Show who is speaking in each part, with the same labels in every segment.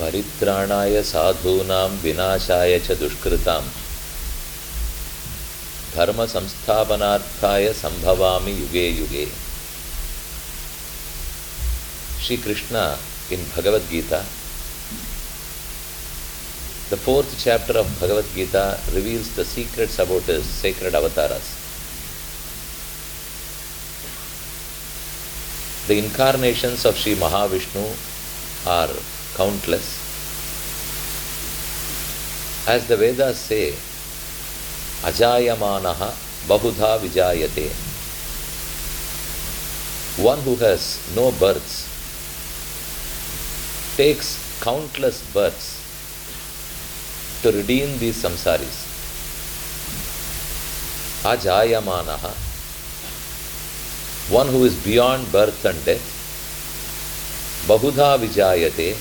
Speaker 1: परित्राणाय साधूनां विनाशाय च दुष्कृतां धर्म संस्थापनार्थाय संभवामि युगे युगे. Shri Krishna in Bhagavad Gita, the 4th chapter of Bhagavad Gita reveals the secrets about his sacred avatars. The incarnations of Sri Mahavishnu are countless. As the Vedas say, Ajayamanaha Bahudha Vijayate. One who has no births takes countless births to redeem these samsaris. Ajayamanaha, one who is beyond birth and death. Bahudha Vijayate,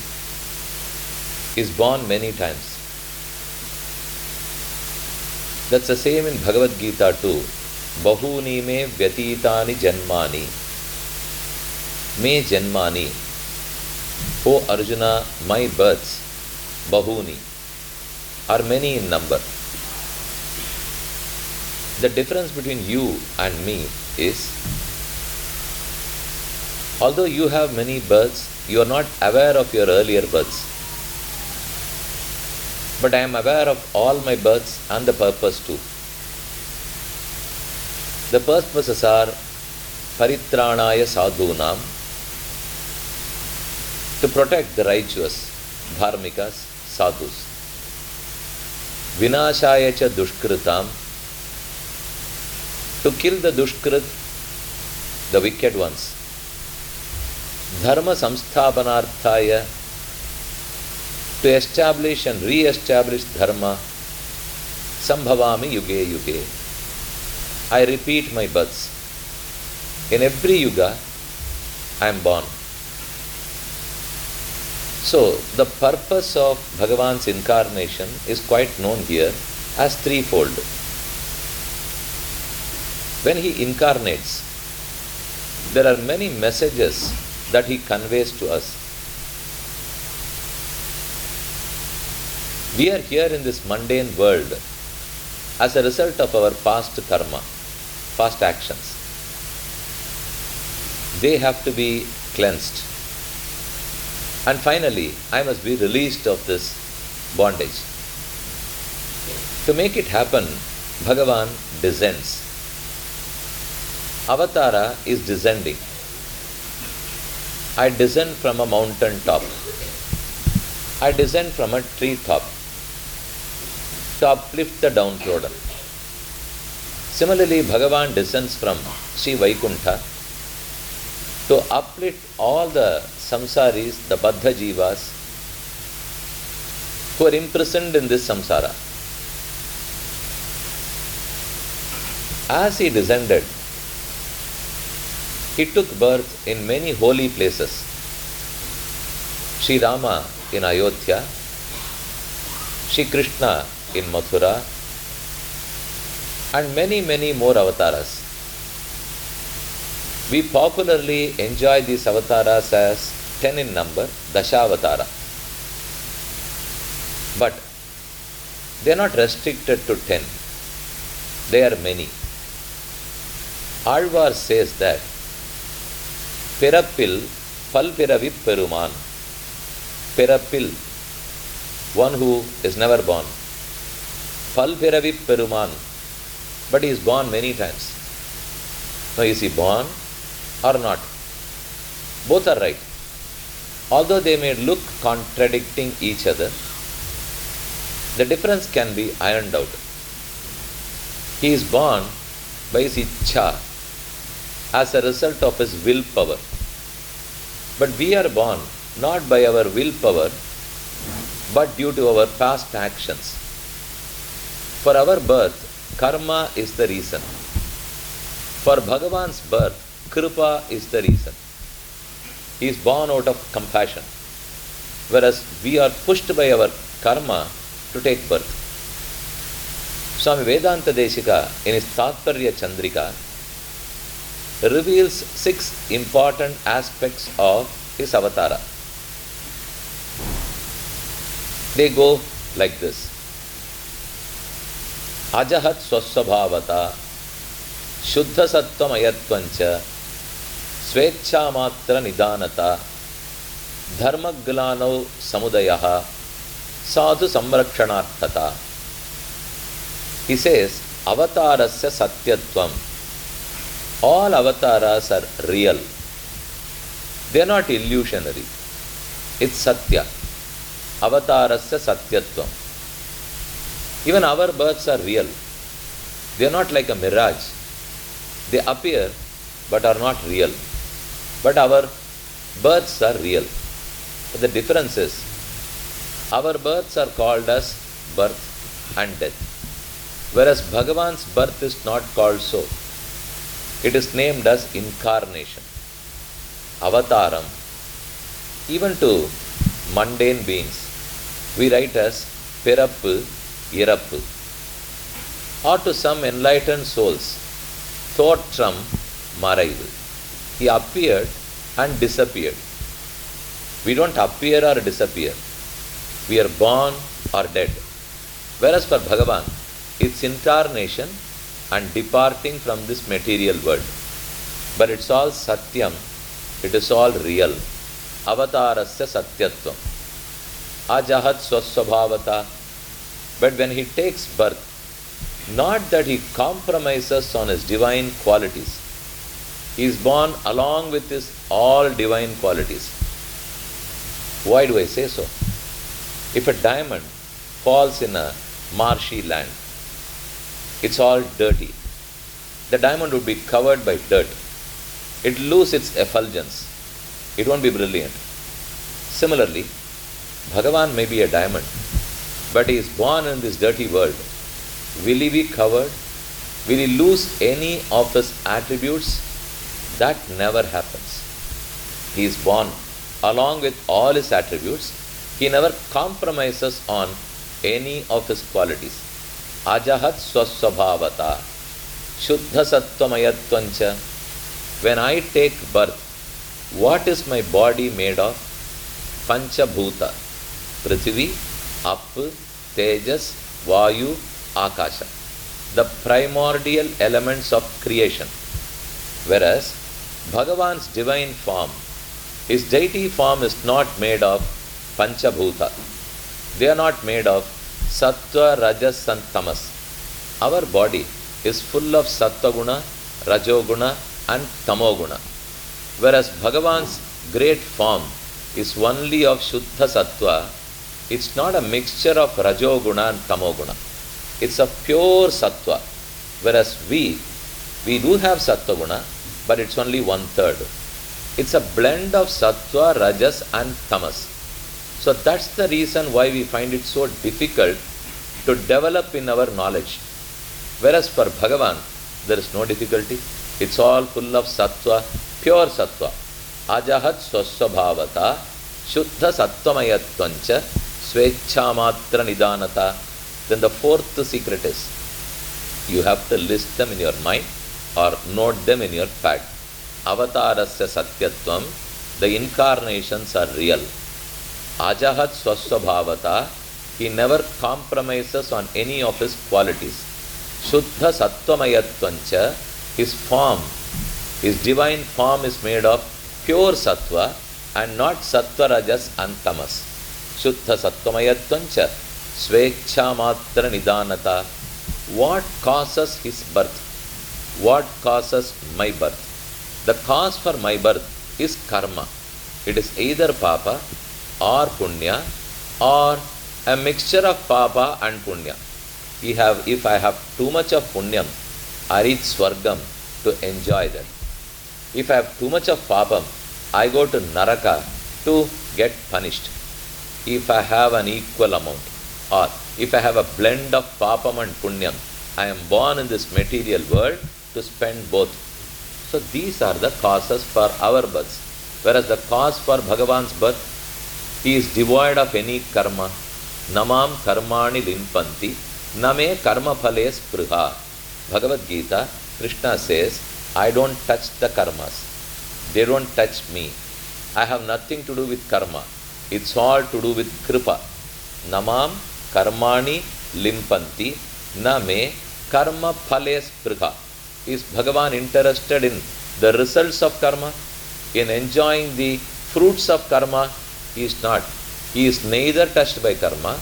Speaker 1: is born many times. That's the same in Bhagavad Gita too. Bahuni me vyatitani janmani. Me janmani. O Arjuna, my births, bahuni, are many in number. The difference between you and me is, although you have many births, you are not aware of your earlier births. But I am aware of all my births and the purpose too. The purposes are Paritranaya Sadhunam, to protect the righteous, dharmikas, sadhus. Vinashaya cha dushkritam, to kill the dushkrit, the wicked ones. Dharma samsthapanarthaya, to establish and re-establish dharma. Sambhavami yuge yuge. I repeat my births. In every yuga, I am born. So, the purpose of Bhagavan's incarnation is quite known here as threefold. When he incarnates, there are many messages that he conveys to us. We are here in this mundane world as a result of our past karma, past actions. They have to be cleansed. And finally, I must be released of this bondage. To make it happen, Bhagavan descends. Avatara is descending. I descend from a mountain top. I descend from a tree top to uplift the downtrodden. Similarly, Bhagavan descends from Sri Vaikuntha to uplift all the samsaris, the baddha jivas, who are imprisoned in this samsara. As he descended, he took birth in many holy places. Sri Rama in Ayodhya, Sri Krishna in Mathura, and many more avatars. We popularly enjoy these avatars as 10 in number, Dashavatara. But they are not restricted to 10. They are many. Alvar says that Pirappil Palpiravi Peruman. Pirappil, one who is never born. Palpiravi Peruman, but he is born many times. Now, is he born or not? Both are right. Although they may look contradicting each other, the difference can be ironed out. He is born by his ichcha, as a result of his willpower. But we are born not by our willpower, but due to our past actions. For our birth, karma is the reason. For Bhagavan's birth, kripa is the reason. He is born out of compassion, whereas we are pushed by our karma to take birth. Swami Vedanta Deshika, in his Tatparya Chandrika, reveals 6 important aspects of his avatara. They go like this. Ajahat swasvabhavata shuddha sattvam ayatvancha swecha matra nidanata dharmaglanau samudayaha sadhu samrakshanarthata. He says, avatarasya satyatvam. All avatars are real. They are not illusionary. It's satya. Avatarasya satyatvam. Even our births are real. They are not like a mirage. They appear but are not real. But our births are real. But the difference is, our births are called as birth and death. Whereas Bhagavan's birth is not called so. It is named as incarnation. Avataram. Even to mundane beings, we write as Pirappu, Irappu. Or to some enlightened souls, Thotram, Maraivu. He appeared and disappeared. We don't appear or disappear. We are born or dead. Whereas for Bhagavan, it's incarnation and departing from this material world. But it's all Satyam, it is all real. Avatarasya Satyatvam. Ajahat swasvabhavata. But when he takes birth, not that he compromises on his divine qualities. He is born along with his all divine qualities. Why do I say so? If a diamond falls in a marshy land, it's all dirty. The diamond would be covered by dirt. It will lose its effulgence. It won't be brilliant. Similarly, Bhagavan may be a diamond, but he is born in this dirty world. Will he be covered? Will he lose any of his attributes? That never happens. He is born along with all his attributes. He never compromises on any of his qualities. Ajahat swasvabhavata shuddha sattvamayatvancha. When I take birth, what is my body made of? Panchabhuta. Prithvi, Apu, Tejas, Vayu, Akasha. The primordial elements of creation. Whereas Bhagavan's divine form, his deity form is not made of Panchabhuta. They are not made of Sattva, Rajas and Tamas. Our body is full of Sattva Guna, Rajoguna and Tamoguna. Whereas Bhagavan's great form is only of Shuddha Sattva. It's not a mixture of Rajoguna and Tamoguna. It's of pure Sattva. Whereas we do have Sattva Guna, but it's only 1/3. It's a blend of Sattva, Rajas and Tamas. So that's the reason why we find it so difficult to develop in our knowledge. Whereas for Bhagavan, there is no difficulty. It's all full of Sattva, pure Sattva. Ajahat swasvabhavata shuddha sattvamayatvancha swechhamatra nidanata. Then the fourth secret is, you have to list them in your mind or note them in your pad. Avatarasya satyatvam. The incarnations are real. Ajahat swasvabhavata. He never compromises on any of his qualities. Shuddha sattvamayatvancha. His form, his divine form is made of pure sattva and not sattva, rajas and tamas. Shuddha sattvamayatvancha svecha matra nidanata. What causes his birth? What causes my birth? The cause for my birth is karma. It is either papa or punya or a mixture of papa and punya. If I have too much of punyam, I reach Swargam to enjoy that. If I have too much of papam, I go to Naraka to get punished. If I have an equal amount, or if I have a blend of papam and punyam, I am born in this material world to spend both. So these are the causes for our births. Whereas the cause for Bhagavan's birth, he is devoid of any karma. Namam karmani limpanti, name karma phale spruha. Bhagavad Gita, Krishna says, I don't touch the karmas. They don't touch me. I have nothing to do with karma. It's all to do with kripa. namam karmani limpanti na me karma phale spruha. Is Bhagavan interested in the results of karma, in enjoying the fruits of karma? He is not. He is neither touched by karma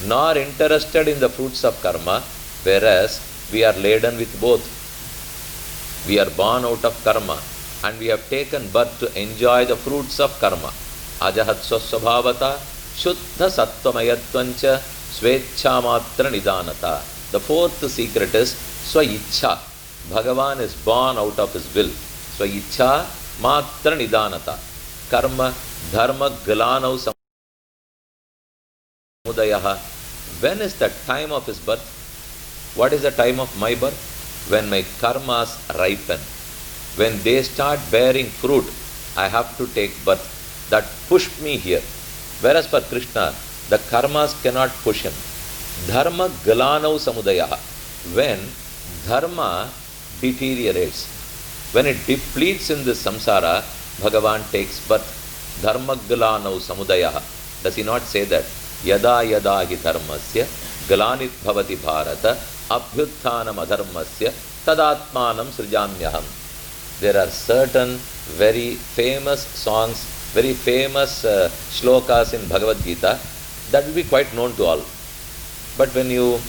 Speaker 1: nor interested in the fruits of karma, whereas we are laden with both. We are born out of karma and we have taken birth to enjoy the fruits of karma. Ajahat swasvabhavata shuddha sattvamayatvancha svecha matra nidanata. The fourth secret is swa-ichha. Bhagavan is born out of his will. Swa-ichha matra nidanata. Karma dharma galanau samudayaha. When is the time of his birth? What is the time of my birth? When my karmas ripen. When they start bearing fruit, I have to take birth. That pushed me here. Whereas for Krishna, the karmas cannot push him. Dharma galanau samudayaha. When dharma deteriorates, when it depletes in this samsara, Bhagavan takes birth. Dharma galanau samudayaha. Does he not say that? Yada yada hi dharmasya galanit bhavati bharata abhyutthanam adharmasya tadatmanam srijamyaham. There are certain very famous songs, very famous shlokas in Bhagavad Gita that will be quite known to all. But when you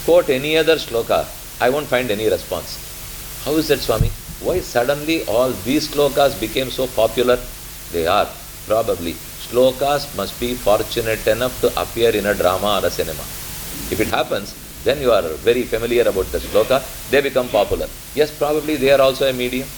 Speaker 1: quote any other shloka, I won't find any response. How is that, Swami? Why suddenly all these shlokas became so popular? They are probably. Shlokas must be fortunate enough to appear in a drama or a cinema. If it happens, then you are very familiar about the shloka, they become popular. Yes, probably they are also a medium.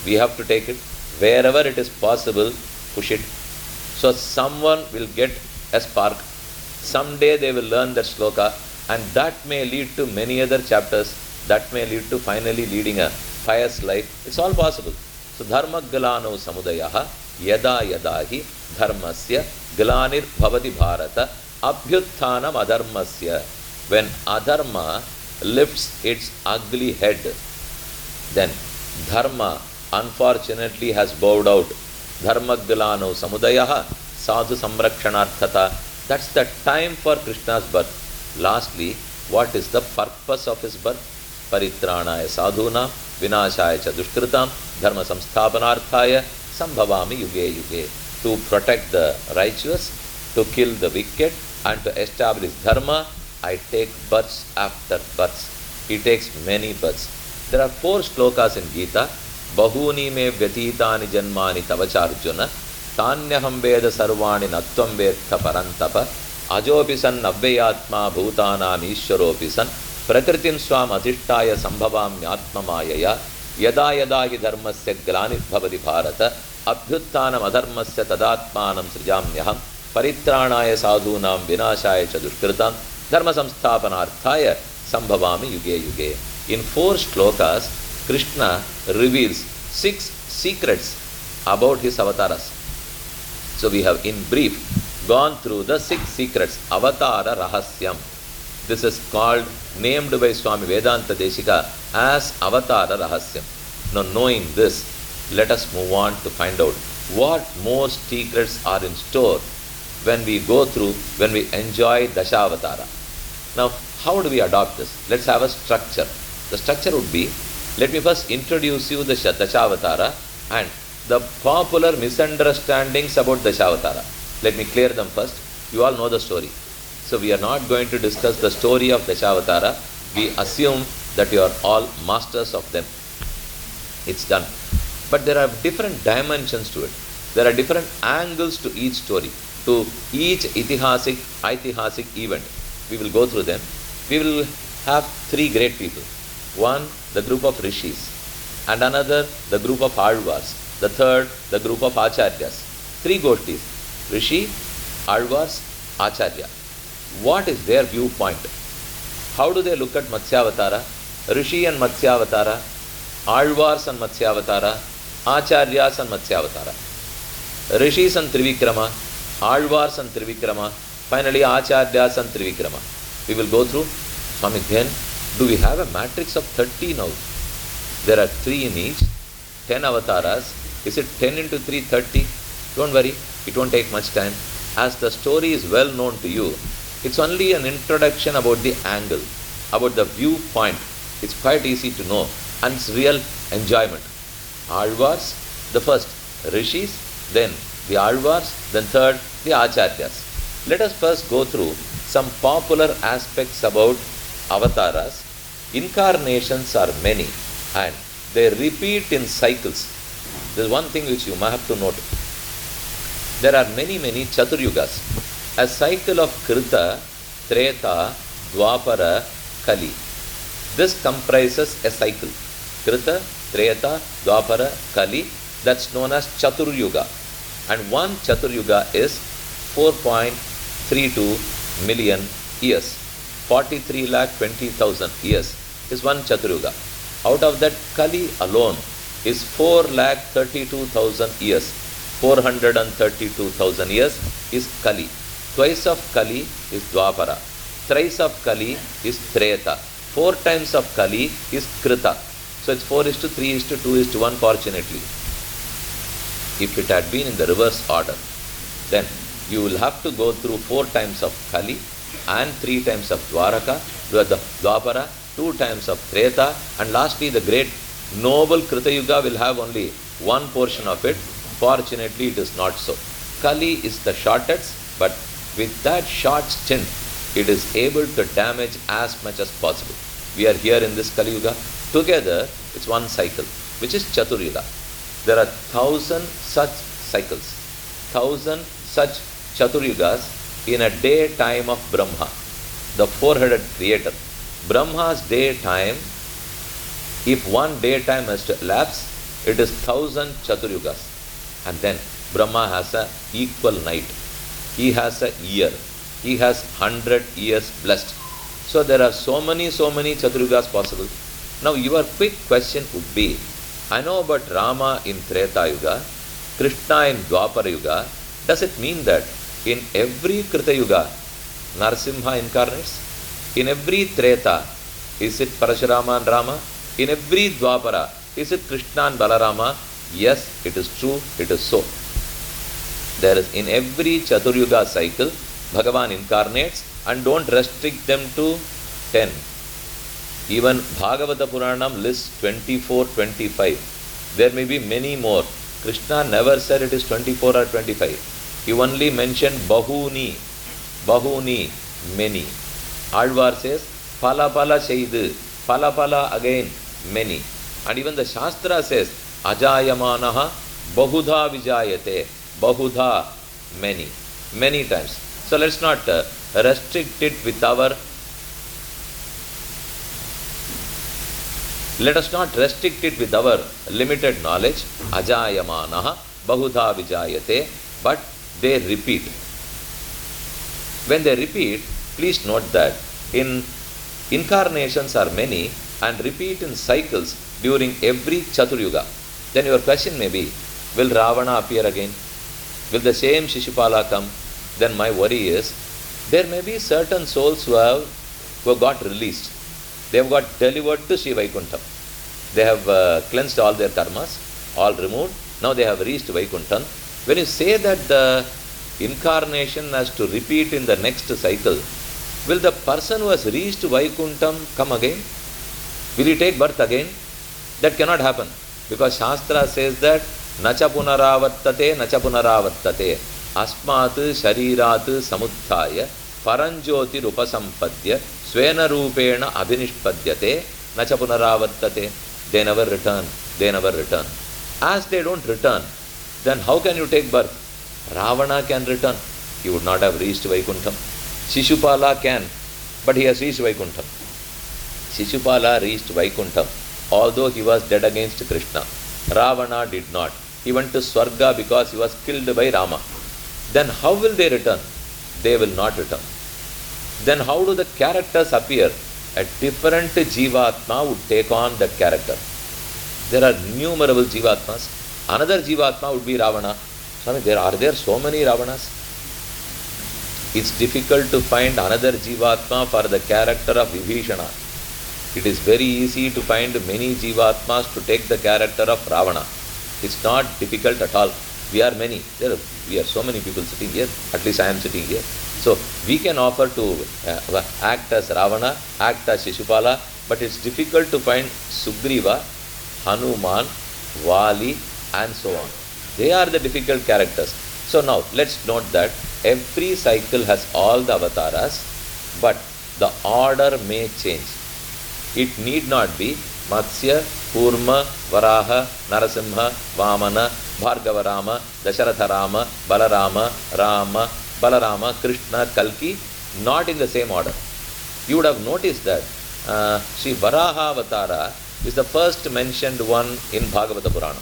Speaker 1: We have to take it. Wherever it is possible, push it. So someone will get a spark. Someday they will learn that shloka, and that may lead to many other chapters. That may lead to finally leading a pious life. It's all possible. So dharma galano samudayaha yada yada hi dharmasya galanir bhavati bharata abhyutthanam adharmasya. When adharma lifts its ugly head, then dharma unfortunately has bowed out. Dharma galano samudayaha sadhu samrakshanarthata. That's the time for Krishna's birth. Lastly, what is the purpose of his birth? Paritranaya sadhuna vinashaya cha dushkritam dharma samsthapanarthaya sambhavami yuge yuge. To protect the righteous, to kill the wicked, and to establish dharma, I take births after births. He takes many births. There are 4 slokas in Gita. Bahuni me vyatitani janmani tavacharjuna tanyaham veda sarvani natvam vedha parantapa ajopi san navvayatma bhutanam ishwaropi san prakritim swam adhishtaya sambhavamyatma mayaya yada yada hi dharmasya glanit bhavati bharata abhyuttanam adharmasya tadatmanam srijamyaham paritranaya sadhunam vinashaya cha dushkritam dharma samsthapanarthaya sambhavami yuge yuge. In 4 shlokas, Krishna reveals 6 secrets about his avatars. So we have in brief gone through the 6 secrets. Avatara Rahasyam. This is called, named by Swami Vedanta Deshika as Avatara Rahasyam. Now knowing this, let us move on to find out what more secrets are in store when we go through, when we enjoy Dashavatara. Now, how do we adopt this? Let's have a structure. The structure would be, let me first introduce you the Dashavatara and the popular misunderstandings about Dashavatara. Let me clear them first. You all know the story. So we are not going to discuss the story of Dashavatara. We assume that you are all masters of them. It's done. But there are different dimensions to it. There are different angles to each story, to each aitihasic event. We will go through them. We will have 3 great people. One, the group of rishis, and another, the group of alvars. The third, the group of acharyas. 3 goshtis: rishi, alvars, acharya. What is their viewpoint? How do they look at Matsyavatara? Rishi and Matsyavatara, alvars and Matsyavatara, acharyas and Matsyavatara. Rishis and Trivikrama, alvars and Trivikrama, finally acharyas and Trivikrama. We will go through. Swami, then do we have a matrix of 30 now? There are 3 in each, 10 avatars. Is it 10 into 3, 30? Don't worry, it won't take much time. As the story is well known to you, It's only an introduction about the angle, about the viewpoint. It's quite easy to know, and it's real enjoyment. Alvars, the first, Rishis, then the Alvars, then third, the Acharyas. Let us first go through some popular aspects about avatars. Incarnations are many and they repeat in cycles. There is one thing which you might have to note. There are many Chaturyugas. A cycle of Krita, Treta, Dwapara, Kali. This comprises a cycle. Krita, Treta, Dwapara, Kali. That's known as Chaturyuga. And one Chaturyuga is 4.32 million years. 43,20,000 years is one Chaturyuga. Out of that, Kali alone is 4,32,000 years. 432,000 years is Kali. Twice of Kali is Dwapara. Thrice of Kali is Treta. 4 times of Kali is Krita. So it's 4:3:2:1 fortunately. If it had been in the reverse order, then you will have to go through 4 times of Kali and 3 times of Dwapara, 2 times of Treta, and lastly the great noble Krita Yuga will have only one portion of it. Fortunately, it is not so. Kali is the shortest, but with that short stint, it is able to damage as much as possible. We are here in this Kali Yuga. Together, it's one cycle, which is Chaturyuga. There are 1,000 such cycles, 1,000 such Chaturyugas in a day time of Brahma, the four-headed creator. Brahma's day time, if one day time has to elapse, it is 1,000 Chaturyugas. And then Brahma has an equal night. He has a year. He has 100 years blessed. So there are so many Chaturyugas possible. Now your quick question would be, I know about Rama in Treta Yuga, Krishna in Dwapara Yuga. Does it mean that in every Krita Yuga, Narasimha incarnates? In every Treta, is it Parashurama and Rama? In every Dwapara, is it Krishna and Balarama? Yes, it is true, it is so. There is in every Chaturyuga cycle, Bhagavan incarnates, and don't restrict them to 10. Even Bhagavata Puranam lists 24, 25. There may be many more. Krishna never said it is 24 or 25. He only mentioned Bahuni, many. Alvar says, Pala Pala Shaidu, Pala Pala again, many. And even the Shastra says, Ajayamanaha Bahudha Vijayate, Bahudha, many times. So let's not restrict it with our, let us not restrict it with our limited knowledge. Ajayamanaha Bahudha Vijayate, but they repeat. When they repeat, please note that in incarnations are many and repeat in cycles during every Chaturyuga. Then your question may be, will Ravana appear again? Will the same Shishupala come? Then my worry is, there may be certain souls who have got released. They have got delivered to Sri Vaikuntham. They have cleansed all their karmas, all removed. Now they have reached Vaikuntham. When you say that the incarnation has to repeat in the next cycle, will the person who has reached Vaikuntham come again? Will he take birth again? That cannot happen. Because Shastra says that Nacha punaravattate, Nacha punaravattate, Asmat Sharirat Samuttaya, Paranjoti Rupasampadya, Svena Rupena Abhinishpadyate, Nacha punaravattate. They never return. They never return. As they don't return, then how can you take birth? Ravana can return. He would not have reached Vaikuntham. Shishupala can, but he has reached Vaikuntham. Shishupala reached Vaikuntham, although he was dead against Krishna. Ravana did not. He went to Swarga because he was killed by Rama. Then how will they return? They will not return. Then how do the characters appear? A different Jivatma would take on that character. There are innumerable Jivatmas. Another Jivatma would be Ravana. Swami, are there so many Ravanas? It's difficult to find another Jivatma for the character of Vibhishana. It is very easy to find many Jivatmas to take the character of Ravana. It's not difficult at all. We are many. We are so many people sitting here. At least I am sitting here. So we can offer to act as Ravana, act as Shishupala, but it's difficult to find Sugriva, Hanuman, Vali, and so on. They are the difficult characters. So now let's note that every cycle has all the avatars, but the order may change. It need not be Matsya, Kurma, Varaha, Narasimha, Vamana, Bhargavarama, Dasharatharama, Balarama, Rama, Balarama, Krishna, Kalki, not in the same order. You would have noticed that Sri Varaha Avatara is the first mentioned one in Bhagavata Purana.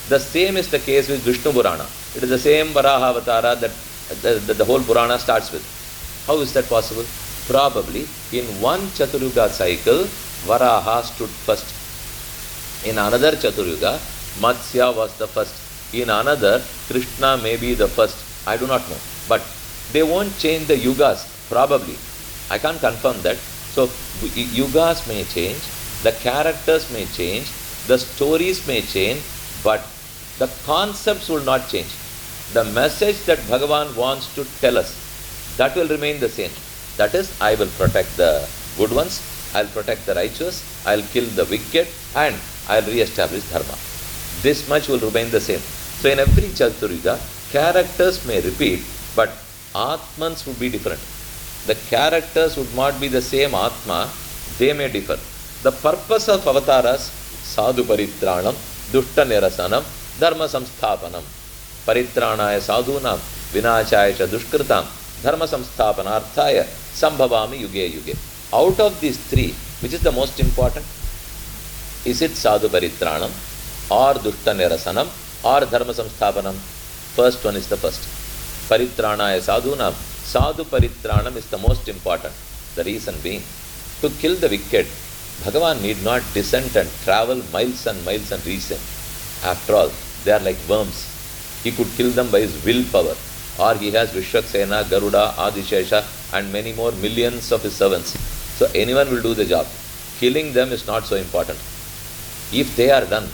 Speaker 1: The same is the case with Vishnu Purana. It is the same Varaha Avatara that the whole Purana starts with. How is that possible? Probably in one Chaturyuga cycle, Varaha stood first. In another Chaturyuga, Matsya was the first. In another, Krishna may be the first. I do not know. But they won't change the yugas, probably. I can't confirm that. So, yugas may change, the characters may change, the stories may change, but the concepts will not change. The message that Bhagavan wants to tell us, that will remain the same. That is, I will protect the good ones, I will protect the righteous, I will kill the wicked, and I will re-establish dharma. This much will remain the same. So in every Chaturyuga, characters may repeat, but Atmans would be different. The characters would not be the same Atma, they may differ. The purpose of avatars, sadhu paritranam, dushta nirasanam, dharma samsthapanam. Paritranaya sadhunam, vinachaya cha dushkritam, dharma samsthapanarthaya, sambhavami yuge yuge. Out of these three, which is the most important? Is it sadhu paritranam, or dushta nirasanam, or dharma samsthapanam? First one is the first. Paritranaya sadhunam, sadhu paritranam is the most important. The reason being, to kill the wicked, Bhagavan need not descend and travel miles and miles and reach them. After all, they are like worms. He could kill them by his willpower. Or he has Vishwaksena, Garuda, Adishesha, and many more millions of his servants. So anyone will do the job. Killing them is not so important. If they are done,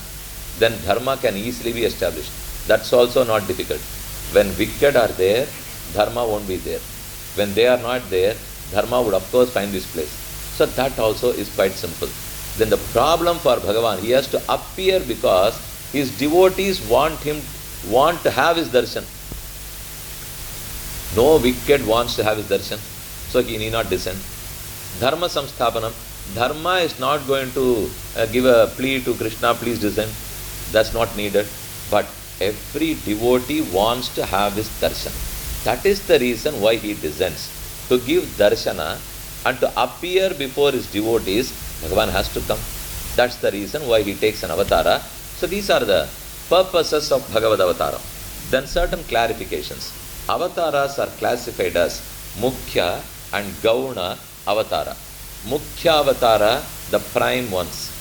Speaker 1: then dharma can easily be established. That's also not difficult. When wicked are there, dharma won't be there. When they are not there, dharma would of course find this place. So that also is quite simple. Then the problem for Bhagavan, he has to appear because his devotees want to have his darshan. No wicked wants to have his darshan, so he need not descend. Dharma samsthapanam, dharma is not going to give a plea to Krishna, please descend. That's not needed. But every devotee wants to have his darshan. That is the reason why he descends. To give darshana and to appear before his devotees, Bhagavan has to come. That's the reason why he takes an avatara. So these are the purposes of Bhagavad Avatara. Then certain clarifications. Avataras are classified as Mukhya and Gauna Avatara. Mukhya Avatara, the prime ones.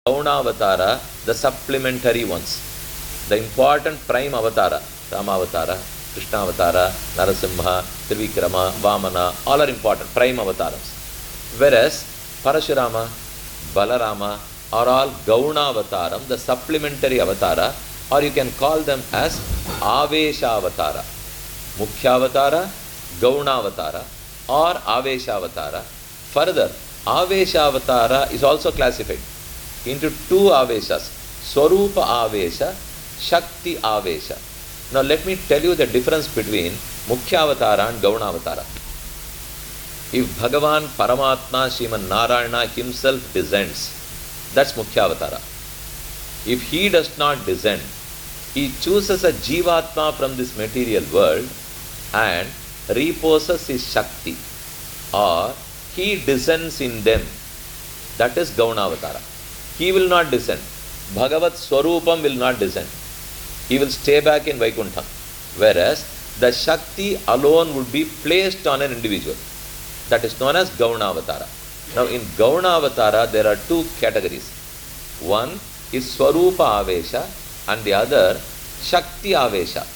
Speaker 1: Gauna Avatara, the supplementary ones. The important prime Avatara, Rama Avatara, Krishna Avatara, Narasimha, Trivikrama, Vamana, all are important, prime Avataras. Whereas Parashurama, Balarama are all Gauna Avataram, the supplementary Avatara, or you can call them as Avesha Avatara. Mukhya Avatara, Gauna Avatara, or Avesha Avatara. Further, Avesha Avatara is also classified into two Aveshas, Swarupa Avesha, Shakti Avesha. Now let me tell you the difference between Mukhya Avatara and Gauna Avatara. If Bhagavan Paramatma Sriman Narayana himself descends, that's Mukhya Avatara. If he does not descend, he chooses a Jivatma from this material world and reposes his Shakti, or he descends in them. That is Gauna Avatara. He will not descend. Bhagavat Swarupam will not descend. He will stay back in Vaikuntham. Whereas the Shakti alone would be placed on an individual. That is known as Gauna Avatara. Now in Gauna Avatara there are two categories. One is Swarupa Avesha and the other Shakti Avesha.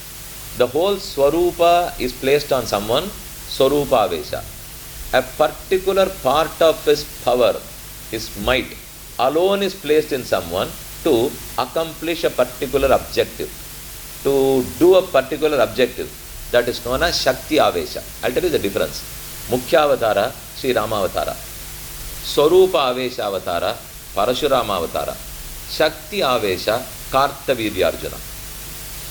Speaker 1: The whole Swarupa is placed on someone, Swarupa Avesha. A particular part of his power, his might, alone is placed in someone to accomplish a particular objective. to do a particular objective. That is known as Shakti Avesha. I'll tell you the difference. Mukhya Avatara, Sri Rama Avatara. Swarupa Avesha Avatara, Parashurama Avatara. Shakti Avesha, Kartavirya Arjuna.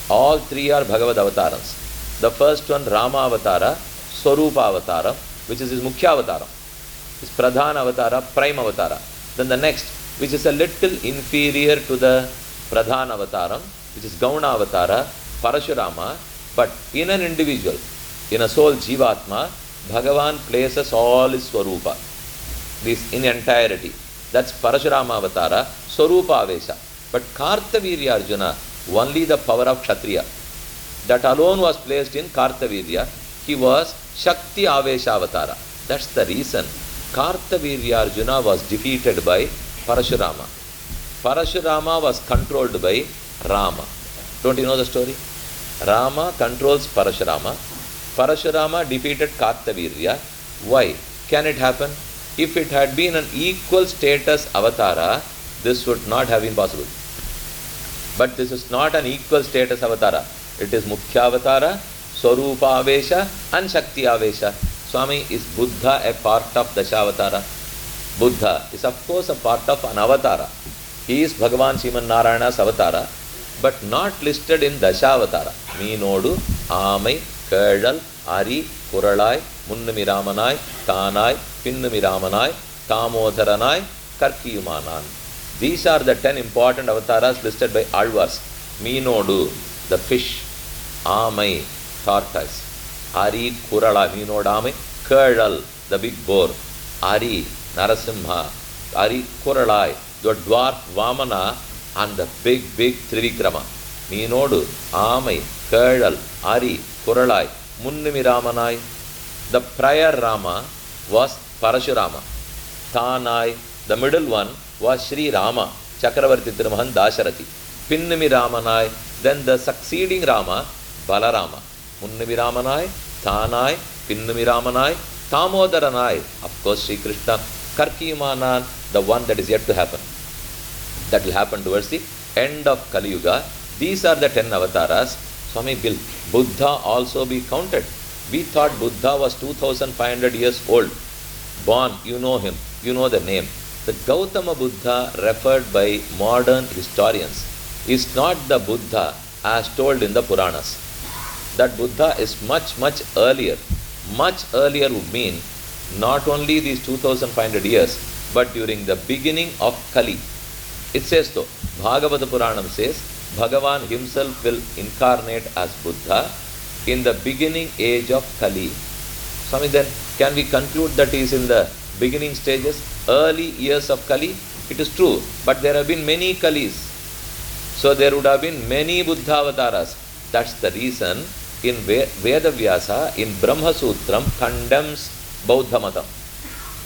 Speaker 1: All three are Bhagavad Avatarams. The first one, Rama Avatara, Swarupa Avatara, which is his Mukhya Avatara. His Pradhana Avatara, Prime Avatara. Then the next, which is a little inferior to the Pradhana Avataram, which is Gauna Avatara, Parashurama. But in an individual, in a soul Jivatma, Bhagavan places all his Swarupa. This in entirety. That's Parashurama Avatara, Swarupa Avesha. But Kartavirya Arjuna, only the power of Kshatriya. That alone was placed in Kartavirya. He was Shakti Avesha Avatara. That's the reason Kartavirya Arjuna was defeated by Parashurama. Parashurama was controlled by Rama. Don't you know the story? Rama controls Parashurama. Parashurama defeated Kartavirya. Why? Can it happen? If it had been an equal status avatara, this would not have been possible. But this is not an equal status avatara. It is Mukhya Avatara, Swarupa Avesha and Shakti Avesha. Swami, is Buddha a part of Dashavatara? Buddha is of course a part of an avatara. He is Bhagavan Sriman Narayana's avatara, but not listed in Dashavatara. Meenodu, Amai, Kedal, Ari, Kuralai, Munnumiramanai, Tanai, Pinnumiramanai, Tamodharanai, Karkiyumanan. These are the 10 important avatars listed by Alvars. Meenodu, the fish. Amai, tortoise. Ari, Kurala, Meenodamai. Kedal, the big boar. Ari, Narasimha. Ari, Kuralai, the dwarf Vamana, and the big Trivikrama. Meenodu, Amai, Kedal, Ari, Kuralai, Munnumiramanai. The prior Rama was Parashurama. Tanai, the middle one, was Sri Rama, Chakravarti Tirumahan Dasarathi. Pinnumiramanai, then the succeeding Rama, Balarama. Munnumiramanai, Tanai, Pinnumiramanai, Tamodharanai, of course Sri Krishna, Karkiyumanan, the one that is yet to happen. That will happen towards the end of Kali Yuga. These are the 10 avatars. Swami, will Buddha also be counted? We thought Buddha was 2500 years old. Born, you know him, you know the name. The Gautama Buddha referred by modern historians is not the Buddha as told in the Puranas. That Buddha is much earlier. Much earlier would mean not only these 2500 years, but during the beginning of Kali. It says though, Bhagavata Puranam says, Bhagavan himself will incarnate as Buddha in the beginning age of Kali. Swami, then can we conclude that he is in the beginning stages, early years of Kali? It is true, but there have been many Kalis. So there would have been many Buddha avatars. That's the reason in Vedavyasa, in Brahma Sutram, condemns Bauddha Mata.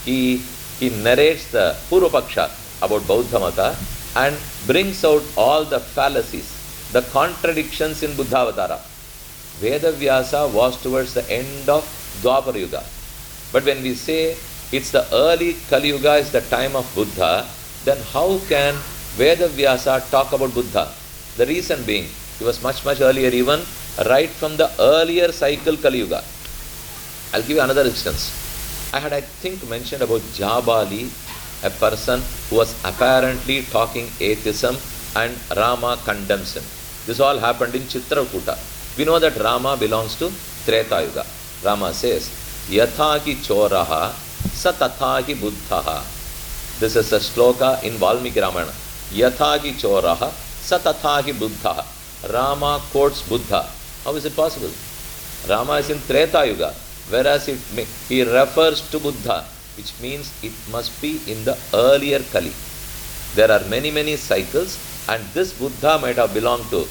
Speaker 1: He narrates the Purvapaksha about Bauddha Mata and brings out all the fallacies, the contradictions in Buddha Avatara. Vedavyasa was towards the end of Dwapara Yuga. But when we say it's the early Kali Yuga is the time of Buddha, then how can Vedavyasa talk about Buddha? The reason being, he was much earlier, even right from the earlier cycle Kali Yuga. I'll give you another instance. I had, I think, mentioned about Jabali, a person who was apparently talking atheism, and Rama condemns him. This all happened in Chitrakuta. We know that Rama belongs to Treta Yuga. Rama says, Yatha ki choraha, sa tatha ki buddhaha. This is a sloka in Valmiki Ramayana. Yatha ki choraha, sa tatha ki buddhaha. Rama quotes Buddha. How is it possible? Rama is in Treta Yuga, whereas he refers to Buddha, which means it must be in the earlier Kali. There are many cycles, and this Buddha might have belonged to,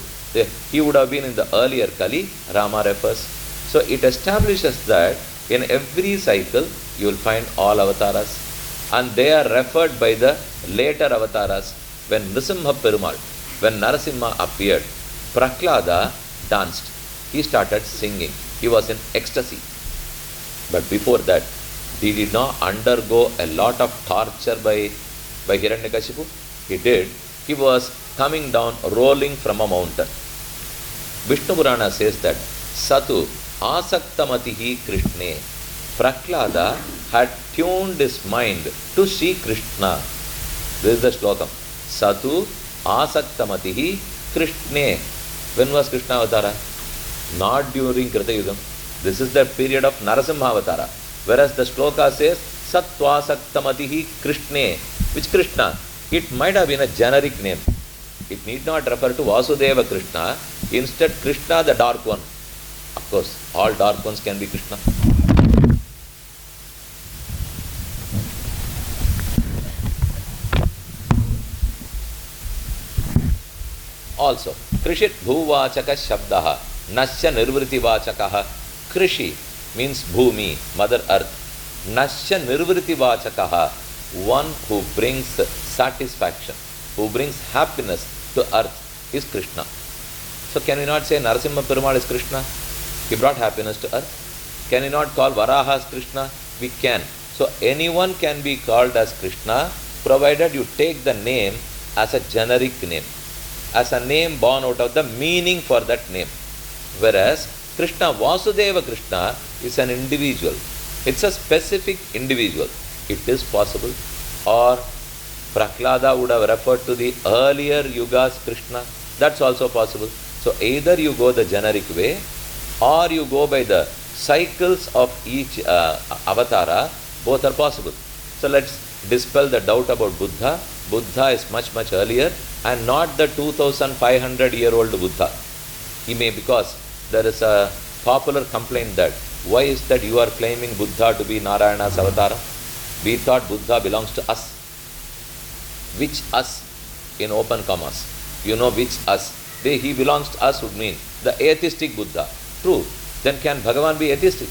Speaker 1: he would have been in the earlier Kali, Rama refers. So it establishes that in every cycle you will find all avatars, and they are referred by the later avatars. When Nrisimha Perumal, when Narasimha appeared, Prahlada danced. He started singing. He was in ecstasy. But before that, he did not undergo a lot of torture by Hiranyakashipu. He did. He was coming down, rolling from a mountain. Vishnu Purana says that Satu Asaktamatihi Krishne. Prahlada had tuned his mind to Sri Krishna. This is the slokam. Satu Asaktamatihi Krishne. When was Krishna Avatara? Not during Krita Yugam. This is the period of Narasimha Avatara. Whereas the shloka says Satvasaktamatihi Krishne. Which Krishna? It might have been a generic name. It need not refer to Vasudeva Krishna. Instead, Krishna the dark one. Of course, all dark ones can be Krishna. Also, Krishit Bhuvachaka Shabdaha Nasya Nirvriti Vachakaha. Krishi means Bhumi, Mother Earth. Nasya Nirvriti Vachakaha, one who brings satisfaction, who brings happiness to earth is Krishna. So can we not say Narasimha Perumal is Krishna? He brought happiness to earth. Can we not call Varaha as Krishna? We can. So anyone can be called as Krishna provided you take the name as a generic name, as a name born out of the meaning for that name. Whereas Krishna, Vasudeva Krishna, is an individual. It's a specific individual. It is possible. Or Prahlada would have referred to the earlier Yuga's Krishna. That's also possible. So either you go the generic way or you go by the cycles of each avatara. Both are possible. So let's dispel the doubt about Buddha. Buddha is much, much earlier and not the 2500-year-old Buddha. He may, because there is a popular complaint that why is that you are claiming Buddha to be Narayana's avatar? We thought Buddha belongs to us. Which us in open commas? You know which us? He belongs to us would mean the atheistic Buddha. True. Then can Bhagavan be atheistic?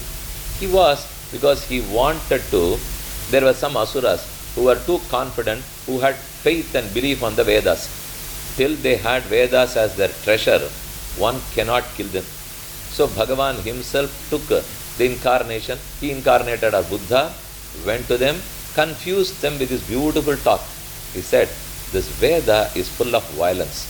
Speaker 1: He was, because he wanted to. There were some asuras who were too confident, who had faith and belief on the Vedas. Till they had Vedas as their treasure, one cannot kill them. So Bhagavan himself took the incarnation. He incarnated as Buddha, went to them, confused them with his beautiful talk. He said, this Veda is full of violence.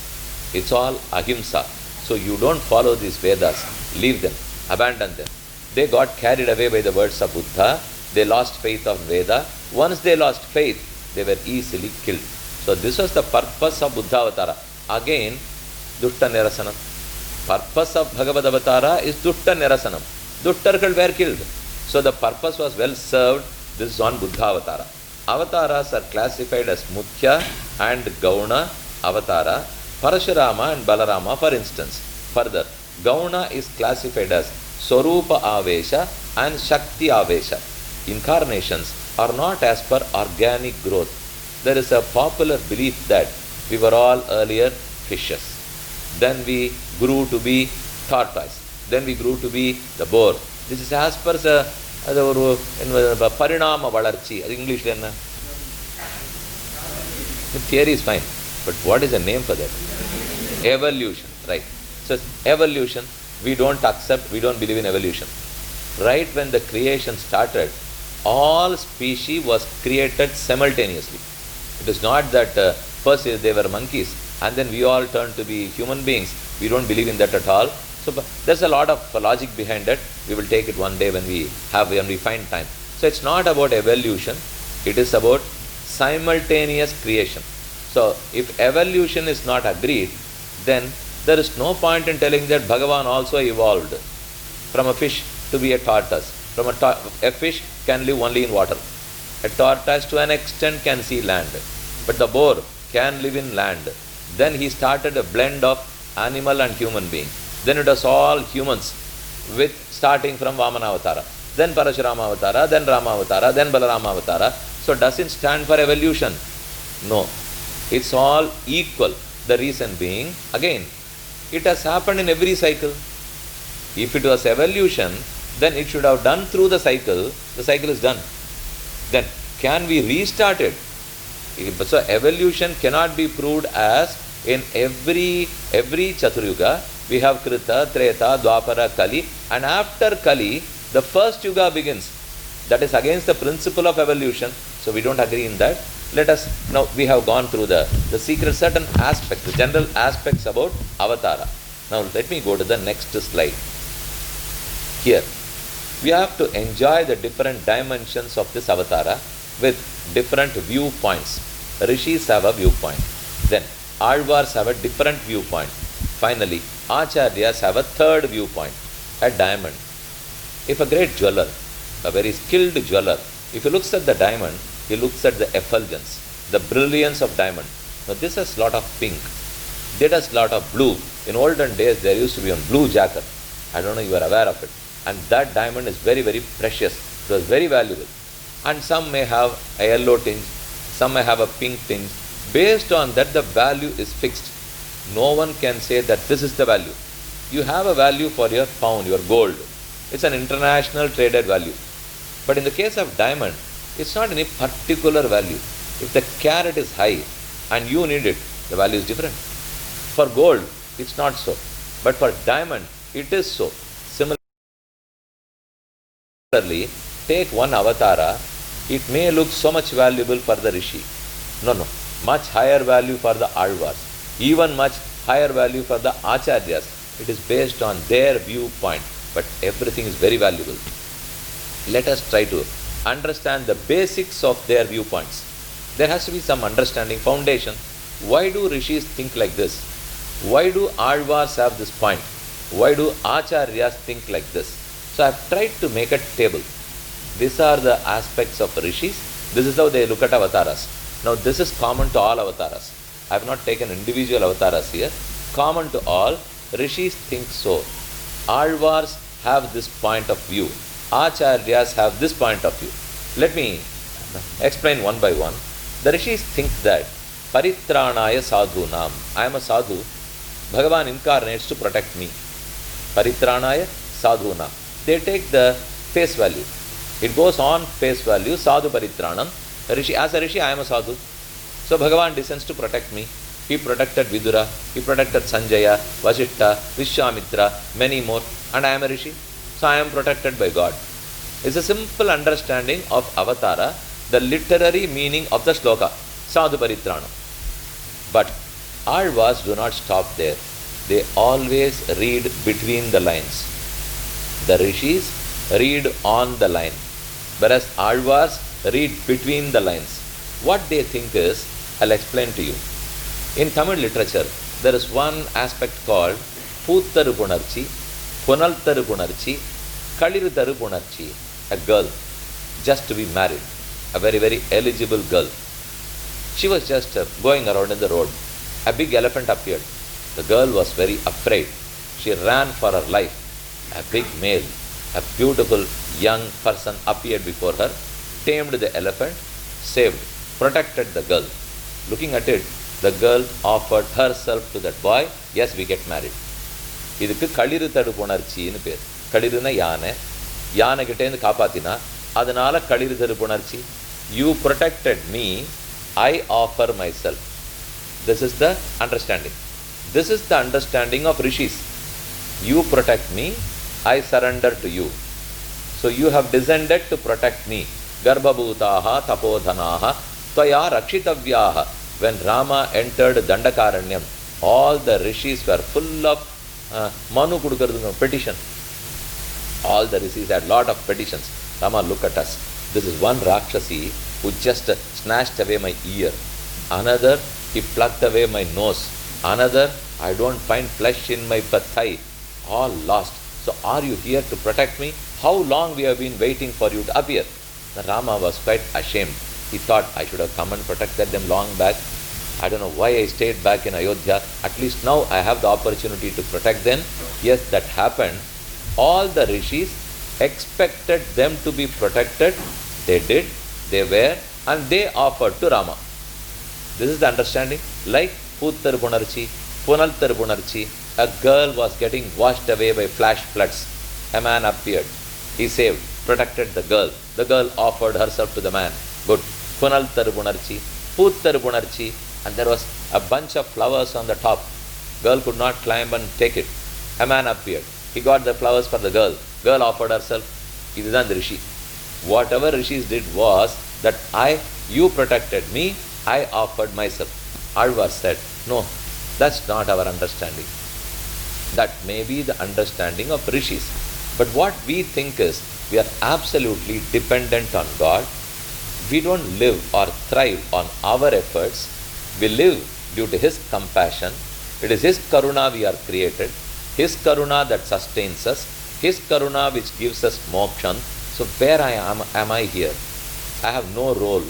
Speaker 1: It's all ahimsa. So you don't follow these Vedas. Leave them. Abandon them. They got carried away by the words of Buddha. They lost faith of Veda. Once they lost faith, they were easily killed. So this was the purpose of Buddha Avatara. Again, Dutta Nirasanam. Purpose of Bhagavad Avatara is Dutta Nirasanam. Duttarkal were killed. So the purpose was well served. This is on Buddha Avatara. Avataras are classified as Mukhya and Gauna Avatara. Parashurama and Balarama, for instance. Further, Gauna is classified as Swarupa Avesha and Shakti Avesha. Incarnations are not as per organic growth. There is a popular belief that we were all earlier fishes. Then we grew to be tortoise. Then we grew to be the boar. This is as per the Parinama Valarchi. English then. The theory is fine. But what is the name for that? Evolution. Right. So evolution, we don't accept, we don't believe in evolution. Right when the creation started, all species was created simultaneously. It is not that first they were monkeys and then we all turned to be human beings. We don't believe in that at all. So there's a lot of logic behind it. We will take it one day when we find time. So it's not about evolution. It is about simultaneous creation. So if evolution is not agreed, then there is no point in telling that Bhagavan also evolved from a fish to be a tortoise. From a fish can live only in water. A tortoise to an extent can see land. But the boar can live in land. Then he started a blend of animal and human being. Then it was all humans with starting from Vamana Avatara. Then Parashurama Avatara, then Rama Avatara, then Balarama Avatara. So doesn't stand for evolution. No. It's all equal. The reason being, again, it has happened in every cycle. If it was evolution, then it should have done through the cycle is done. Then can we restart it? So evolution cannot be proved as in every Chaturyuga. We have Krita, Treta, Dwapara, Kali, and after Kali, the first Yuga begins. That is against the principle of evolution. So we don't agree in that. Let us, now we have gone through the secret, certain aspects, the general aspects about Avatara. Now let me go to the next slide. Here, we have to enjoy the different dimensions of this avatara with different viewpoints. Rishis have a viewpoint. Then Alvars have a different viewpoint. Finally, Acharyas have a third viewpoint, a diamond. If a great jeweler, a very skilled jeweler, if he looks at the diamond, he looks at the effulgence, the brilliance of diamond. Now this has lot of pink, that has lot of blue. In olden days, there used to be a blue jacket. I don't know if you are aware of it. And that diamond is very, very precious. It was very valuable. And some may have a yellow tinge, some may have a pink tinge. Based on that, the value is fixed. No one can say that this is the value. You have a value for your pound, your gold. It's an international traded value. But in the case of diamond, it's not any particular value. If the carat is high and you need it, the value is different. For gold, it's not so. But for diamond, it is so. Similarly, take one avatara, it may look so much valuable for the rishi. No, much higher value for the alvars, even much higher value for the acharyas. It is based on their viewpoint, but everything is very valuable. Let us try to understand the basics of their viewpoints. There has to be some understanding, foundation. Why do rishis think like this? Why do alvars have this point? Why do acharyas think like this? So I have tried to make a table. These are the aspects of rishis. This is how they look at avatars. Now this is common to all avatars. I have not taken individual avatars here. Common to all, rishis think so. Alvars have this point of view. Acharyas have this point of view. Let me explain one by one. The rishis think that Paritranaya sadhunam. I am a sadhu. Bhagavan incarnates to protect me. Paritranaya sadhunam. They take the face value. It goes on face value, sadhu paritranam. Rishi, as a rishi, I am a sadhu. So Bhagavan descends to protect me. He protected Vidura, he protected Sanjaya, Vasishta, Vishwamitra, many more, and I am a rishi. So I am protected by God. It's a simple understanding of avatara, the literary meaning of the sloka, sadhu paritranam. But alvas do not stop there. They always read between the lines. The rishis read on the line, whereas alvars read between the lines. What they think is, I'll explain to you. In Tamil literature, there is one aspect called Poottaru Punarchi, Punaltaru Punarchi, Kalirutharu Punarchi, a girl just to be married, a very, very eligible girl. She was just going around in the road. A big elephant appeared. The girl was very afraid. She ran for her life. A big male, a beautiful young person appeared before her, tamed the elephant, saved, protected the girl. Looking at it, the girl offered herself to that boy. Yes, we get married. இதுக்கு களிறுதடு புணர்ச்சின்னு பேர். களிறுனா யானை, யானை கிட்டேருந்து காப்பாத்தினா அதனால களிறுதடு புணர்ச்சி. You protected me, I offer myself. This is the understanding. This is the understanding of rishis. You protect me, I surrender to you. So you have descended to protect me. Garbhabhutaha tapodhanaha tvaya rakshitavyaha. When Rama entered Dandakaranyam, all the rishis were full of manu kudukarudunga, petition. All the rishis had lot of petitions. Rama, look at us. This is one Rakshasi who just snatched away my ear. Another, he plucked away my nose. Another, I don't find flesh in my thigh. All lost. So are you here to protect me? How long we have been waiting for you to appear? The Rama was quite ashamed. He thought, I should have come and protected them long back. I don't know why I stayed back in Ayodhya. At least now I have the opportunity to protect them. Yes, that happened. All the rishis expected them to be protected. They did, they were, and they offered to Rama. This is the understanding. Like Puttar Punarchi, Punaltar Punarchi, a girl was getting washed away by flash floods. A man appeared. He saved, protected the girl. The girl offered herself to the man. Good. Punaltar Punarchi, Puttar Punarchi, and there was a bunch of flowers on the top. Girl could not climb and take it. A man appeared. He got the flowers for the girl. Girl offered herself. This is the rishi. Whatever rishis did was that you protected me, I offered myself. Alvar said, no, that's not our understanding. That may be the understanding of rishis. But what we think is we are absolutely dependent on God. We don't live or thrive on our efforts. We live due to His compassion. It is His karuna we are created. His karuna that sustains us. His karuna which gives us mokshan. So where am I here? I have no role.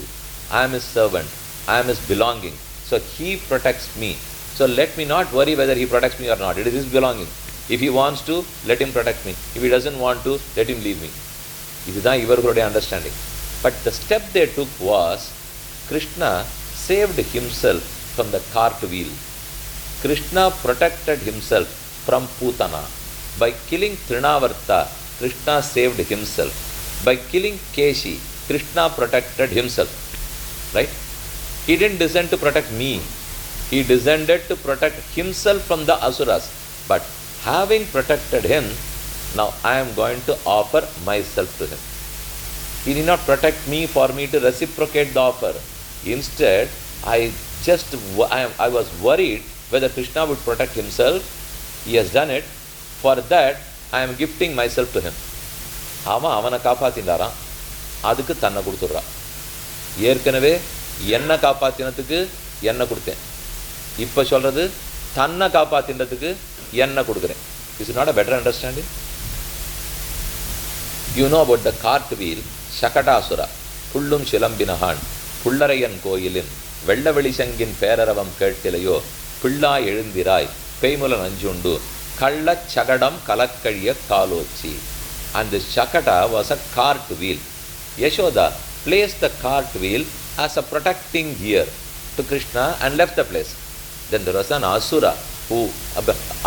Speaker 1: I am His servant. I am His belonging. So He protects me. So let me not worry whether He protects me or not. It is His belonging. If He wants to, let Him protect me. If He doesn't want to, let Him leave me. This is ivargalude understanding. But the step they took was, Krishna saved himself from the cart wheel. Krishna protected himself from Putana. By killing Trinavarta, Krishna saved himself. By killing Keshi, Krishna protected himself. Right? He didn't descend to protect me. He descended to protect himself from the asuras. But having protected him, now I am going to offer myself to him. He did not protect me for me to reciprocate the offer. Instead, I was worried whether Krishna would protect himself. He has done it. For that, I am gifting myself to him. அவனை காப்பாத்தின்றாராம், அதுக்கு தன்னை கொடுத்துட்றா. ஏற்கனவே என்னை காப்பாத்தினத்துக்கு என்னை கொடுத்தேன். இப்போ சொல்றது தன்னை காப்பாத்தினதுக்கு என்னை கொடுக்குறேன். Is it not a better understanding? You know about the cart wheel, Shakatasura, Pullum Shilambinahan, Pullarayan Koyilin, Vellavelisangin Peravam Kertilayo, Pulla Elindirai, Paymulan Anjundu, Kalla Chagadam Kalakariya Kalochi. And the Shakata was a cart wheel. Yashoda placed the cart wheel as a protecting gear to Krishna and left the place. Then there was an Asura who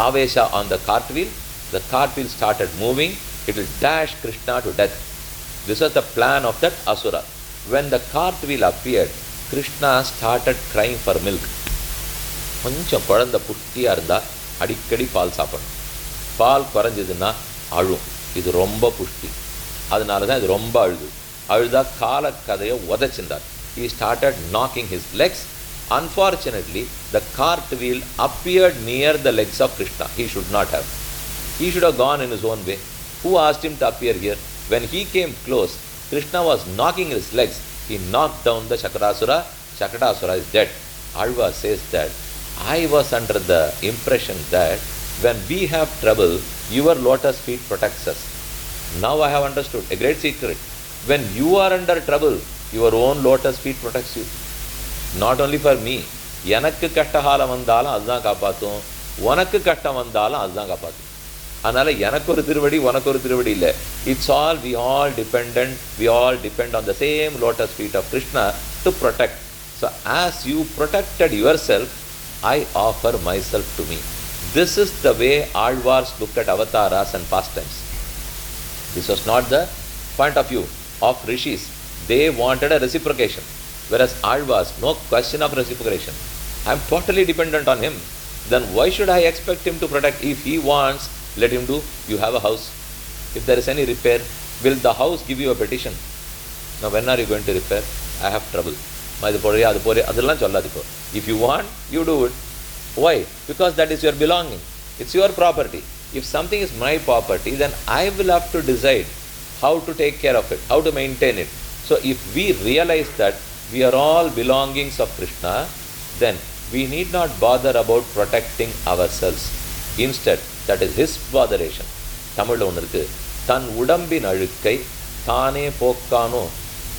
Speaker 1: avesha on the cart wheel. The cart wheel started moving. It will dash Krishna to death. This was the plan of that Asura. When the cart wheel appeared, Krishna started crying for milk. கொஞ்சம் குழந்தை புஷ்டியாக இருந்தால் அடிக்கடி பால் சாப்பிடணும். பால் குறைஞ்சதுன்னா அழும். இது ரொம்ப புஷ்டி. அதனால தான் இது ரொம்ப அழுதா காலக்கதையை உதச்சிருந்தார். He started knocking his legs. Unfortunately, the cart wheel appeared near the legs of Krishna. He should not have. He should have gone in his own way. Who asked him to appear here? When he came close, Krishna was knocking his legs. He knocked down the Shakatasura. Shakatasura is dead. Alva says that I was under the impression that when we have trouble, your lotus feet protects us. Now I have understood a great secret. When you are under trouble, your own lotus feet protects you. Not only for me. எனக்கு கஷ்டகாலம் வந்தாலும் அதுதான் காப்பாற்றும், உனக்கு கஷ்டம் வந்தாலும் அதுதான் காப்பாற்றும். அதனால எனக்கு ஒரு திருவடி உனக்கு ஒரு திருவடி இல்லை. It's all, we all depend on the same lotus feet of Krishna to protect. So as you protected yourself, I offer myself to me. This is the way Alvars look at avatars and pastimes. This was not the point of view of rishis. They wanted a reciprocation. Whereas Alvars, no question of reciprocation. I am totally dependent on him. Then why should I expect him to protect? If he wants, let him do. You have a house. If there is any repair, will the house give you a petition? Now when are you going to repair? I have trouble. If you want, you do it. Why? Because that is your belonging. It's your property. If something is my property, then I will have to decide how to take care of it, how to maintain it. So if we realize that we are all belongings of Krishna, then we need not bother about protecting ourselves. Instead, that is his botheration. Tamil ஒன்று இருக்கு, தன் உடம்பின் அழுக்கை தானே போக்கானோ.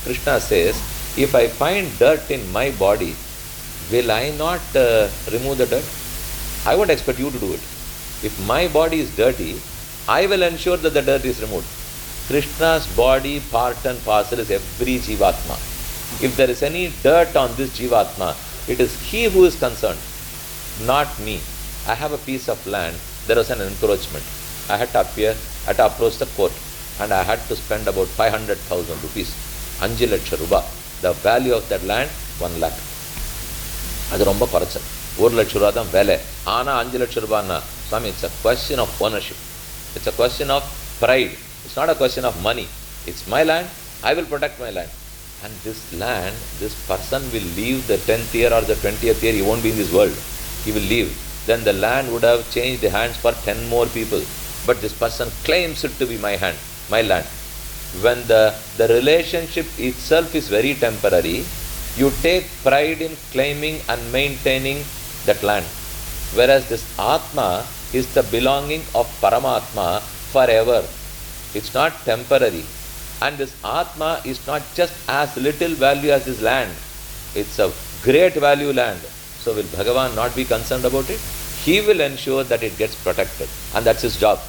Speaker 1: Krishna says, if I find dirt in my body, will I not remove the dirt? I won't expect you to do it. If my body is dirty, I will ensure that the dirt is removed. Krishna's body, part and parcel, is every Jivatma. If there is any dirt on this Jivatma, it is he who is concerned, not me. I have a piece of land, there was an encroachment. I had to approach the court, and I had to spend about 500,000 rupees. 5 lakhs rupees. The value of that land, 1 lakh. அது ரொம்ப குறைச்சல். 1 லட்ச ரூபா தான் விலை. ஆனால் 5 லட்ச ரூபான்னா சுவாமி, it's a question of ownership. It's a question of pride. It's not a question of money. It's my land. I will protect my land. And this land, this person will leave the 10th year or the 20th year. He won't be in this world. He will leave. then the land would have changed hands for 10 more people. But this person claims it to be my land. When the relationship itself is very temporary, you take pride in claiming and maintaining that land. Whereas this Atma is the belonging of Paramatma forever. It's not temporary. And this Atma is not just as little value as this land. It's a great value land. So will Bhagavan not be concerned about it? He will ensure that it gets protected. And that's his job.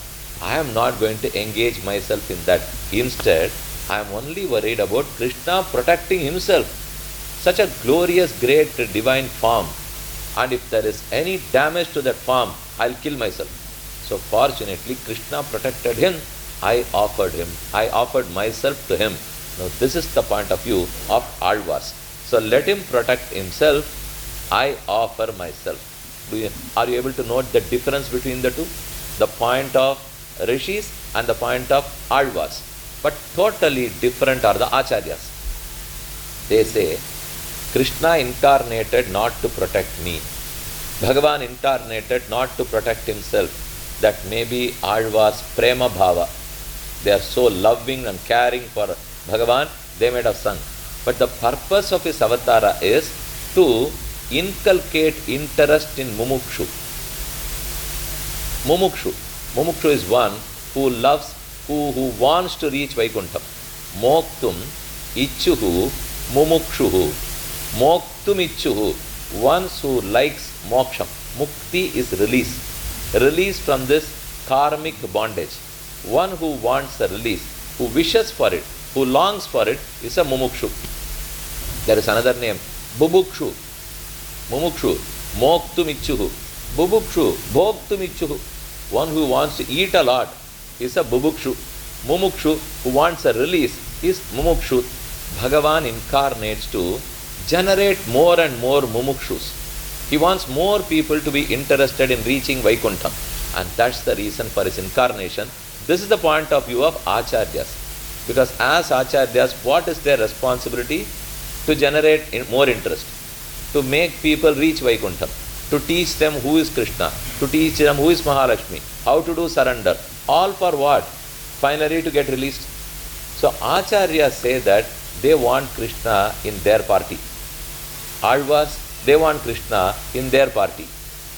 Speaker 1: I am not going to engage myself in that. Instead, I am only worried about Krishna protecting himself. Such a glorious, great, divine form. And if there is any damage to that form, I'll kill myself. So fortunately, Krishna protected him. I offered myself to him. Now this is the point of view of Alvars. So let him protect himself. I offer myself. Are you able to note the difference between the two? The point of Rishis and the point of Alvars. But totally different are the Acharyas. They say, Krishna incarnated not to protect me. Bhagavan incarnated not to protect himself. That may be Alvars Prema Bhava. They are so loving and caring for Bhagavan, they might have sung. But the purpose of his avatara is to inculcate interest in Mumukshu. Mumukshu is one who loves, who wants to reach Vaikuntham. Moktum Ichuhu Mumukshuhu. Moktum Ichuhu. One who likes moksham. Mukti is release. Release from this karmic bondage. One who wants a release, who wishes for it, who longs for it, is a Mumukshu. There is another name, Bubukshu. Mumukshu, Moktum Ichuhu. Bubukshu, Bhoktum Ichuhu. One who wants to eat a lot is a Bubukshu. Mumukshu, who wants a release, is Mumukshu. Bhagavan incarnates to generate more and more Mumukshus. He wants more people to be interested in reaching Vaikuntham. And that's the reason for his incarnation. This is the point of view of Acharyas. Because as Acharyas, what is their responsibility? To generate more interest. To make people reach Vaikuntham. To teach them who is Krishna. To teach them who is Mahalakshmi. How to do surrender. All for what? Finally to get released. So Acharyas say that they want Krishna in their party. Alvas, they want Krishna in their party.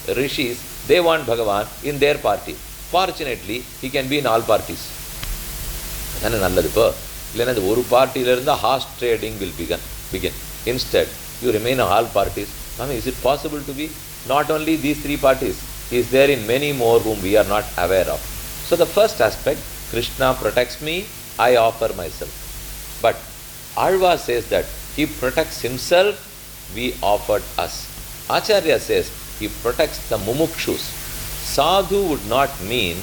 Speaker 1: Rishis, they want Bhagavan in their party. Fortunately, he can be in all parties. And another one party, the horse trading will begin. Instead, you remain in all parties. I mean, is it possible to be? Not only these three parties, he is there in many more whom we are not aware of. So the first aspect, Krishna protects me, I offer myself. But Alva says that he protects himself, we offered us. Acharya says he protects the mumukshus. Sadhu would not mean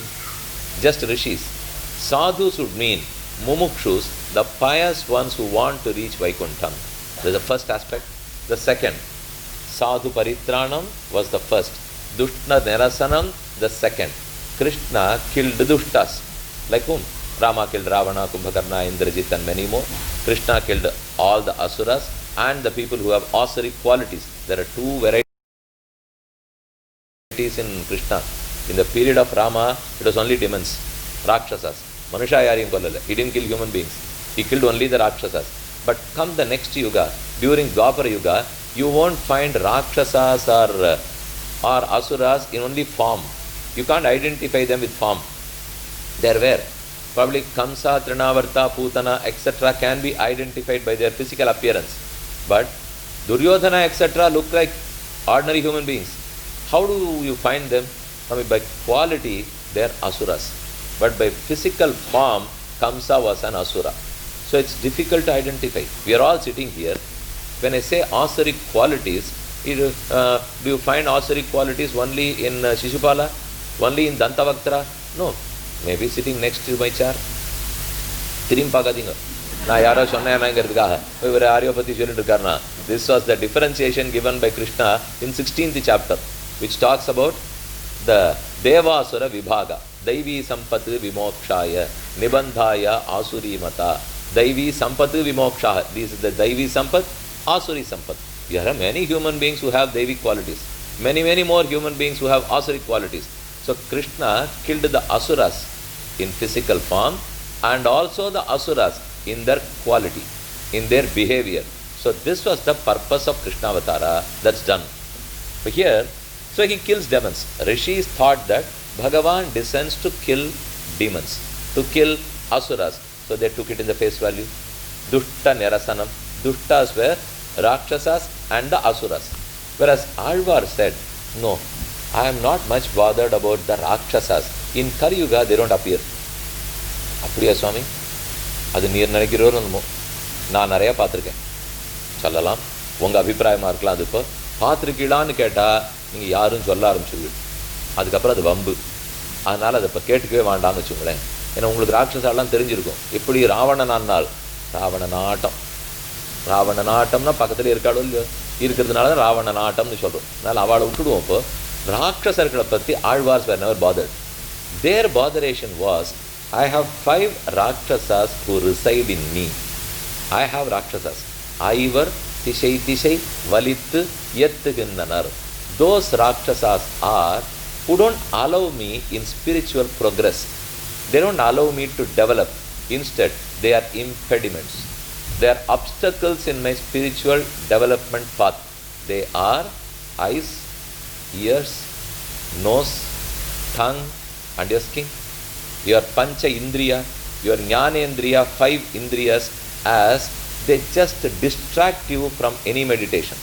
Speaker 1: just rishis. Sadhus would mean mumukshus, the pious ones who want to reach Vaikuntham. That is the first aspect. The second, Sadhu Paritranam was the first. Dushna Nerasanam, the second. Krishna killed dushtas. Like whom? Rama killed Ravana, Kumbhakarna, Indrajit and many more. Krishna killed all the asuras and the people who have asuric qualities. There are two varieties in Krishna. In the period of Rama, it was only demons, Rakshasas. Manusha yarim kollala. He didn't kill human beings. He killed only the Rakshasas. But come the next Yuga, during Dwapara Yuga, you won't find Rakshasas or Asuras in only form. You can't identify them with form. They are where? Probably Kamsa, Trinavarta, Putana, etc. can be identified by their physical appearance. But Duryodhana, etc. look like ordinary human beings. How do you find them? I mean, by quality, they are Asuras. But by physical form, Kamsa was an Asura. So it's difficult to identify. We are all sitting here. When I say asuric qualities, do you find asuric qualities only in Shishupala? Only in Dantavaktra? No. Maybe sitting next to my chair. This was the differentiation given by Krishna in 16th chapter, which talks about the Devasura Vibhaga. Daivi Sampatu Vimokshaya, Nibandhaya Asuri Mata. Daivi Sampatu Vimoksha. This is the Daivi Sampat, Asuri Sampat. There are many human beings who have Daivi qualities. many more human beings who have asuric qualities. So Krishna killed the asuras in physical form and also the asuras in their quality, in their behavior. So this was the purpose of Krishna Avatara. That's done. But here, so he kills demons. Rishis thought that Bhagavan descends to kill demons, to kill asuras. So they took it in the face value. Dushta Nirasanam. Dushtas were Rakshasas and the asuras. Whereas Alvar said, no, I am not much bothered about the Rakshasas. In Kali Yuga, they don't appear. அப்படியா சுவாமி? அது நீர் நினைக்கிறோம் நான் நிறையா பார்த்துருக்கேன் சொல்லலாம். உங்கள் அபிப்பிராயமாக இருக்கலாம். அது இப்போ பார்த்துருக்கீங்களான்னு கேட்டால் நீங்கள் யாரும் சொல்ல ஆரம்பிச்சுங்க. அதுக்கப்புறம் அது வம்பு. அதனால் அதை இப்போ கேட்டுக்கவே வேண்டாம்னு வச்சுங்களேன். ஏன்னா உங்களுக்கு ராட்சசாலாம் தெரிஞ்சிருக்கும். எப்படி ராவணனானால் ராவண நாட்டம். ராவண நாட்டம்னா பக்கத்தில் இருக்காளோ இல்லையோ, இருக்கிறதுனால தான் ராவண நாட்டம்னு சொல்கிறோம். அதனால் அவளை விட்டுடுவோம். இப்போ ராட்சசர்களை பற்றி Alvars were never bothered. Their botheration was, I have 5 Rakshasas who reside in me. I have Rakshasas. Aivar, Tishai Tishai, Valittu, Yettuginnanar. Those Rakshasas are who don't allow me in spiritual progress. They don't allow me to develop. Instead, they are impediments. They are obstacles in my spiritual development path. They are eyes, ears, nose, tongue, and your skin. Your Pancha Indriya, your Jnanendriya, 5 Indriyas, as they just distract you from any meditation.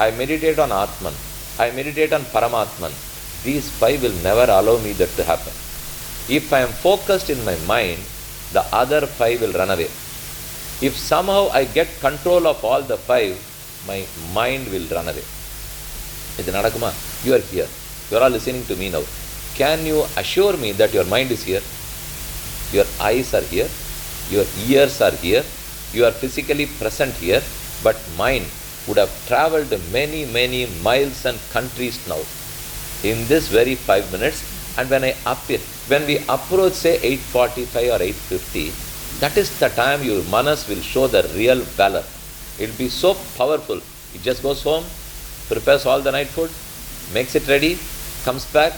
Speaker 1: I meditate on Atman. I meditate on Paramatman. These 5 will never allow me that to happen. If I am focused in my mind, the other 5 will run away. If somehow I get control of all the 5, my mind will run away. Idu nadakuma? You are here. You are all listening to me now. Can you assure me that your mind is here? Your eyes are here. Your ears are here. You are physically present here. But mind would have traveled many miles and countries now. In this very 5 minutes, and when we approach say 8:45 or 8:50, that is the time your manas will show the real valor. It will be so powerful. It just goes home, prepares all the night food, makes it ready, comes back,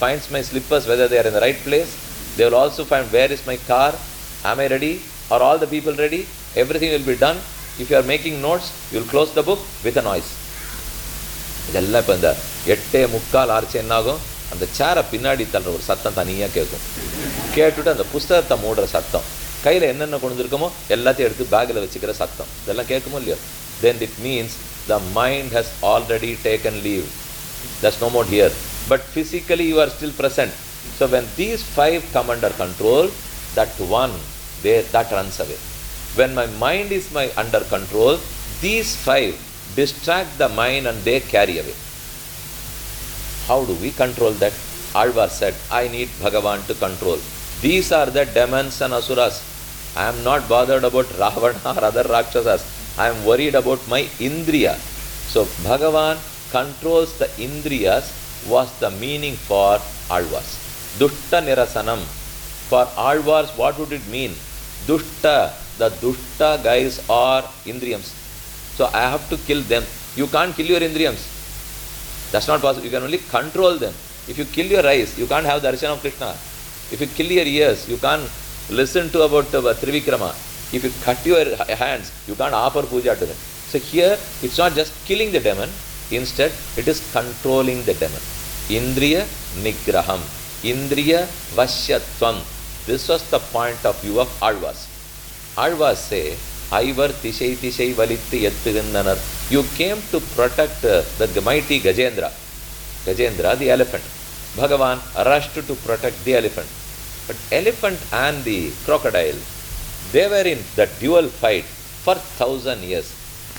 Speaker 1: finds my slippers whether they are in the right place. They will also find where is my car, am I ready, are all the people ready, everything will be done. If you are making notes, you will close the book with a noise. இதெல்லாம் இப்போ இந்த 8:45 arch என்னாகும், அந்த சேரை பின்னாடி தள்ளுற ஒரு சத்தம் தனியாக கேட்கும். கேட்டுவிட்டு அந்த புஸ்தகத்தை மூடுற சத்தம், கையில் என்னென்ன கொண்டு இருக்கமோ எல்லாத்தையும் எடுத்து பேக்கில் வச்சுக்கிற சத்தம், இதெல்லாம் கேட்குமோ இல்லையோ? Then it means the mind has already taken leave. There's no more here. But physically you are still present. So when these 5 come under control, that one, that runs away. When my mind is under control, these 5 distract the mind and they carry away. How do we control that? Alvar said, I need Bhagavan to control. These are the demons and asuras. I am not bothered about Ravana or other Rakshasas. I am worried about my Indriya. So Bhagavan controls the Indriyas was the meaning for Alvars. Dushta Nirasanam. For Alvars, what would it mean? Dushta. The Dushta guys are Indriyams. So I have to kill them. You can't kill your Indriyams. That's not possible. You can only control them. If you kill your eyes, you can't have darshan of Krishna. If you kill your ears, you can't listen to about Trivikrama. If you cut your hands, you can't offer puja to them. So here, it's not just killing the demon. Instead, it is controlling the demon. Indriya Nigraham. Indriya Vashyatvam. This was the point of view of Alvars. Alvars say, Aivar Tishai Tishai Valittu Yettuginnanar. You came to protect the mighty Gajendra. Gajendra, the elephant. Bhagavan rushed to protect the elephant. But elephant and the crocodile, they were in the dual fight for 1,000 years.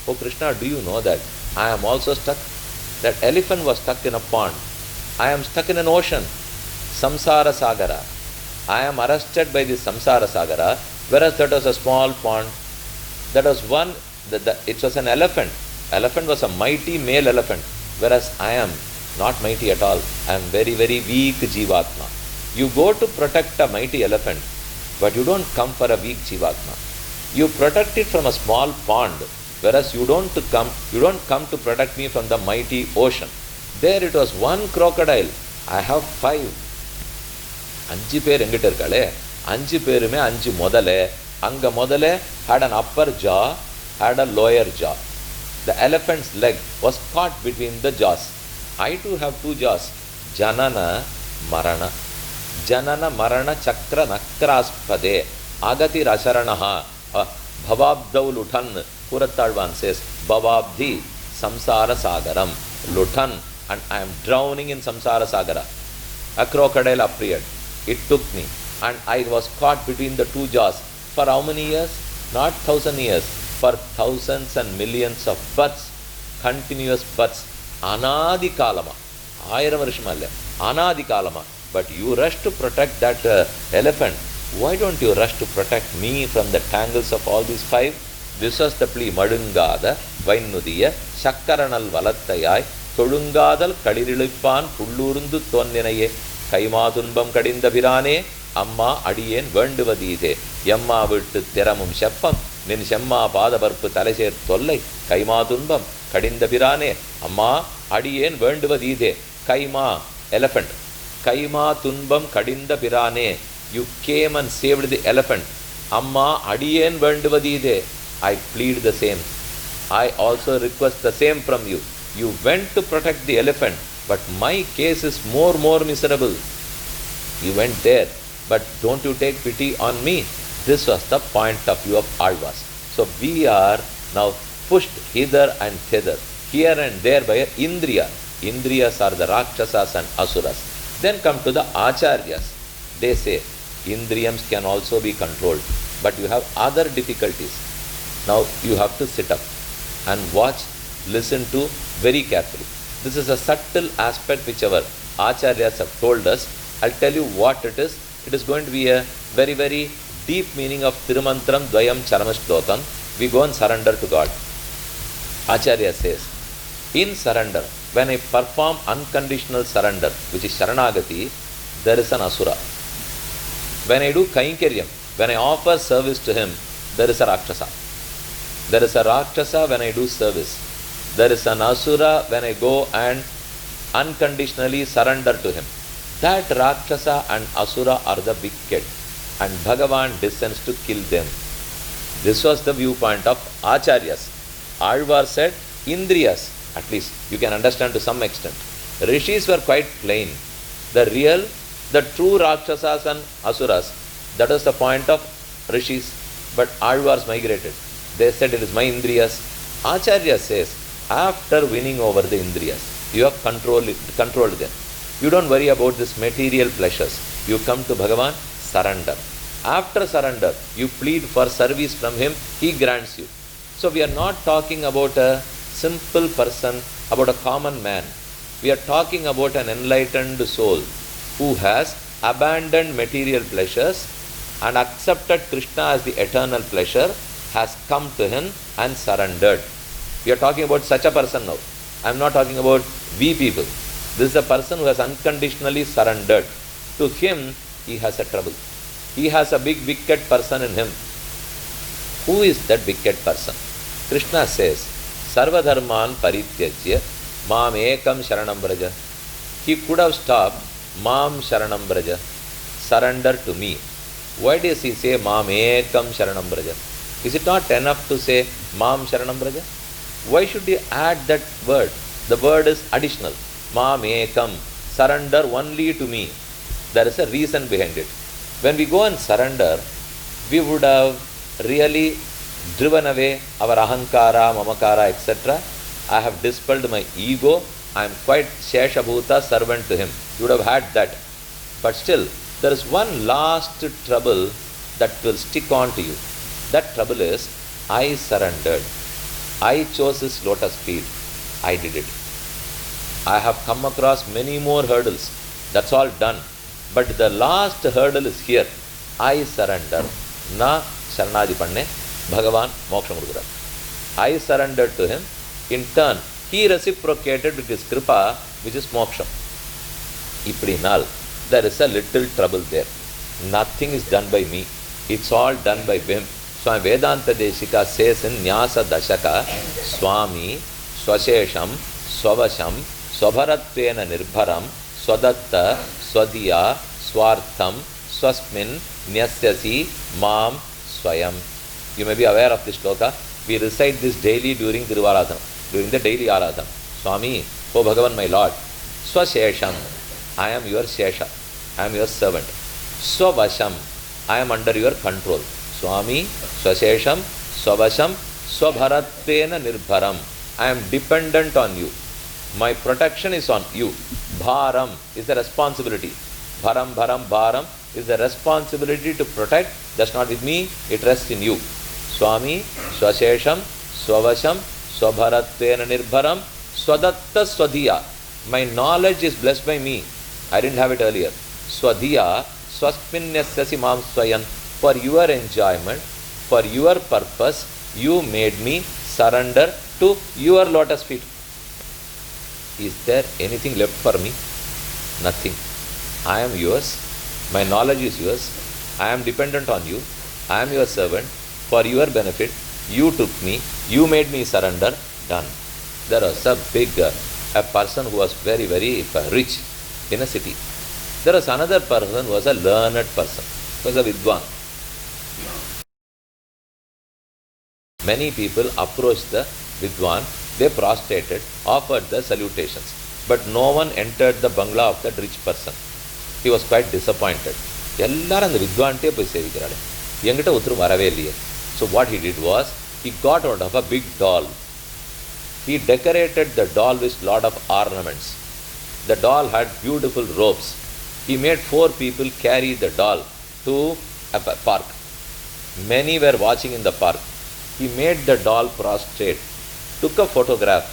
Speaker 1: Oh Krishna, do you know that I am also stuck? That elephant was stuck in a pond. I am stuck in an ocean. Samsara Sagara. I am arrested by this Samsara Sagara, whereas that was a small pond. That was one, it was an elephant. Elephant was a mighty male elephant, whereas I am not mighty at all. I am very weak Jivatma. You go to protect a mighty elephant, but you don't come for a weak Jivatma. You protect it from a small pond, whereas you don't come to protect me from the mighty ocean. There it was one crocodile. I have 5. 5 பேர் எங்கிட்ட இருக்காளே, 5 பேருமே 5 முதலே. அங்க முதலே had an upper jaw, had a lower jaw. The elephant's leg was caught between the jaws. I too have 2 jaws. Janana Marana. Janana Marana Chakra Nakraspade. Agati Rasharanaha. Bhavabdau Lutan. Kurattalvan says, Bhavabdi Samsara Sagaram. Lutan. And I am drowning in Samsara Sagara. A crocodile appeared. It took me. And I was caught between the 2 jaws. For how many years? Not 1,000 years. For thousands and millions of births. Continuous births. Anadi Kalama. 1000 வருஷமா இல்ல, Anadi Kalama. But you rush to protect that elephant. Why don't you rush to protect me from the tangles of all these 5? This was the plea. Madungada Vainudiya Shakkaranal Valattayai Tolungadal Kadiripan Pullurundu Tonninaye Kaimatunbam Kadinda Pirane Amma Adiyen Venduvadide Yamma Vittu Teramum Sheppam Nin Shemma Padabarpu Talaser Tollai Kaimatunbam Kadinda Pirane Amma Adiyen Venduvadide Kaima elephant Kaima Tunbam Kadinda Pirane. You came and saved the elephant. Amma Adiyen Venduvadide. I plead the same. I also request the same from you. You went to protect the elephant, but my case is more miserable. You went there, but don't you take pity on me? This was the point of view of Alvas. So we are now pushed hither and thither, here and there by Indriya. Indriyas are the Rakshasas and Asuras. Then come to the Acharyas. They say Indriyams can also be controlled, but you have other difficulties. Now you have to sit up and watch, listen to very carefully. This is a subtle aspect which our Acharyas have told us. I'll tell you what it is. It is going to be a very deep meaning of Tirumantram Dvayam Charamashlokan. We go and surrender to God. Acharya says, in surrender, when I perform unconditional surrender, which is Sharanagati, there is an Asura. When I do Kainkaryam, when I offer service to him, there is a Rakshasa. There is a Rakshasa when I do service. There is an Asura when I go and unconditionally surrender to him. That Rakshasa and Asura are the wicked, and Bhagavan descends to kill them. This was the viewpoint of Acharyas. Alvar said, Indriyas, at least you can understand to some extent. Rishis were quite plain. The true Rakshasas and Asuras, that was the point of Rishis. But Alvars migrated. They said it is my Indriyas. Acharya says, after winning over the Indriyas, you have controlled them. You don't worry about this material pleasures. You come to Bhagavan, surrender. After surrender, you plead for service from him, he grants you. So we are not talking about a simple person, about a common man. We are talking about an enlightened soul who has abandoned material pleasures and accepted Krishna as the eternal pleasure, has come to him and surrendered. We are talking about such a person now. I am not talking about we people. This is a person who has unconditionally surrendered. To him, he has a trouble. He has a big wicked person in him. Who is that wicked person? Krishna says, Sarvadharman Parityajya Mam Ekam Sharanam Braja. He could have stopped Mam Sharanam Braja. Surrender to me. Why does he say Mam Ekam Sharanam Braja? Is it not enough to say Mam Sharanam Braja? Why should he add that word? The word is additional. Mam Ekam. Surrender only to me. There is a reason behind it. When we go and surrender, we would have really driven away our ahankara, mamakara, etc. I have dispelled my ego. I am quite Sheshabhuta servant to him. You would have had that. But still, there is one last trouble that will stick on to you. That trouble is, I surrendered. I chose his lotus feet. I did it. I have come across many more hurdles. That's all done. But the last hurdle is here. I surrender. Na Sharanadi Panne, Bhagavan Moksha Mudura. I surrendered to him. In turn, he reciprocated with his kripa, which is moksha. Ipdinal, there is a little trouble there. Nothing is done by me. It's all done by him. Swami Vedanta Deshika says in Nyasa Dashaka, Swami, Swashesham, Swavasham, Swabharatvena nirbharam Swadatta Swadhiya Swartham Swasmin Nyasyasi Mam Swayam. You may be aware of this shloka. We recite this daily during Thiruvaradhanam, during the daily Aradhanam. Swami, O Bhagavan, my Lord, Swashesham, I am your Shesha, I am your servant. Swavasham, I am under your control. Swami, Swashesham, Swavasham, Swabharatvena nirbharam. I am dependent on you. My protection is on you. Bharam is the responsibility. Bharam, bharam, bharam is the responsibility to protect. That's not with me, it rests in you. Swami, Swashesham, Swavasham, Swabharatvena nirbharam, Swadatta Swadhiya. My knowledge is blessed by me. I didn't have it earlier. Swadhiya, Swasminyasyasi Mam Swayam. For your enjoyment, for your purpose, you made me surrender to your lotus feet. Is there anything left for me? Nothing. I am yours. My knowledge is yours. I am dependent on you. I am your servant. For your benefit, you took me. You made me surrender. Done. There was a person who was very, very rich in a city. There was another person who was a learned person. He was a Vidwan. Many people approached the Vidwan. They prostrated, offered the salutations. But no one entered the bungalow of that rich person. He was quite disappointed. எல்லாரும் அந்த வித்வான்ட்டே போய் சேவிக்கிறாரு, என்கிட்ட ஒருத்தரும் வரவே இல்லையே. So what he did was, he got out of a big doll. He decorated the doll with lot of ornaments. The doll had beautiful robes. He made 4 people carry the doll to a park. Many were watching in the park. He made the doll prostrate, took a photograph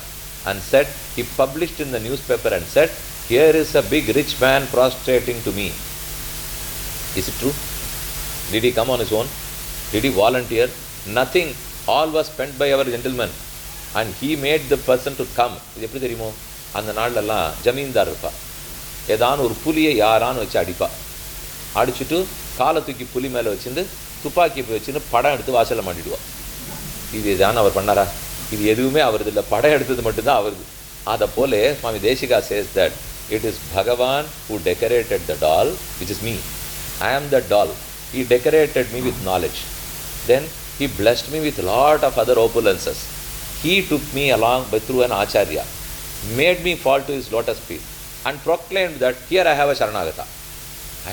Speaker 1: and said, he published in the newspaper and said, here is a big rich man prostrating to me. Is it true? Did he come on his own? Did he volunteer? Nothing. All was spent by our gentleman. And he made the person to come. இது எப்படி தெரியுமோ, அந்த நாள்லெல்லாம் ஜமீன்தார் இருப்பா, ஏதான ஒரு புலியை யாரான்னு வச்சு அடிப்பா. அடிச்சுட்டு காலை தூக்கி புலி மேலே வச்சுருந்து துப்பாக்கியை போய் வச்சுன்னு படம் எடுத்து வாசலில் மாட்டிடுவா. இது தான் அவர் பண்ணாரா? இது எதுவுமே அவரது இல்லை, படம் எடுத்தது மட்டும்தான் அவரது. அதை போல Swami Deshika says that it is Bhagavan who decorated the doll, which is me. I am the doll. He decorated me with knowledge. Then he blessed me with a lot of other opulences. He took me along through an Acharya, made me fall to his lotus feet and proclaimed that here I have a Sharanagata.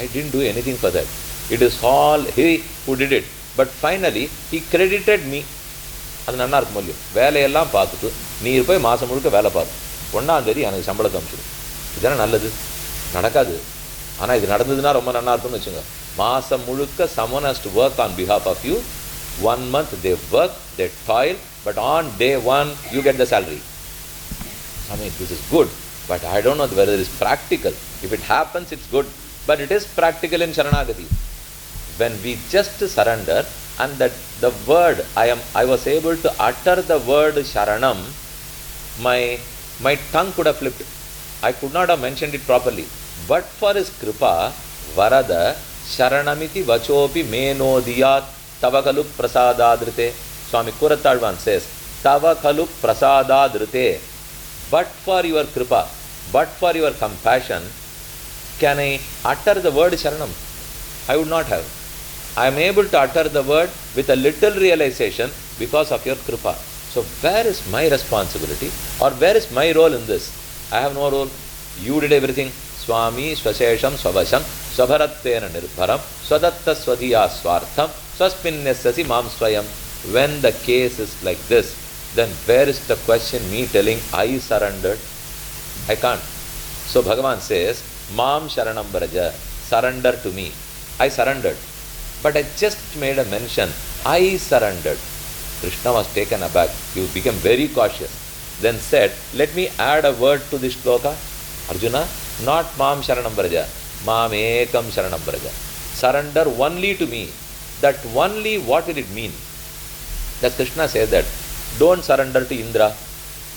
Speaker 1: I didn't do anything for that. It is all he who did it. But finally he credited me. அது நல்லா இருக்கும் இல்லையோ, வேலையெல்லாம் பார்த்துட்டு நீ போய் மாதம் முழுக்க வேலை பார்த்து 1ஆம் தேதி எனக்கு சம்பளத்தை அனுப்பிச்சிடும். இதெல்லாம் நல்லது நடக்காது. ஆனால் இது நடந்ததுன்னா ரொம்ப நல்லா இருக்கும்னு வச்சுங்க. மாதம் முழுக்க someone has to work on behalf of you. 1 month they work, they toil, but on day 1 you get the salary. I mean, this is good, but I don't know whether it is practical. If it happens, it's good, but it is practical in Sharanagati. When we just surrender, and that the word I was able to utter the word Sharanam, my tongue could have flipped. I could not have mentioned it properly. But for his kripa, Varada Sharanamiti Vachopi Menodiyat Tavakalu Prasadadrite. Swami Kuratadvan says, Tavakalu Prasadadrite. But for your kripa, but for your compassion, can I utter the word Sharanam? I would not have. I am able to utter the word with a little realization because of your kripa. So where is my responsibility, or where is my role in this? I have no role. You did everything. Swami Swashesham Swavasham Swabharatvena nirbharam Swadatta Swadhiya Swartham Swasminyasyasi Mam Swayam. When the case is like this, then where is the question me telling I surrendered? I can't. So Bhagavan says, Mam Sharanam Braja, surrender to me. I surrendered. But I just made a mention, I surrendered. Krishna was taken aback. He became very cautious. Then said, let me add a word to this shloka. Arjuna, not Mam Sharanam Braja, Mam Ekam Sharanam Braja. Surrender only to me. That only, what will it mean? That Krishna says that, don't surrender to Indra,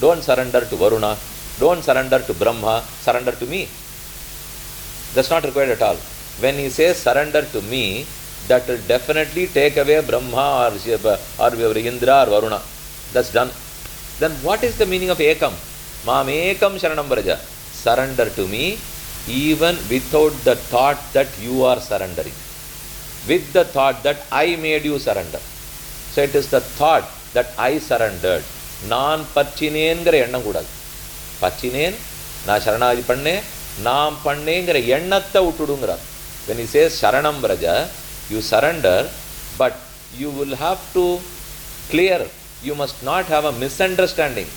Speaker 1: don't surrender to Varuna, don't surrender to Brahma, surrender to me. That's not required at all. When he says surrender to me, that will definitely take away Brahma or Indra or Varuna. That's done. Then what is the meaning of Ekam? Mamekam Sharanam Vraja. Surrender to me even without the thought that you are surrendering. With the thought that I made you surrender. So it is the thought that I surrendered. நான் பற்றினேங்கிற எண்ணம் கூடாது. பற்றினேன், நான் சரணாகதி பண்ணேன், நாம் பண்ணேங்கிற எண்ணத்தை விட்டுடுங்கிறார். When he says Sharanam Vraja, you surrender, but you will have to clear. You must not have a misunderstanding.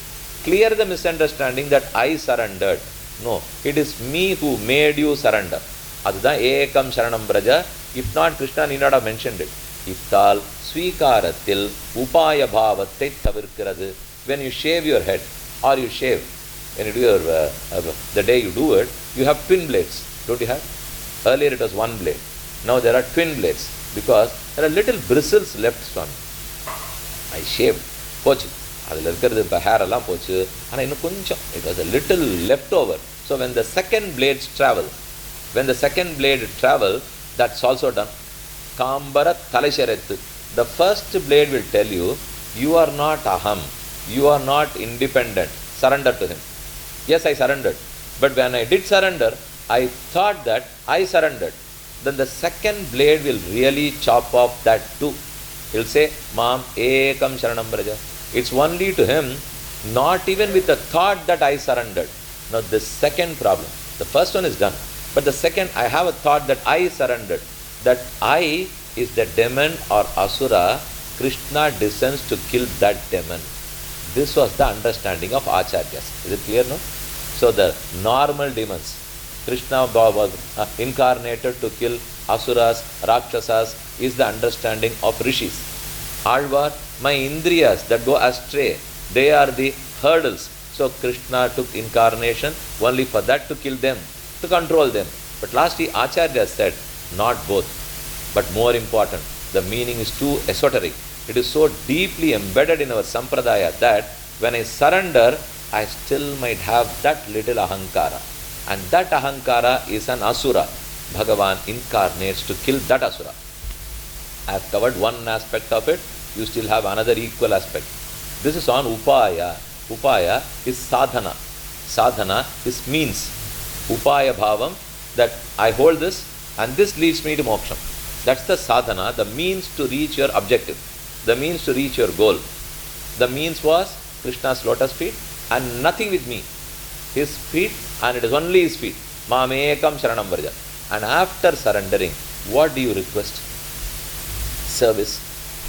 Speaker 1: Clear the misunderstanding that I surrendered. No, it is me who made you surrender. அதுதான் ஏகம் சரணம் பிரஜ. If not, Krishna need not have mentioned it. இத்தால் ஸ்வீகாரத்தில் உபாய பாவத்தை தவிர்க்கிறது. When you shave your head or you shave, when you do your, the day you do it, you have twin blades. Don't you have? Earlier it was one blade. Now there are twin blades because there are little bristles left, Swami. I shaved. போச்சு, அதில் இருக்கிறது இப்போ hair எல்லாம் போச்சு. ஆனால் இன்னும் கொஞ்சம், it was a little left over. So when the second blades travel, that's also done. Kambara Talisharethu. The first blade will tell you, you are not aham, you are not independent. Surrender to him. Yes, I surrendered. But when I did surrender, I thought that I surrendered. Then the second blade will really chop off that too. He'll say, Mam ekam sharanam vraja. It's only to him, not even with the thought that I surrendered. Now the second problem. The first one is done. But the second, I have a thought that I surrendered. That I is the demon or asura. Krishna descends to kill that demon. This was the understanding of Acharyas. Is it clear now? So the normal demons, Krishna was incarnated to kill asuras, rakshasas, is the understanding of rishis. Alvar, my indriyas that go astray, they are the hurdles. So Krishna took incarnation only for that, to kill them, to control them. But lastly, Acharya said, not both. But more important, the meaning is too esoteric. It is so deeply embedded in our sampradaya that when I surrender, I still might have that little ahankara. And that ahankara is an asura. Bhagavan incarnates to kill that asura. I have covered one aspect of it. You still have another equal aspect. This is on upaya. Upaya is sadhana. Sadhana is means. Upaya bhavam, that I hold this and this leads me to moksha. That's the sadhana, the means to reach your objective, the means to reach your goal. The means was Krishna's lotus feet and nothing with me. His feet, and it is only his feet. Mamekam sharanam vraja. And after surrendering, what do you request? Service.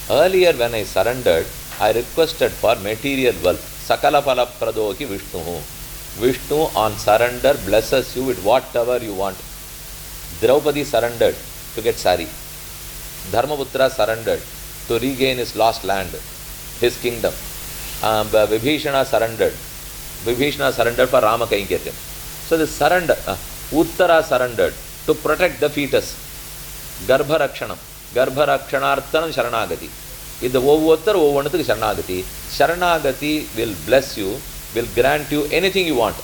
Speaker 1: Earlier when I surrendered, I requested for material wealth. Sakala phala pradoki Vishnu. Vishnu on surrender blesses you with whatever you want. Draupadi surrendered to get sari. Dharmaputra surrendered to regain his lost land, his kingdom. Vibhishana surrendered. Vibhishana surrendered for Rama Kainkyaryam. So the surrender, Uttara surrendered to protect the fetus. Garbha Rakshanam. Garbha Rakshanarthanam Sharanagati. If the Ovottar Sharanagati, Sharanagati will bless you, will grant you anything you want.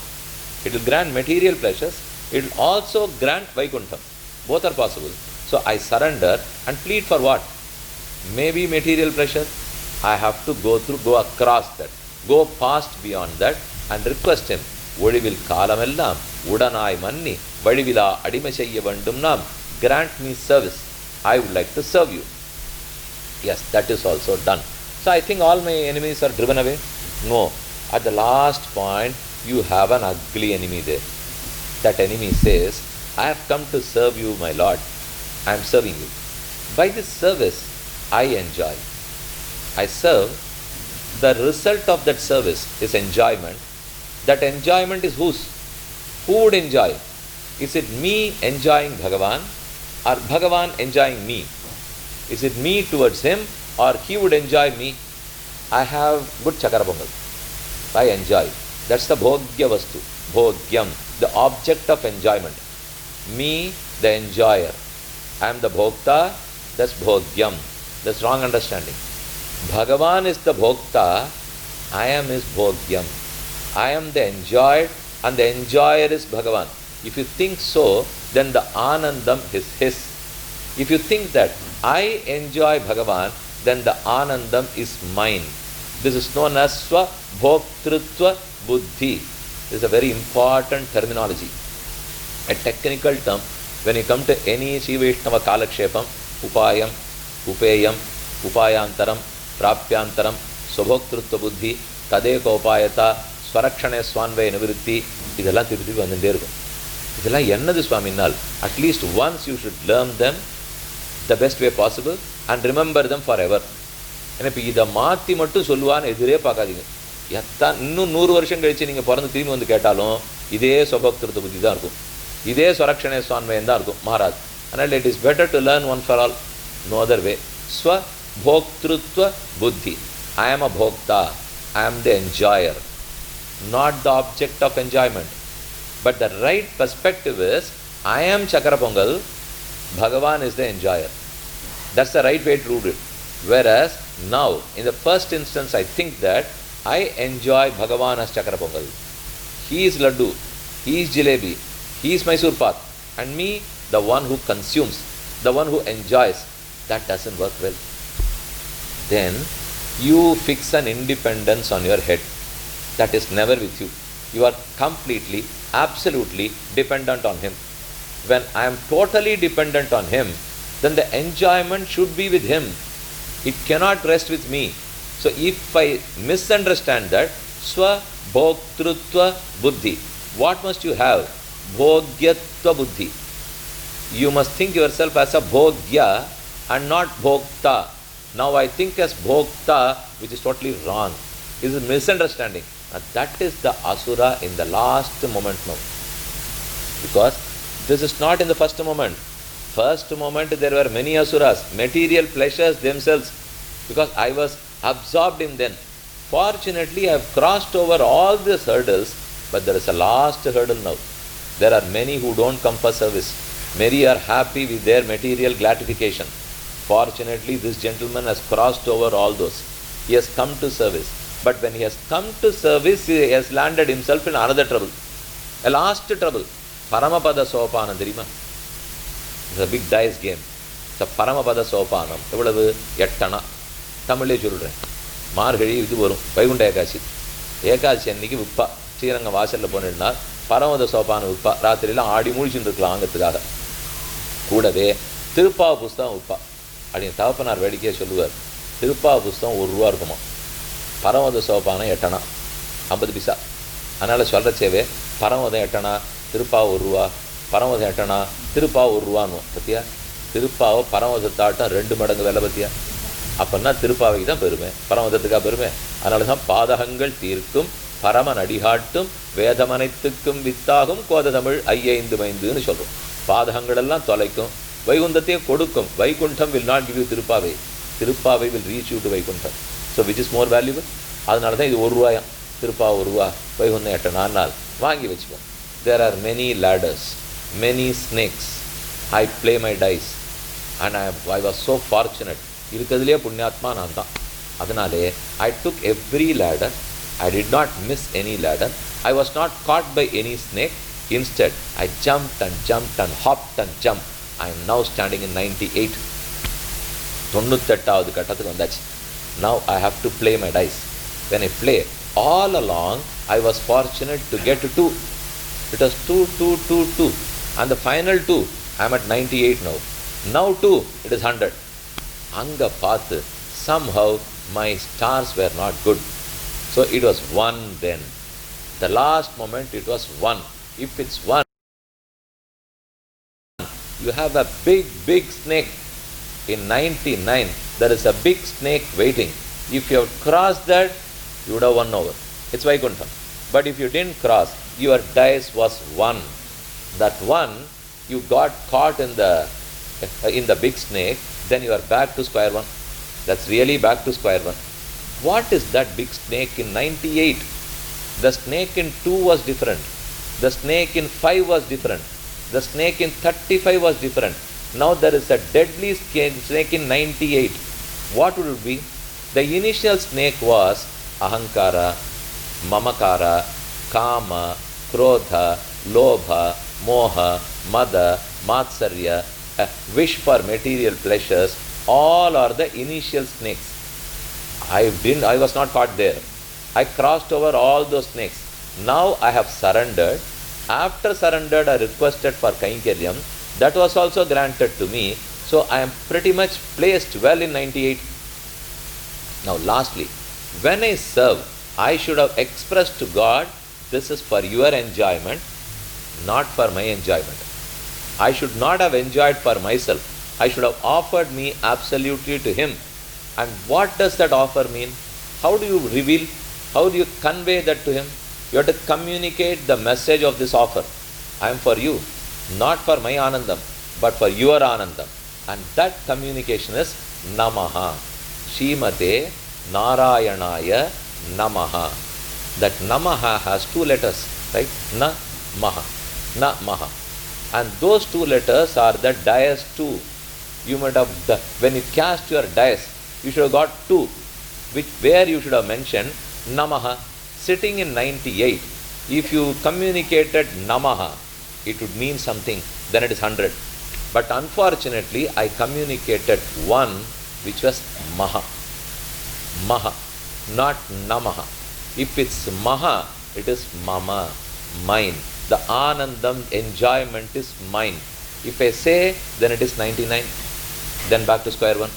Speaker 1: It will grant material pleasures. It will also grant Vaikuntham. Both are possible. So I surrender and plead for what? Maybe material pleasure. I have to go across that. Go past beyond that and request him. Odivil kalamellam, udanai manni, vadivila adima seyya vandum nam. Grant me service. I would like to serve you. Yes, that is also done. So I think all my enemies are driven away. No. At the last point, you have an ugly enemy there. That enemy says, I have come to serve you, my Lord. I am serving you. By this service, I enjoy. I serve. The result of that service is enjoyment. That enjoyment is whose? Who would enjoy? Is it me enjoying Bhagavan or Bhagavan enjoying me? Is it me towards him or he would enjoy me? I have good chakarapongal. I enjoy. That's the bhogya vastu. Bhogyam, the object of enjoyment. Me, the enjoyer. I am the bhokta, that's bhogyam. That's wrong understanding. Bhagavan is the bhokta, I am his bhogyam. I am the enjoyed and the enjoyer is Bhagavan. If you think so, then the anandam is his. If you think that I enjoy Bhagavan, then the anandam is mine. This is known as swa bhoktritva buddhi. is a very important terminology. A technical term, when you come to any Shiva Vaishnava Kalakshepam, Upayam, Upeyam, Upayantaram, Prapyantaram, Swabhoktrutva Buddhi, Tadeka Upayata, Swarakshane Swanvaya Nivritti, இதெல்லாம் திருப்பி திருப்பி வந்துட்டே இருக்கும். இதெல்லாம் என்னது சுவாமினால், at least once you should learn them the best way possible and remember them forever. ஏன்னா இப்போ இதை மாற்றி மட்டும் சொல்லுவான்னு எதிரே பார்க்காதீங்க. இன்னும் 100 வருஷம் கழித்து நீங்கள் பிறந்து திரும்பி வந்து கேட்டாலும் இதே ஸ்வபக்திருத்த புத்தி தான் இருக்கும், இதே ஸ்வரக்ஷணே சுவான்மயம் தான் இருக்கும், மாறாது. அதனால் it is better to learn one for all, no other way. ஸ்வபோக்திருத்வ புத்தி. ஐ ஆம் அ போக்தா, ஐ ஆம் த என்ஜாயர், not the object of enjoyment. But the right perspective is, I am Chakra Pongal, Bhagavan is the enjoyer. That's the right way to read it. Whereas now, in the first instance, I think that I enjoy Bhagavan as Chakra Pongal. He is Laddu, he is Jalebi, he is Mysore Pak, and me, the one who consumes, the one who enjoys. That doesn't work well. Then you fix an independence on your head. That is never with you. You are completely, absolutely dependent on him. When I am totally dependent on him, then the enjoyment should be with him. It cannot rest with me. So if I misunderstand that, Swa Bhoktrutva Buddhi, what must you have? Bhogyatva Buddhi. You must think yourself as a Bhogya and not Bhokta. Now I think as Bhokta, which is totally wrong. It is a misunderstanding. That is the asura in the last moment now. Because this is not in the first moment. First moment there were many asuras, material pleasures themselves, because I was absorbed in them. Fortunately, I have crossed over all these hurdles, but there is a last hurdle now. There are many who don't come for service. Many are happy with their material gratification. Fortunately, this gentleman has crossed over all those. He has come to service. But when he has come to service, he has landed himself in another trouble. A last trouble. Paramapada Sopanam, theriyuma? It's a big dice game. It's a Paramapada Sopanam. எவ்வளவு? 8 அணா. தமிழே சொல்கிறேன். மார்கழி இது வரும், வைகுண்ட ஏகாசி. ஏகாசி அன்னைக்கு விற்பா. ஸ்ரீரங்க வாசலில் போனேன்னா பரமத சோபானம் விற்பா. ராத்திரிலாம் ஆடி மூழ்கின்னு இருக்கலாம் ஆங்கத்துக்காக. கூடவே திருப்பாவ புஸ்தகம் விற்பா. அப்படின்னு தகப்பனார் வேடிக்கையே சொல்லுவார். திருப்பாவ புஸ்தகம் ₹1 இருக்குமா. பரமத சோபானம் 8 அணா 50 பைசா. அதனால் சொல்கிற சேவை பரமதம் 8 அணா, திருப்பாவை ₹1, பரமதம் 8 அணா, திருப்பாவை ₹1 பற்றியா? திருப்பாவை பரமதத்தாட்டம் 2 மடங்கு விலை பற்றியா? அப்படின்னா திருப்பாவைக்கு தான் பெருமை, பரமதத்துக்காக பெருமை. அதனால தான் பாதகங்கள் தீர்க்கும் பரமன் அடிகாட்டும் வேதமனைத்துக்கும் வித்தாகும் கோத தமிழ் 5 சொல்கிறோம். பாதகங்களெல்லாம் தொலைக்கும், வைகுந்தத்தையே கொடுக்கும். Vaikuntham will not give you Thiruppavai. Thiruppavai will reach you to Vaikuntham. So which is more valuable? அதனால தான் இது ₹1, திருப்பாவை ₹1, வைகுண்டம் 8 அணானால் வாங்கி வச்சுப்போம். There are many ladders, many snakes. I play my dice and I was so fortunate. இருக்கிறதுலே புண்ணியாத்மா நான் தான். அதனாலே I took every ladder. I did not miss any ladder. I was not caught by any snake. Instead, I jumped and jumped and hopped and jumped. I am now standing in 98. 98வது கட்டத்துக்கு வந்தாச்சு. Now I have to play my dice. When I play, all along I was fortunate to get 2. It was 2, 2, 2, 2. And the final 2, I am at 98 now. Now 2, it is 100. Anga paathu, somehow my stars were not good. So it was 1 then. The last moment it was 1. If it's 1, you have a big snake. In 99, there is a big snake waiting. If you have crossed that, you would have won over. It's Vaikuntham. But if you didn't cross, your dice was 1. That 1, you got caught in the big snake, then you are back to square 1. That's really back to square 1. What is that big snake in 98? The snake in 2 was different. The snake in 5 was different. The snake in 35 was different. Now there is a deadly snake in 98. What would it be? The initial snake was Ahankara, Mamakara, Kama, Krodha, Lobha, Moha, Mada, Matsarya, wish for material pleasures. All are the initial snakes. I was not caught there. I crossed over all those snakes. Now I have surrendered. After surrendered, I requested for Kainkaryam. That was also granted to me. So I am pretty much placed well in 98. Now lastly, when I serve, I should have expressed to God, this is for your enjoyment, not for my enjoyment. I should not have enjoyed for myself. I should have offered me absolutely to Him. And what does that offer mean? How do you reveal? How do you convey that to Him? You have to communicate the message of this offer. I am for you, not for my Anandam, but for your Anandam. And that communication is Namaha. Shrimate Narayanaya Namaha. That Namaha has two letters, right? Na Maha. Na Maha. And those two letters are the dice two. You might have, when you cast your dice, you should have got two, where you should have mentioned Namaha. Sitting in 98, if you communicated Namaha, it would mean something, then it is 100. But unfortunately, I communicated one, which was Maha. Maha, not Namaha. If it's Maha, it is Mama, mine. The Anandam, enjoyment is mine. If I say, then it is 99. Then back to square one.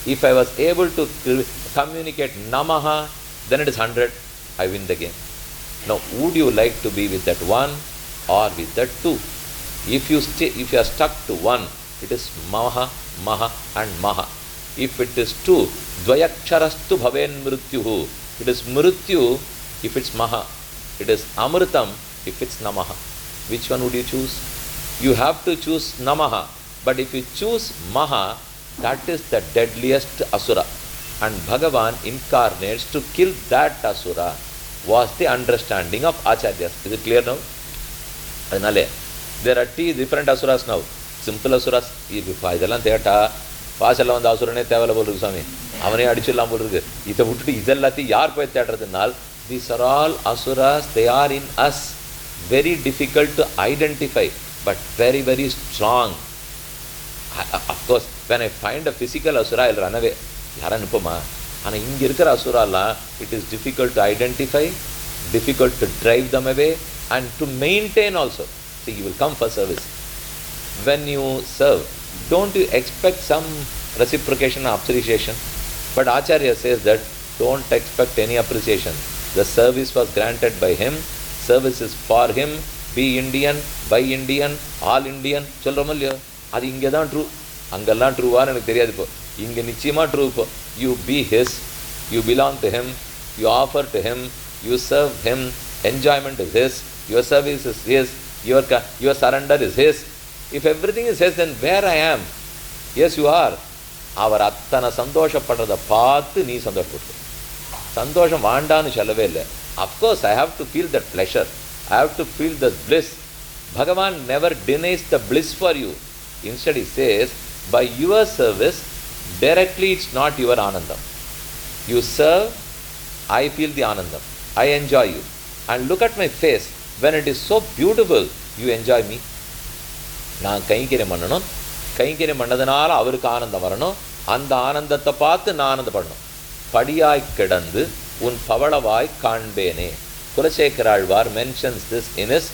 Speaker 1: If I was able to communicate Namaha, then it is 100. I win the game. Now, would you like to be with that one or with that two? If you are stuck to one, it is Maha, Maha and Maha. If it is two, Dvayaksharastu bhaven mrityuhu. It is mrityu if it's Maha. It is Amritam if it's Namaha. Which one would you choose? You have to choose Namaha. But if you choose Maha, that is the deadliest Asura. And Bhagavan incarnates to kill that Asura, was the understanding of Acharyas. Is it clear now? There are two different Asuras now. Simple Asuras. இதெல்லாம் தேட்டா பாசெல்லாம் வந்து அசுரனே தேவையில்ல போல் இருக்கு சாமி, அவனே அடிச்சிடலாம் போல் இருக்கு. இதை விட்டுட்டு இதெல்லாத்தையும் யார் போய் தேடுறதுனால், these are all Asuras, they are in us. Very difficult to identify, but very, very strong. Of course, when I find a physical Asura, I'll run away. யாரா நிற்போமா? ஆனால் இங்கே இருக்கிற அசுராலாம், it is difficult to identify, difficult to drive them away, and to maintain also. See, you will come for service. When you serve, don't you expect some reciprocation or appreciation? But Acharya says that don't expect any appreciation. The service was granted by him, service is for him, be Indian, by Indian, all Indian. சொல்கிறோம் இல்லையோ, அது இங்கே தான் true. அங்கெல்லாம் ட்ரூவான்னு எனக்கு தெரியாது. இப்போ இங்கே நிச்சயமாக ட்ரூ. இப்போ you be his, you belong to him, you offer to him, you serve him, enjoyment is his, your service is his, your surrender is his. If everything is his, then where I am? Yes, you are. அவர் அத்தனை சந்தோஷப்படுறதை பார்த்து நீ சந்தோஷப்பட்டு, சந்தோஷம் வாண்டான்னு சொல்லவே இல்லை. Of course, I have to feel that pleasure. I have to feel the bliss. Bhagavan never denies the bliss for you. Instead, he says, by your service, directly it's not your Anandam. You serve, I feel the Anandam. I enjoy you. And look at my face. When it is so beautiful, you enjoy me. நான் கைங்கரியம் பண்ணணும், கைங்கரியம் பண்ணதுனால அவருக்கு ஆனந்தம் வரணும், அந்த ஆனந்தத்தை பார்த்து நான் ஆனந்தப்படணும். படியாய் கிடந்து உன் பவளவாய் காண்பேனே. Kulasekarazhwar mentions this in his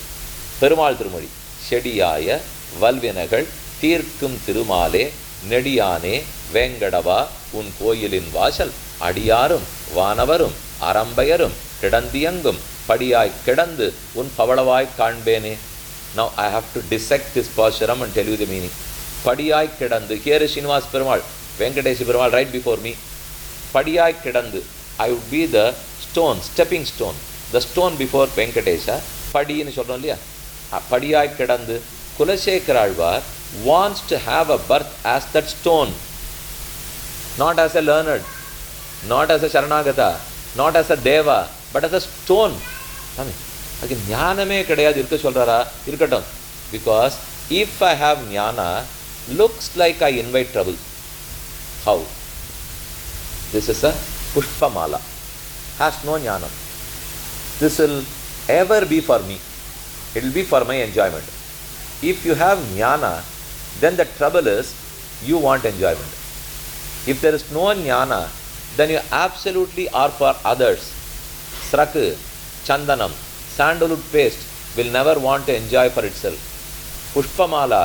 Speaker 1: Perumal திருமொழி. செடியாய வல்வினகள் தீர்க்கும் திருமாலே நெடியானே வேங்கடவா உன் கோயிலின் வாசல் அடியாரும் வானவரும் அரம்பையரும் கிடந்தியங்கும் படியாய் கிடந்து உன் பவளவாய் காண்பேனே. Now I have to dissect this Pashuram and tell you the meaning. Padiyai Kedandu. Here is Srinivas Perumal, Venkatesh Perumal right before me. Padiyai Kedandu. I would be the stone, stepping stone. The stone before Venkatesha. Padi in Shodonlia. Padiyai Kedandu. Kulasekaralvar wants to have a birth as that stone. Not as a learned, not as a Sharanagata, not as a Deva, but as a stone. அதுக்கு ஞானமே கிடையாது இருக்க சொல்கிறாரா? இருக்கட்டும். Because if I have ஞானா, looks like I invite trouble. How? This is a புஷ்பமாலா. Has no ஞானம். This will ever be for me. It will be for my enjoyment. If you have ஞானா, then the trouble is you want enjoyment. If there is no ஞானா, then you absolutely are for others. ஸ்ரக்கு, சந்தனம், Sandalwood paste will never want to enjoy for itself. Pushpamala,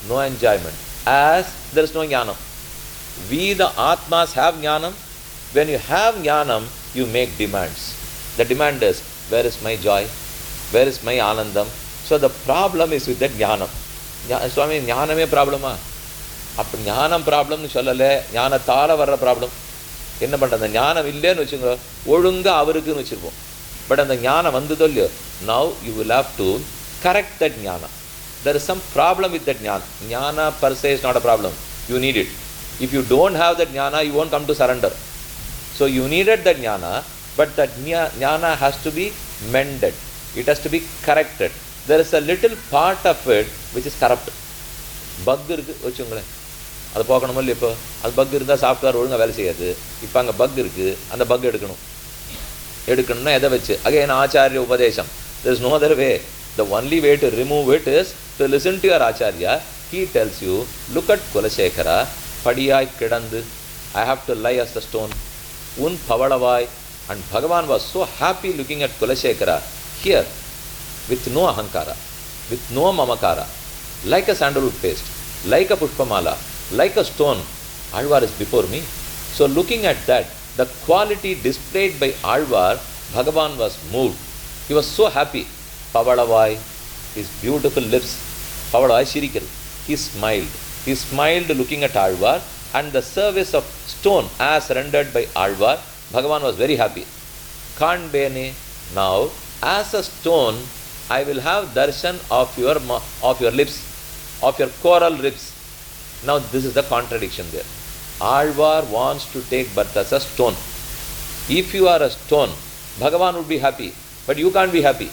Speaker 1: no enjoyment, as there is no jnanam. We the Atmas have jnanam. When you have jnanam, you make demands. The demand is, where is my joy? Where is my anandam? So the problem is with that jnanam. Swami, jnaname problema? அப்போ ஞானம் ப்ராப்ளம்னு சொல்லலை, ஞானத்தால் வர்ற problem. என்ன பண்ணுறது, அந்த ஞானம் இல்லைன்னு வச்சுங்க, ஒழுங்காக அவருக்குன்னு வச்சுருப்போம். பட் அந்த ஞானம் வந்ததோ இல்லையோ, now you will have to correct that ஞானா. There is some problem with that ஞானா. ஞானா per se is not a problem. You need it. If you don't have that jnana, you won't come to surrender. So you needed that jnana, but that jnana has to be mended. It has to be corrected. There is a little part of it which is corrupt. Buck இருக்குது வச்சுங்களேன், அது போக்கணுமோ இல்லை. இப்போ அது buck இருந்தால் software ஒழுங்காக வேலை செய்யாது. இப்போ அங்கே பக் இருக்குது, அந்த பக் எடுக்கணும்னா எதை வச்சு? அகைன் ஆச்சாரிய உபதேசம். there is no other way. The only way to remove it is to listen to your acharya. He tells you, look at Kulasekara, padiyai kidandu, I have to lie as a stone, un pavalavai. And Bhagavan was so happy looking at Kulasekara here, with no ahankara, with no mamakara, like a sandalwood paste, like a pushpamala, like a stone. Alvar is before me. So looking at that, the quality displayed by Alvar, Bhagavan was moved. He was so happy. Pavalavai, his beautiful lips, Pavalavai Shirikal, he smiled. He smiled looking at Alvar, and the service of stone as rendered by Alvar, Bhagavan was very happy. Kanbene, now as a stone, I will have darshan of your lips, of your coral lips. Now this is the contradiction there. Alvar wants to take birth as a stone. If you are a stone, Bhagavan would be happy, but you can't be happy.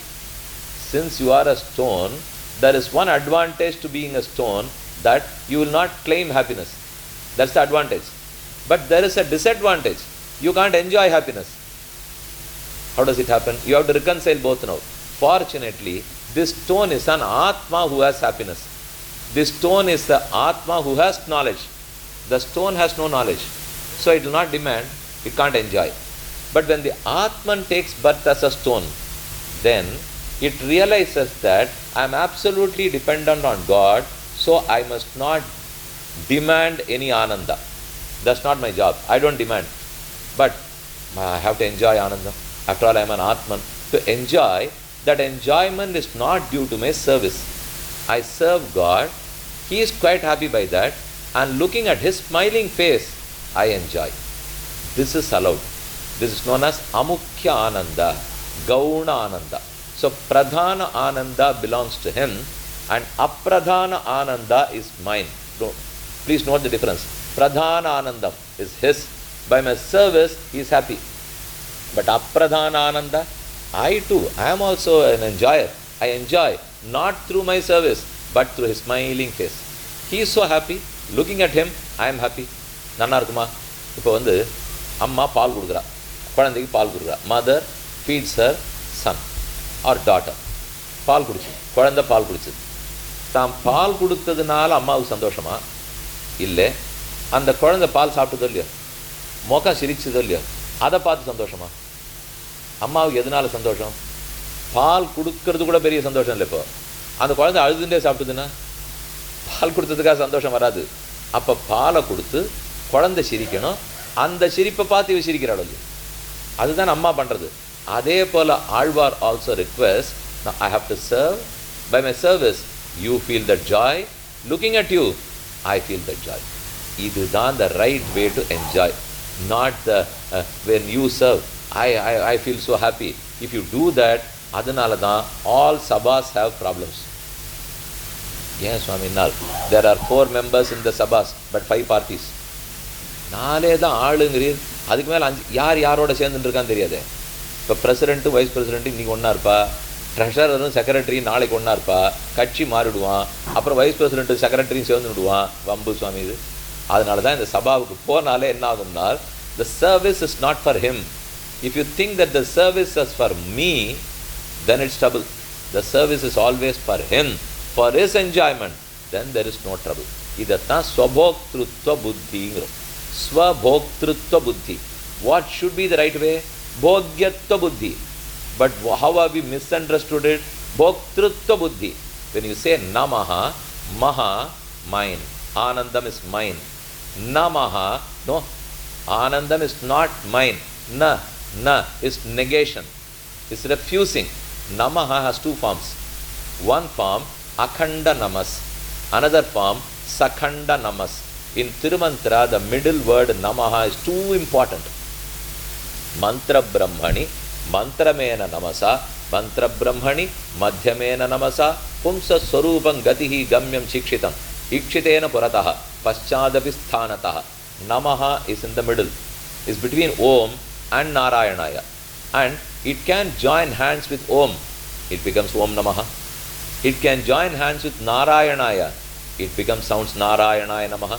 Speaker 1: Since you are a stone, there is one advantage to being a stone, that you will not claim happiness. That's the advantage. But there is a disadvantage. You can't enjoy happiness. How does it happen? You have to reconcile both now. Fortunately, this stone is an Atma who has happiness. This stone is the Atma who has knowledge. The stone has no knowledge. So it will not demand, it can't enjoy. But when the Atman takes birth as a stone, then it realizes that I am absolutely dependent on God, so I must not demand any ananda. That's not my job. I don't demand. But I have to enjoy ananda. After all, I am an Atman. To enjoy, that enjoyment is not due to my service. I serve God. He is quite happy by that. And looking at his smiling face, I enjoy. This is allowed. This is known as Amukhya Ananda, Gauna Ananda. So Pradhana Ananda belongs to him, and Apradhana Ananda is mine. Please note the difference. Pradhana Ananda is his. By my service, he is happy. But Apradhana Ananda, I too, I am also an enjoyer. I enjoy not through my service, but through his smiling face. He is so happy. Looking at him, I am happy. Nanna irukuma. இப்போ வந்து அம்மா பால் கொடுக்குறா, குழந்தைக்கு பால் கொடுக்குறா. Mother feeds her son or daughter. பால் குடிச்சு, குழந்தை பால் குடிச்சது. தான் பால் கொடுத்ததுனால அம்மாவுக்கு சந்தோஷமா? இல்லை. அந்த குழந்தை பால் சாப்பிட்டதோ இல்லையோ, முகம் சிரிச்சதோ இல்லையோ, அதை பார்த்து சந்தோஷமா? அம்மாவுக்கு எதனால சந்தோஷம்? பால் கொடுக்கறது கூட பெரிய சந்தோஷம் இல்லை. இப்போ அந்த குழந்தை அழுதுண்டே சாப்பிட்டதுன்னா பால் கொடுத்ததுக்காக சந்தோஷம் வராது. அப்போ பாலை கொடுத்து குழந்தை சிரிக்கணும், அந்த சிரிப்பை பார்த்து இவ சிரிக்கிறாள் இல்லையா? அதுதான் அம்மா பண்ணுறது. அதே போல் Alvar also request, I have to serve. By my service you feel the joy. Looking at you, I feel the joy. இதுதான் the right way to enjoy. Not the when you serve, I feel so happy. If you do that, அதனால தான் all sabhas have problems. ஏன் சுவாமினால், there are 4 members in the sabhas but 5 parties. 4 தான் ஆளுங்கிறீர், அதுக்கு மேலே 5 யாரோட சேர்ந்துட்டு இருக்கான்னு தெரியாது. இப்போ பிரசிடென்ட்டு வைஸ் பிரசிடென்ட்டு இன்றைக்கி ஒன்றா இருப்பா, ட்ரெஷரரும் செக்ரட்டரி நாளைக்கு ஒன்றா இருப்பா, கட்சி மாறிடுவான், அப்புறம் வைஸ் பிரசிடென்ட்டு செக்ரட்டரியும் சேர்ந்து விடுவான். வம்பு சுவாமி இது. அதனால தான் இந்த சபாவுக்கு போனாலே என்ன ஆகும்னா, the service is not for him. If you think that the service is for me, then it's trouble. The service is always for him, for his enjoyment. Then there is no trouble. இதைத்தான் ஸ்வபோக்திருத்வ புத்திங்கிறோம். ஸ்வபோக்திருத்வ புத்தி. What should be the right way? போக்யத்வ புத்தி. But how have we misunderstood it? Bhoktrutva buddhi. When you say Namaha, Maha, mine. Anandam is mine. Namaha, no. Anandam is not mine. Na is negation. It's refusing. Namaha has two forms. One form, Akhanda Namas. Another form, Sakhanda Namas. In Tirumantra, the middle word Namaha is too important. Mantra Brahmani, Mantramena Namasa, Mantra Brahmani, Madhyamena Namasa, Pumsa Swarupam Gatihi Gamyam Chikshitam, Ikshitena Purataha, Paschadapi Sthanataha. Namaha is in the middle, is between Om and Narayanaya. And it can join hands with Om, it becomes Om Namaha. It can join hands with Narayanaya, it becomes sounds Narayanaya Namaha.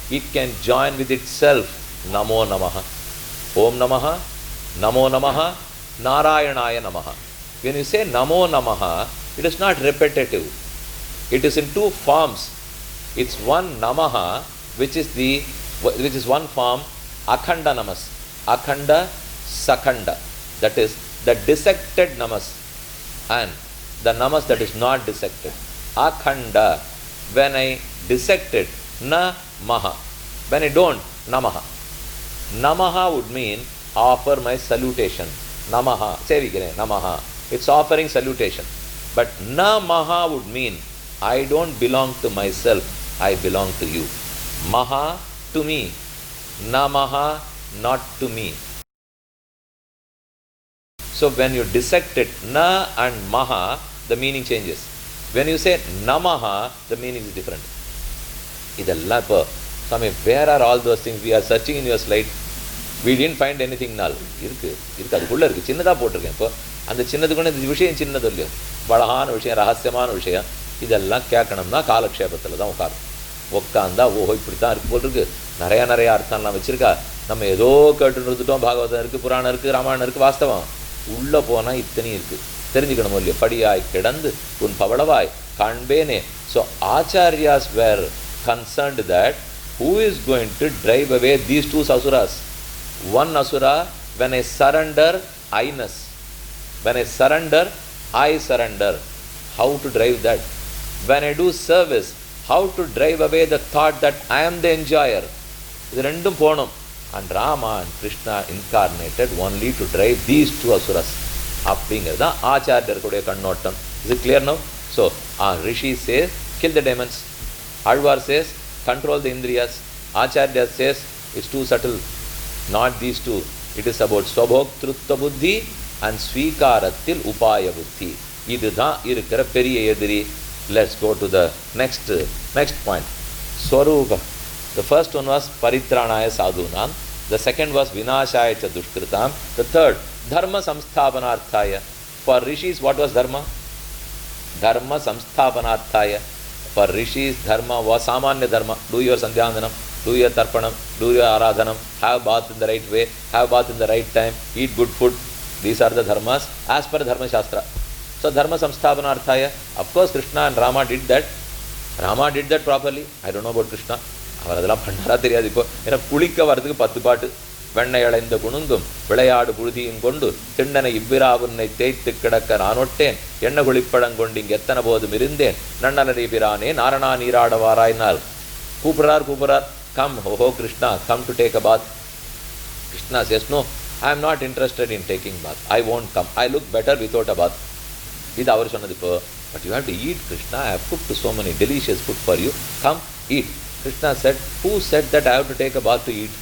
Speaker 1: It can join with itself, Namo Namaha. Om Namaha, Namo Namaha, Narayanaya Namaha. When you say Namo Namaha, it is not repetitive. It is in two forms. It's one Namaha, which is one form, Akhanda Namas. Akhanda, Sakhanda. That is the dissected Namas and the Namas that is not dissected. Akhanda. When I dissect it, Na Maha. When I don't, Namaha. Namaha would mean offer my salutation. Namaha. Sevikire, Namaha. It's offering salutation. But Namaha would mean I don't belong to myself, I belong to you. Maha to me. Namaha not to me. So when you dissect it, Na and Maha, the meaning changes. When you say Namaha, the meaning is different. Idella po. Swami, where are all those things? We are searching in your slide. We didn't find anything null. இருக்கு அதுக்குள்ள இருக்கு. சின்னதா போட்டிருக்கேன். இப்போ அந்த சின்னதுக்குள்ள இந்த விஷயம் சின்னது இல்லையோ, பலகான விஷயம், ரகசியமான விஷயம், இதெல்லாம் கேட்கணும்னா காலக்ஷேபத்தில் தான் உட்காந்தா ஓஹோ இப்படித்தான் இருக்கு போல் இருக்கு. நிறைய அர்த்தம்லாம் வச்சிருக்கா. நம்ம ஏதோ கேட்டுன்னு இருந்துட்டோம். பாகவதம் இருக்குது, புராணம் இருக்குது, ராமாயணம் இருக்குது. வாஸ்தவம் உள்ளே போனால் இத்தனையும் இருக்குது. தெரிஞ்சுக்கணும் இல்லையோ. படியாய் கிடந்து உன் பவளவாய் காண்பேனே. So acharyas were concerned that who is going to drive away these two asuras? One asura, when I surrender, I-ness. When I surrender, I surrender. How to drive that? When I do service, how to drive away the thought that I am the enjoyer? இது ரெண்டும் போகணும். And Rama and Krishna incarnated only to drive these two asuras. அப்படிங்கிறது தான் ஆச்சாரியர்களுடைய கண்ணோட்டம். Is it clear now? So, Rishi says, kill the demons. Alvar says, control the Indriyas. Acharya says, it's too subtle. Not these two. It is about Swabhoktrutva buddhi and Svikaratil Upaya buddhi. இதுதான் இருக்கிற பெரிய எதிரி. Let's go to the next point. Swarupa. The first one was Paritranaya Sadhunam. The second was Vinashaya cha Dushkritam. The third, Dharma Samsthapanarthaya. For rishis, what was dharma? Dharma Samsthapanarthaya. For rishis, dharma was Samanya dharma. Do your Sandhyandanam, do your Tarpanam, do your Aradhanam, have bath in the right way, have bath in the right time, eat good food. These are the dharmas as per Dharma Shastra. So Dharma Samsthapanarthaya. Of course Krishna and Rama did that. Rama did that properly. I don't know about Krishna. அவர் அதெல்லாம் பண்ணாரா தெரியாது. இப்போ ஏன்னா குளிக்க வர்றதுக்கு 10 பாட்டு. வெண்ணை அடைந்த குணுங்கும் விளையாடு புழுதியும் கொண்டு திண்ணனை இவ்விராவுன்னை தேய்த்து கிடக்க நானொட்டேன் எண்ண குளிப்படங்கொண்டு இங்கே எத்தனை போதும் இருந்தேன் நன்னலனை பிரானே நாரணா நீராடவாராயினால் கூப்பிடுறார் கம் ஓஹோ Krishna come to take a bath. Krishna says no, I am not interested in taking bath. I won't come. I look better without a bath. இது அவர் சொன்னது. இப்போ but you have to eat, Krishna. I have cooked so many delicious food for you. Come eat. Krishna said, who said that I have to take a bath to eat?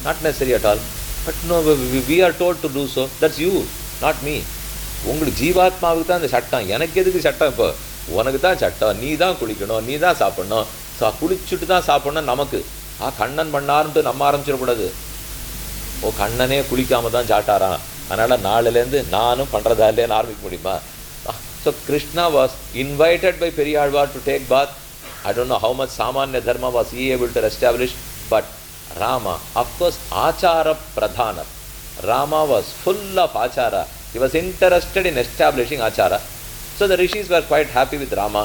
Speaker 1: Not necessary at all. But no, we are told to do so. That's you, not me. உங்களுக்கு ஜீவாத்மாவுக்கு தான் இந்த சட்டம். எனக்கு எதுக்கு சட்டம்? இப்போ உனக்கு தான் சட்டம். நீ தான் குளிக்கணும், நீ தான் சாப்பிடணும். குளிச்சுட்டு தான் சாப்பிடணும். நமக்கு கண்ணன் பண்ணாருன்ட்டு நம்ம ஆரம்பிச்சிடக்கூடாது. கண்ணனே குளிக்காமல் தான் சாட்டாரான், அதனால் நாளிலேருந்து நானும் பண்ணுறதா இல்லையான்னு ஆரம்பிக்க முடியுமா? So Krishna was invited by Periyalvar to take bath. I don't know how much Samanya Dharma was he able to establish, but Rama, of course, Achara Pradhana. Rama was full of Achara. He was interested in establishing Achara. So the rishis were quite happy with Rama.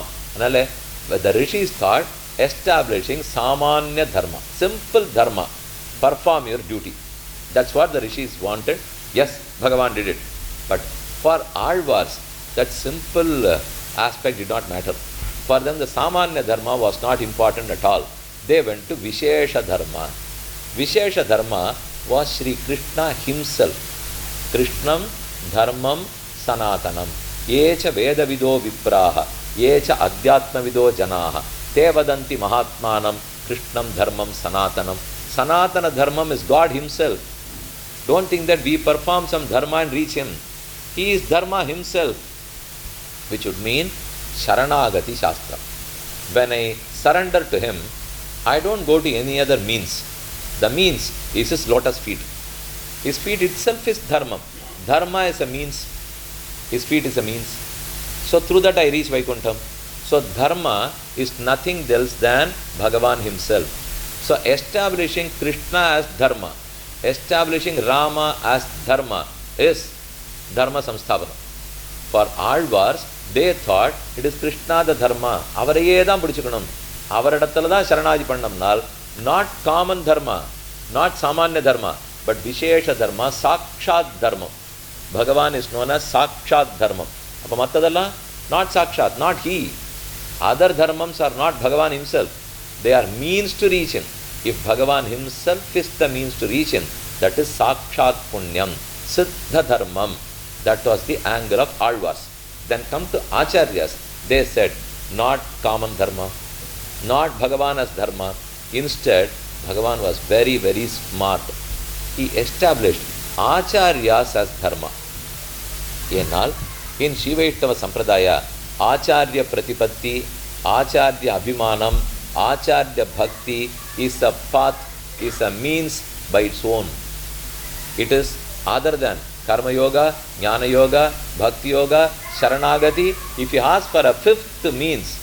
Speaker 1: But the rishis thought establishing Samanya Dharma, simple Dharma, perform your duty. That's what the rishis wanted. Yes, Bhagavan did it. But For Alvars, that simple aspect did not matter. For them, the Samanya Dharma was not important at all. They went to Vishesha Dharma. Vishesha Dharma was Sri Krishna himself. Krishnam Dharmam Sanatanam. Yecha Vedavido Vipraha. Yecha Adhyatmavido Janaha. Te vadanti Mahatmanam Krishnam Dharmam Sanatanam. Sanatana Dharmam is God himself. Don't think that we perform some dharma and reach him. He is dharma himself, which would mean Sharanagati Shastra. When I surrender to him, I don't go to any other means. The means is his lotus feet. His feet itself is dharma. Dharma is a means. His feet is a means. So through that I reach Vaikuntham. So dharma is nothing else than Bhagavan himself. So establishing Krishna as dharma, establishing Rama as dharma is dharma samsthavana. For Alvars, they thought it is Krishna the dharma. Avaraye dhaan pidichukanum. Avaridathila dhaan Sharanagi pannamnal, not common dharma, not samanya dharma, but Vishesha dharma, sakshat dharma. Bhagavan is known as sakshat dharma. Appa mattadalla, not sakshat, not he. Other dharmams are not Bhagavan himself. They are means to reach him. If Bhagavan himself is the means to reach him, that is sakshat punyam, siddha dharmam. That was the angle of Alvars. Then come to Acharyas. They said, not common dharma, not Bhagavan as dharma. Instead, Bhagavan was very, very smart. He established Acharyas as dharma. Enal, in Shivaitava Sampradaya, Acharya Pratipatti, Acharya Abhimanam, Acharya Bhakti is a path, is a means by its own. It is other than Karma Yoga, Jnana Yoga, Bhakti Yoga, Sharanagati. If you ask for a fifth means,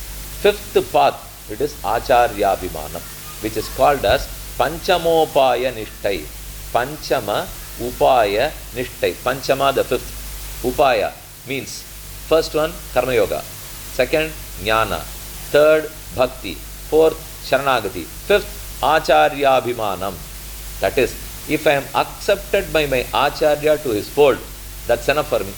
Speaker 1: fifth path, it is Acharya Abhimanam, which is called as Panchamopaya Nishtai. Panchama Upaya Nishtai. Panchama the fifth. Upaya means first one Karma Yoga, second Jnana, third Bhakti, fourth Sharanagati, fifth Acharya Abhimanam. That is, if I am accepted by my Acharya to his fold, that's enough for me.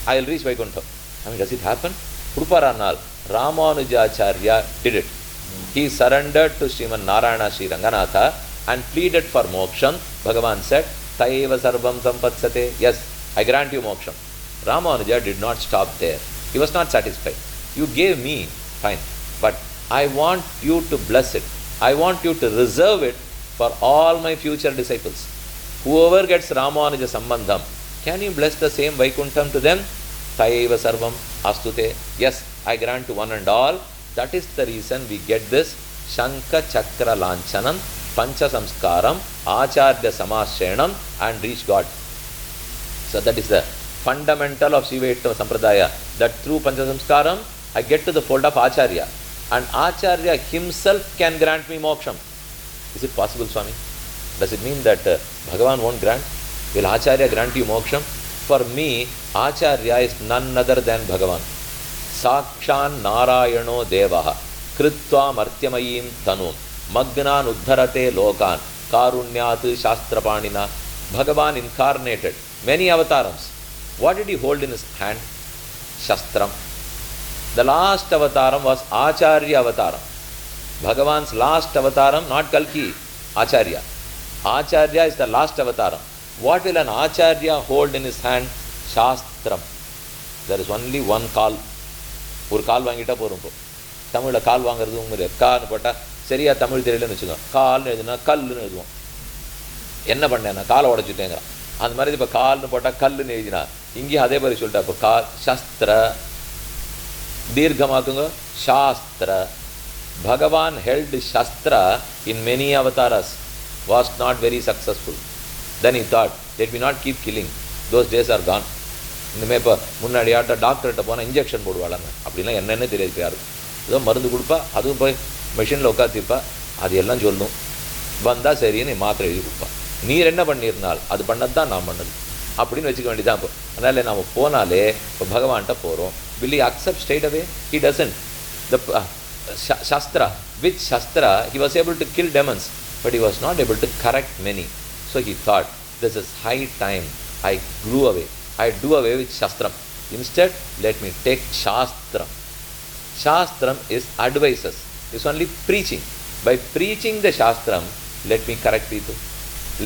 Speaker 1: I will reach Vaikuntha. I mean, does it happen? Uduparanal, Ramanujacharya did it. He surrendered to Sriman Narayana Sri Ranganatha and pleaded for moksham. Bhagavan said, Taiva sarvam sampatsate. Yes, I grant you moksham. Ramanuja did not stop there. He was not satisfied. You gave me, fine, but I want you to bless it. I want you to reserve it for all my future disciples. Whoever gets Ramanuja Sambandham, can you bless the same Vaikuntham to them? Taiva sarvam astute. Yes, I grant to one and all. That is the reason we get this Shankha Chakra Lanchanam, Pancha Samskaram, Acharya Samashenam, and reach God. So that is the fundamental of Shivaitava Sampradaya, that through Pancha Samskaram, I get to the fold of Acharya. And Acharya himself can grant me moksham. Is it possible, Swami? Does it mean that Bhagavan won't grant? Will Acharya grant you moksham? For me, Acharya is none other than Bhagavan. Sakshan Narayano Devaha Kritva Martyamayim Tanum Magnan Uddharate Lokan Karunyat Shastrapanina. Bhagavan incarnated many avatarams. What did he hold in his hand? Shastram. The last avataram was Acharya avataram. Bhagavan's last avataram, not Kalki, Acharya. Acharya is the last avataram. What will an Acharya hold in his hand? Shastram. There is only one call. ஒரு கால் வாங்கிட்டா போகிறோம். இப்போ தமிழில் கால் வாங்குறது உங்க கால்னு போட்டால் சரியாக தமிழ் தெரியலன்னு வச்சுக்கோங்க. கால்னு எழுதுனா கல்லுன்னு எழுதுவோம். என்ன பண்ணேன், நான் காலை உடச்சிட்டேங்கிறான். அந்த மாதிரி இப்போ கால்னு போட்டால் கல்லுன்னு எழுதினா இங்கேயும் அதே மாதிரி சொல்லிட்டா. இப்போ கால் சஸ்திர தீர்க்கமாக்குங்க சாஸ்திர. Bhagavan held Shastra in many avatars, was not very successful. Then he thought, let me not keep killing. Those days are gone. இனிமேல் இப்போ முன்னாடி ஆட்ட டாக்டர்கிட்ட போனால் இன்ஜெக்ஷன் போடுவாளாங்க. அப்படிலாம் என்னென்ன தெரியாது யாரும். ஏதோ மருந்து கொடுப்பா, அதுவும் போய் மெஷினில் உட்காந்துப்பா, அது எல்லாம் சொல்லணும். வந்தால் சரின்னு மாத்திரை எழுதி கொடுப்பா. நீர் என்ன பண்ணியிருந்தால் அது பண்ணது தான் நான் பண்ணது அப்படின்னு வச்சுக்க வேண்டியதான். இப்போ அதனால் நாம் போனாலே இப்போ பகவான்கிட்ட போகிறோம். will he accept straight away? He doesn't. The Shastra, which Shastra, he was able to kill demons, but he was not able to correct many. So he thought, this is high time I grew away. I do away with Shastram. Instead, let me take Shastram. Shastram is advices. It's only preaching. By preaching the Shastram, let me correct people.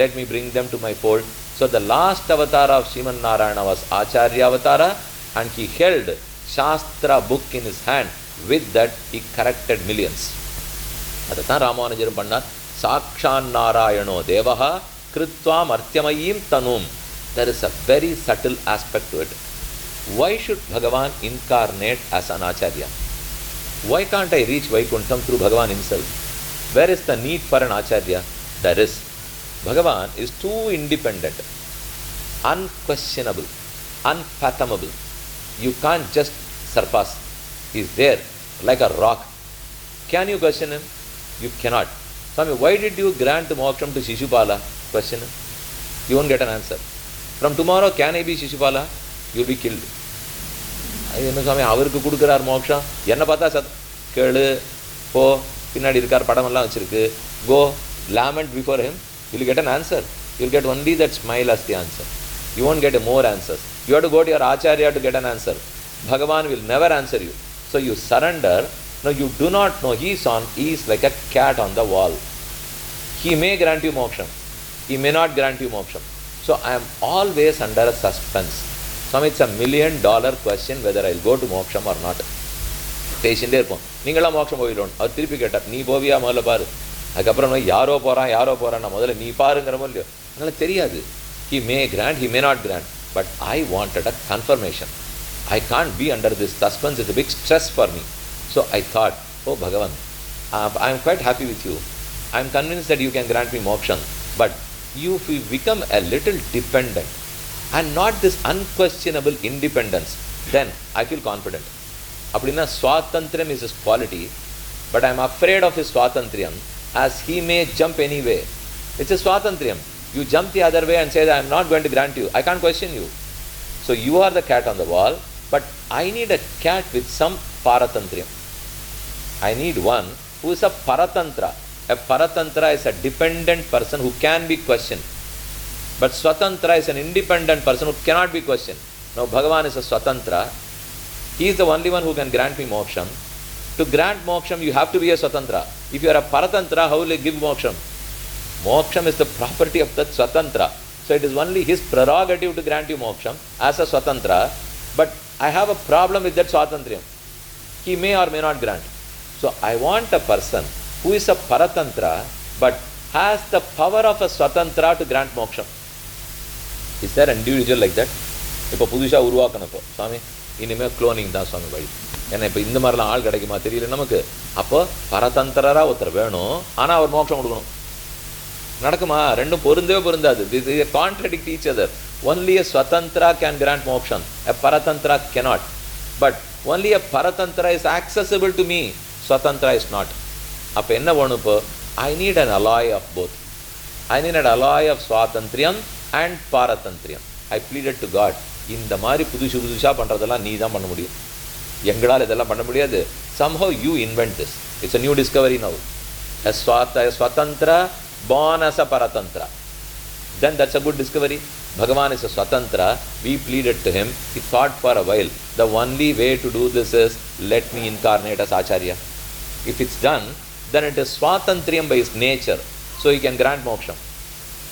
Speaker 1: Let me bring them to my fold. So the last avatar of Sriman Narayana was Acharya Avatara, and he held Shastra book in his hand. With that, he corrected millions. Adathan Ramanujaram Pannar, Sakshan Narayano Devaha, Kritva Martyamayim Tanum. There is a very subtle aspect to it. Why should Bhagavan incarnate as an Acharya? Why can't I reach Vaikuntham through Bhagavan himself? Where is the need for an Acharya? There is. Bhagavan is too independent, unquestionable, unfathomable. You can't just surpass. He is there like a rock. Can you question him? You cannot. Swami, why did you grant moksham to Shishupala? Question him. You won't get an answer. From tomorrow, can I be Shishupala? You will be killed. என்ன சுவாமி அவருக்கு கொடுக்குறார் மோட்சம், என்ன பார்த்தா கேளு போ, பின்னாடி இருக்கார் படமெல்லாம் வச்சிருக்கு, go lament before him, you will get an answer. You will get only that smile as the answer. You won't get more answers. You have to go to your Acharya to get an answer. Bhagavan will never answer you. So you surrender. No, you do not know. He is like a cat on the wall. He may grant you moksham. He may not grant you moksham. So I am always under a suspense. Swami, it's $1 million question whether I'll go to moksham or not. பேசிகிட்டே இருப்போம். நீங்களாம் மோட்சம் போயிடணும். அவர் திருப்பி கேட்டார், நீ போவியா முதல்ல பாரு. அதுக்கப்புறம் யாரோ போகிறான் நான் முதல்ல நீ பாருங்கிறமோ இல்லையோ. அதனால தெரியாது. He may grant, he may not grant. But I wanted a confirmation. I can't be under this suspense. It's a big stress for me. So I thought, oh Bhagavan, I'm quite happy with you. I'm convinced that you can grant me moksham. But if you become a little dependent and not this unquestionable independence, then I feel confident. Appadina Swatantriyam is his quality, but I am afraid of his Swatantriyam as he may jump any way. It's a Swatantriyam. You jump the other way and say that I am not going to grant you. I can't question you. So you are the cat on the wall, but I need a cat with some Paratantriyam. I need one who is a Paratantra. A Paratantra is a dependent person who can be questioned. But Swatantra is an independent person who cannot be questioned. Now Bhagavan is a Swatantra. He is the only one who can grant me moksham. To grant moksham, you have to be a Swatantra. If you are a Paratantra, how will you give moksham? Moksham is the property of that Swatantra. So it is only his prerogative to grant you moksham as a Swatantra. But I have a problem with that Swatantriyam. He may or may not grant. So I want a person who is a Paratantra but has the power of a Swatantra to grant moksham. Is there an individual like that? இப்போ புதுசாக உருவாக்கணப்போ சுவாமி இனிமேல் cloning தான் சுவாமி வழி. ஏன்னா இப்போ இந்த மாதிரிலாம் ஆள் கிடைக்குமா தெரியல நமக்கு. அப்போ பரதந்திரராக ஒருத்தர் வேணும், ஆனால் அவர் மோட்சம் கொடுக்கணும். நடக்குமா? ரெண்டும் பொருந்தவே பொருந்தாது. They contradict each other. Only a Swatantra can grant moksham. A Paratantra cannot. But only a Paratantra is accessible to me. Swatantra is not. அப்போ என்ன வேணும் இப்போ? I need an alloy of both. I need an alloy of Swatantriyam and Paratantriyam. I pleaded to God. இந்த மாதிரி புதுசாக பண்ணுறதெல்லாம் நீ தான் பண்ண முடியும். எங்களால் இதெல்லாம் பண்ண முடியாது. Somehow you invent this. It's a new discovery now. A Swatantra born as a Paratantra. Then that's a good discovery. Bhagavan is a Swatantra. We pleaded to him. He thought for a while. The only way to do this is let me incarnate as Acharya. If it's done, then it is Swatantriyam by his nature. So he can grant moksham.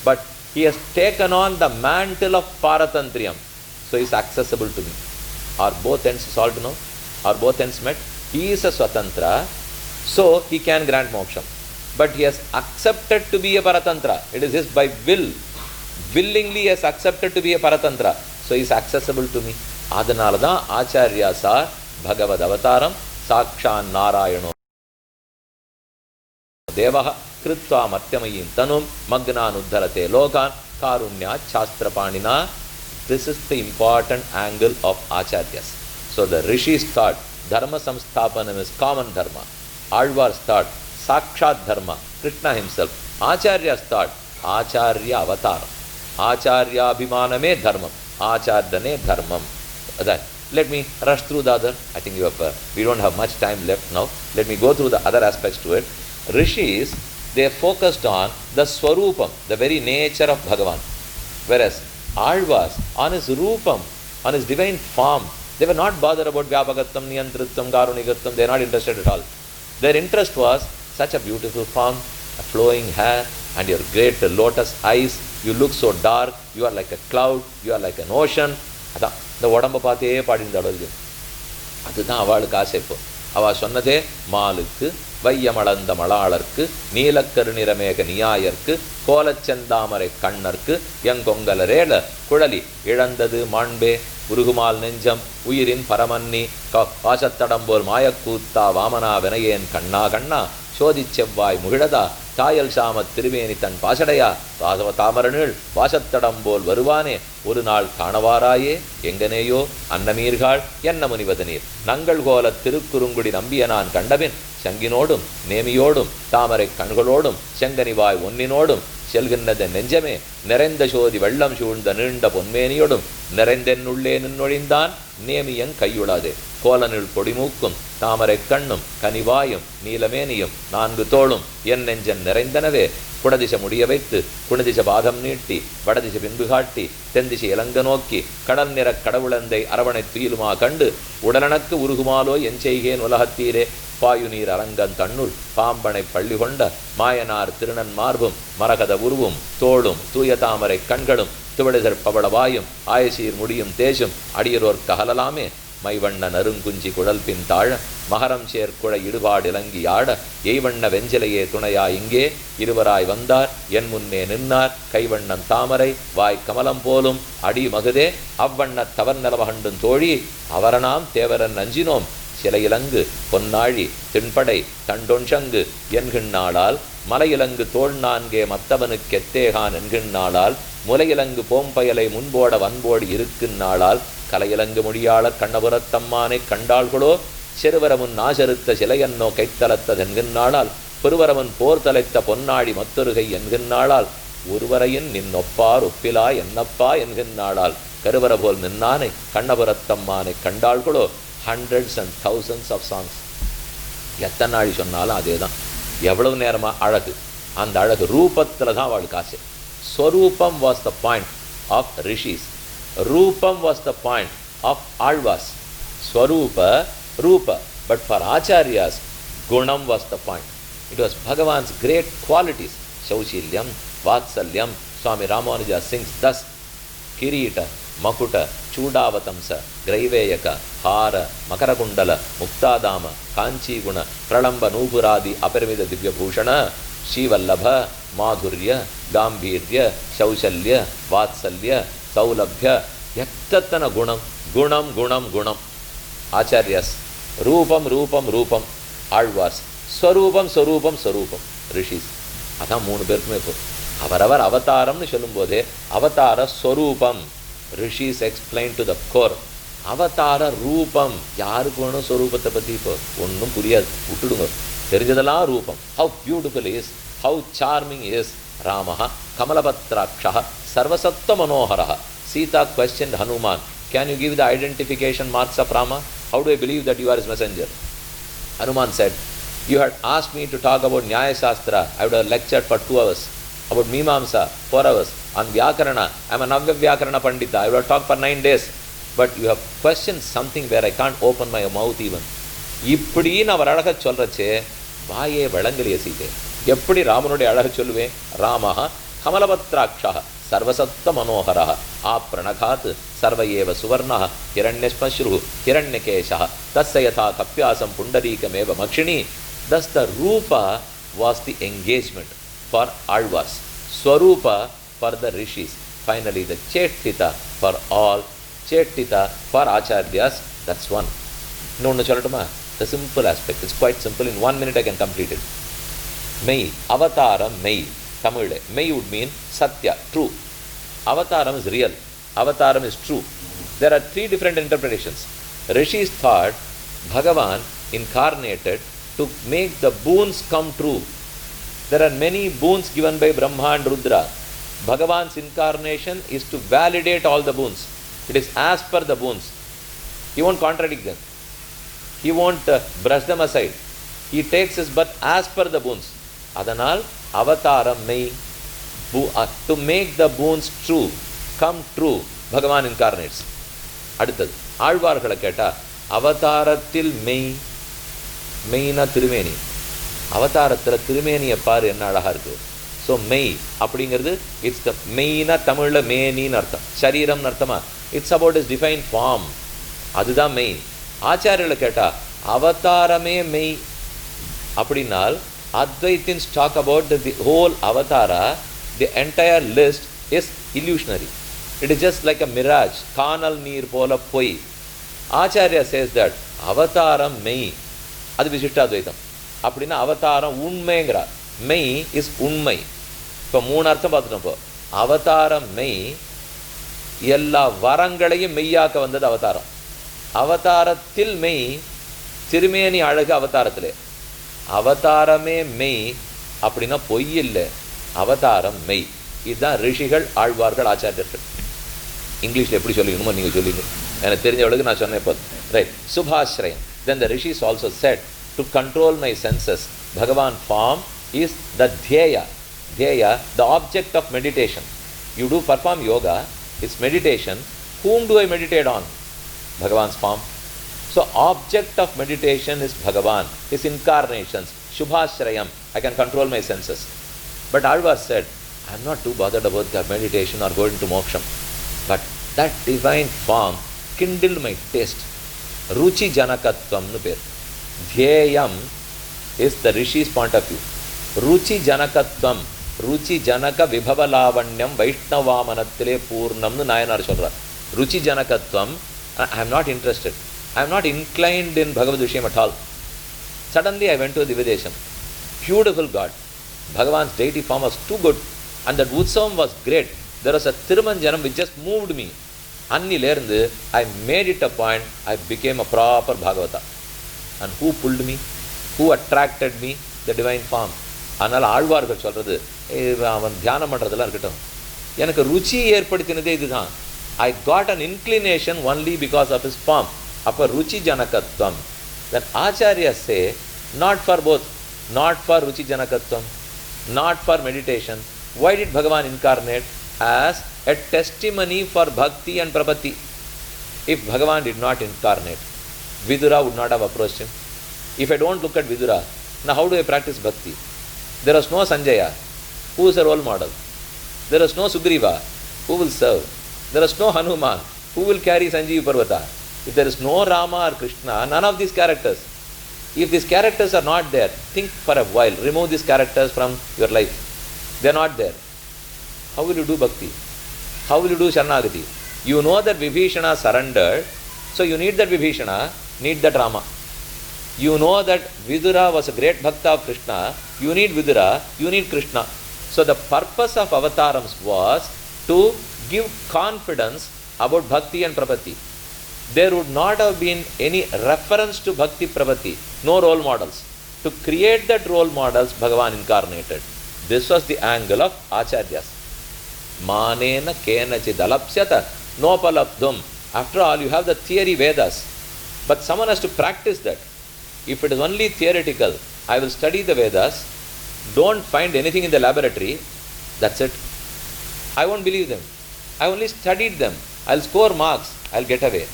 Speaker 1: But he has taken on the mantle of Paratantriyam. So he is accessible to me. Are both ends solved now? Are both ends met? He is a Swatantra. So he can grant moksham. But he has accepted to be a Paratantra. It is his by will. Willingly he has accepted to be a Paratantra. So he is accessible to me. Adanalada Acharyas are Bhagavad Avataram Sakshan Narayano Devaha Kritva Martyamayim Tanum Magnan Uddharate Lokan Karunya Chastrapanina. This is the important angle of Acharyas. So the Rishis thought Dharma Samsthapanam is common Dharma. Alvars thought Sakshat Dharma, Krishna himself. Acharyas thought Acharya Avatar. Acharya Abhimaname Dharmam. Achardane Dharmam. That. Let me rush through the other. I think we don't have much time left now. Let me go through the other aspects to it. Rishis, they focused on the Swarupam, the very nature of Bhagavan. Whereas Alvas, on his Rupam, on his divine form, they were not bothered about Vyapakattam, Niyantrittam, Karunikattam, they are not interested at all. Their interest was such a beautiful form, a flowing hair, and your great lotus eyes, you look so dark, you are like a cloud, you are like an ocean. அதான் இந்த உடம்பை பார்த்தே பாடிட்டு அடல்கள். அதுதான் அவளுக்கு ஆசை. இப்போ அவள் சொன்னதே மாலுக்கு வையமளந்த மளாளர்க்கு நீலக்கருநிறமேக நியாயர்க்கு கோலச்செந்தாமரை கண்ணர்க்கு எங்கொங்கலரேல குழலி இழந்தது மாண்பே உருகுமால் நெஞ்சம் உயிரின் பரமன்னி பாசத்தடம்போல் மாயக்கூத்தா வாமனா வினையேன் கண்ணா கண்ணா சோதி செவ்வாய் முகிழதா தாயல் சாமத் திருவேணி தன் பாசடையா வாசவ தாமரனில் வாசத்தடம்போல் வருவானே ஒரு நாள் காணவாராயே எங்கனேயோ அன்னமீர்கள் என்ன முனிவதனீர் நங்கள் கோல திருக்குறுங்குடி நம்பிய நான் கண்டபின் சங்கினோடும் நேமியோடும் தாமரை கண்களோடும் செங்கனிவாய் ஒன்னினோடும் செல்கின்றது நெஞ்சமே நிறைந்த சோதி வெள்ளம் சூழ்ந்த நீண்ட பொன்மேனியோடும் நிறைந்தென்னுள்ளே நின்னொழிந்தான் நேமியங் கையுளாதே கோலனில் கொடிமூக்கும் தாமரை கண்ணும் கனிவாயும் நீலமேனியும் 4 தோளும் என் நெஞ்சன் நிறைந்தனவே குடதிச முடிய வைத்து குணதிச பாதம் நீட்டி வடதிச பின்பு காட்டி தென்திசை இலங்க நோக்கி கடல் நிற கடவுளந்தை அரவணை துயிலுமா கண்டு உடலனக்கு உருகுமாலோ என் செய்கேன் உலகத்தீரே பாயு நீர் அரங்கன் தன்னுள் பாம்பனை பள்ளி கொண்ட மாயனார் திருநன் மார்பும் மரகத உருவும் தோளும் தூய தாமரை கண்களும் துவடுதற் பவளவாயும் ஆயசீர் முடியும் தேசும் அடியரோர் ககலலாமே மைவண்ண நறுங்குஞ்சி குழல் பின் தாழ மகரம் சேர்க்குழை இடுபாடிலங்கி ஆட எய்வண்ண வெஞ்சிலையே துணையா இங்கே இருவராய் வந்தார் என் முன்னே நின்னார் கைவண்ணன் தாமரை வாய் கமலம் போலும் அடி மகுதே அவ்வண்ண தவர் நிலவகண்டும் தோழி அவரனாம் தேவரன் அஞ்சினோம் சிலையிலங்கு பொன்னாழி திண்படை தண்டொன்சங்கு என்கின்றாளால் மலையிலங்கு தோல் 4 மத்தவனுக்கு எத்தேகான் என்கின்றாளால் முலையிலங்கு போம்பயலை முன்போட வன்போடு இருக்குன்னாளால் கலையிலங்கு மொழியாளர் கண்ணபுரத்தம்மானை கண்டாள்களோ செருவரமுன் நாசருத்த சிலையன்னோ கைத்தலத்ததென்கின்றாளால் பெருவரமுன் போர் தலைத்த பொன்னாழி மத்தொருகை என்கின்றாளால் ஒருவரையின் நின்னொப்பார் ஒப்பிலா என்னப்பா என்கின்றாளால் கருவர போல் நின்னானை கண்ணபுரத்தம்மானை கண்டாள்களோ. Hundreds and thousands of songs. எத்தனை நாள் சொன்னாலும் அதே தான். எவ்வளவு நேரமா அழகு, அந்த அழகு ரூபத்தில் தான் அவளுக்கு ஆசை. ஸ்வரூபம் was the point of rishis, ரூபம் was the point of Alvars. ஸ்வரூப ரூப, பட் ஃபார் ஆச்சாரியாஸ் குணம் was the point. It was Bhagavan's great qualities. சௌசீல்யம், வாத்சல்யம். சுவாமி ராமானுஜா சிங்ஸ் தஸ்: கிரீட மகுட ಚೂಡಾವತಂಸ ಗ್ರೈವೇಯಕ ಹಾರ ಮಕರಕುಂಡಲ ಮುಕ್ತಾದಾಮ ಕಾಂಚೀಗುಣ ಪ್ರಳಂಬ ನೂಪುರಾದಿ ಅಪರಿಮಿತ ದಿವ್ಯಭೂಷಣ ಶ್ರೀವಲ್ಲಭ ಮಾಧುರ್ಯ ಗಾಂಭೀರ್ಯ ಶೌಶಲ್ಯ ವಾತ್ಸಲ್ಯ ಸೌಲಭ್ಯ ಎತ್ತನ ಗುಣಂ ಗುಣಂ ಗುಣಂ ಗುಣಂ. ஆச்சாரியாஸ் ரூபம் ரூபம் ரூபம், ஆழ்வார்ஸ் ஸ்வரூபம் ஸ்வரூபம் ஸ்வரூபம், ரிஷிஸ். அதான் 3 பேருக்குமே இப்போ அவரவர் அவதாரம்னு சொல்லும்போதே அவதார ஸ்வரூபம். Rishis explain to the core. அவதார ரூபம் யாருக்கு வேணும்? ஸ்வரூபத்தை பற்றி இப்போ ஒன்றும் புரியாது, விட்டுடுங்க. தெரிஞ்சதெல்லாம் ரூபம். How beautiful is, how charming is ராமஹ கமலபத்ராட்சா சர்வசத்வ மனோகரஹ. Sita questioned Hanuman, can you give the identification marks of Rama? How do I believe that you are his messenger? Hanuman said, you had asked me to talk about Nyaya Shastra, I would have lectured for 2 hours. About Mimamsa, 4 hours. On Vyakarana, I am an Navya Vyakarana Pandita, I would have talked for 9 days. But you have questioned something where I can't open my mouth even. இப்படின்னு அவர் அழக சொல்றச்சே வாயே வழங்கலிய சீதே. எப்படி ராமனுடைய அழக சொல்லுவேன்? ராமஹ கமலபத்ராட்சா சர்வசத்வ மனோகரஹ ஆப்ரணகாத் சர்வயேவ சுவர்ணஹ ஹிரண்யஸ்மஸ்ரு ஹிரண்யகேஷஹ தஸ்ய யதா கப்யாசம் புண்டரீகமேவ மக்ஷிணி. Thus the Rupa was the engagement for Alvars, Swarupa for the Rishis, finally the Chetita for all, Chetita for Acharyas. That's one. இன்னொன்று சொல்லட்டுமா? The simple aspect. It's quite simple. In 1 minute I can complete it. Mei, Avataram Mei. Tamil. Mei would mean Satya, true. Avataram is real. Avataram is true. There are 3 different interpretations. Rishis thought Bhagavan incarnated to make the boons come true. There are many boons given by Brahma and Rudra. Bhagavan's incarnation is to validate all the boons. It is as per the boons. He won't contradict them. He won't brush them aside. He takes his birth as per the boons. Adanal avataram mei, to make the boons true. come true, Bhagavan incarnates. அடுத்தது ஆழ்வார்களை கேட்டால் அவதாரத்தில் மெய்னா திருமேனி, அவதாரத்தில் திருமேனியை பாரு என்ன அழகாக இருக்குது. ஸோ மெய் அப்படிங்கிறது இட்ஸ் த மெயினா தமிழில் மேனின்னு அர்த்தம், சரீரம்னு அர்த்தமா. It's about is define form, அதுதான் மெயின். ஆச்சாரியர்களை கேட்டால் அவதாரமே மெய் அப்படின்னால் Advaitins talk about the whole avatara, the entire list is illusionary. It is just like a mirage, kanal neer pola poi. Acharya says that avataram mei, அது விசிஷ்டாத்வைதம். அப்படின்னா அவதாரம் உண்மைங்கிற, மெய் இஸ் உண்மை. இப்போ 3 அர்த்தம் பார்த்துட்டோம். இப்போ அவதாரம் மெய், எல்லா வரங்களையும் மெய்யாக்க வந்தது அவதாரம். அவதாரத்தில் மெய், திருமேனி அழகு அவதாரத்திலே. அவதாரமே மெய் அப்படின்னா பொய் இல்லை, அவதாரம் மெய். இதுதான் ரிஷிகள், ஆழ்வார்கள், ஆச்சாரியர்கள். இங்கிலீஷில் எப்படி சொல்லிக்கணுமோ நீங்கள் சொல்லிங்க, எனக்கு தெரிஞ்சவளுக்கு நான் சொன்னேன். இப்போ right, சுபாஸ்ரயம். Then the rishis also said, to control my senses, Bhagavan form is the dhyaya. Dhyaya, the object of meditation. You do perform yoga, it's meditation. Whom do I meditate on? Bhagavan's form. So object of meditation is Bhagavan, his incarnations. Shubhashrayam, I can control my senses. But Alvar said, I am not too bothered about the meditation or going to moksham. But that divine form kindled my taste. Ruchi Janakatvam nu per. Dhyayam is the Rishi's point of view. Ruchi Janakatvam, Ruchi Janaka Vibhavalavanyam Vaishnavamanattile Purnam nu Nayanar சொல்றார். Ruchi Janakatvam, I am not interested. I am not inclined in Bhagavad Vishayam at all. Suddenly I went to Dividesham. Beautiful God. Bhagavan's deity form was too good. And that Utsavam was great. There was a Thirumanjanam which just moved me. Annilerந்து, I made it a point, I became a proper Bhagavata. And who pulled me? Who attracted me? The divine form. அதனால் ஆழ்வார்கள் சொல்கிறது, அவன் தியானம் பண்ணுறதெல்லாம் இருக்கட்டும், எனக்கு ருச்சி ஏற்படுத்தினதே இதுதான். I got an inclination only because of his form. அப்போ ருச்சி ஜனகத்வம். Then Acharya say, not for both, not for Ruchi ஜனகத்வம், not for meditation. Why did Bhagavan incarnate? As a testimony for bhakti and prapatti. If Bhagavan did not incarnate, Vidura would not have approached him. If I don't look at Vidura, now how do I practice bhakti? There was no Sanjaya, who is a role model. There was no Sugriva, who will serve. There is no Hanuman, who will carry Sanjeev Parvata. If there is no Rama or Krishna, none of these characters. If these characters are not there, think for a while, remove these characters from your life. They are not there. How will you do bhakti? How will you do Sharanagati? You know that Vibhishana surrendered, so you need that Vibhishana, need that Rama. You know that Vidura was a great bhakta of Krishna, you need Vidura, you need Krishna. So the purpose of avatarams was to give confidence about bhakti and prapatti. There would not have been any reference to bhakti prapatti, no role models. To create that role models, Bhagavan incarnated. This was the angle of Acharyas. Manena kenachid alapsyata nopalabdhum. After all, you have the theory Vedas, but someone has to practice that. If it is only theoretical, I will study the Vedas, don't find anything in the laboratory, that's it. I won't believe them. I only studied them. I'll score marks, I'll get away.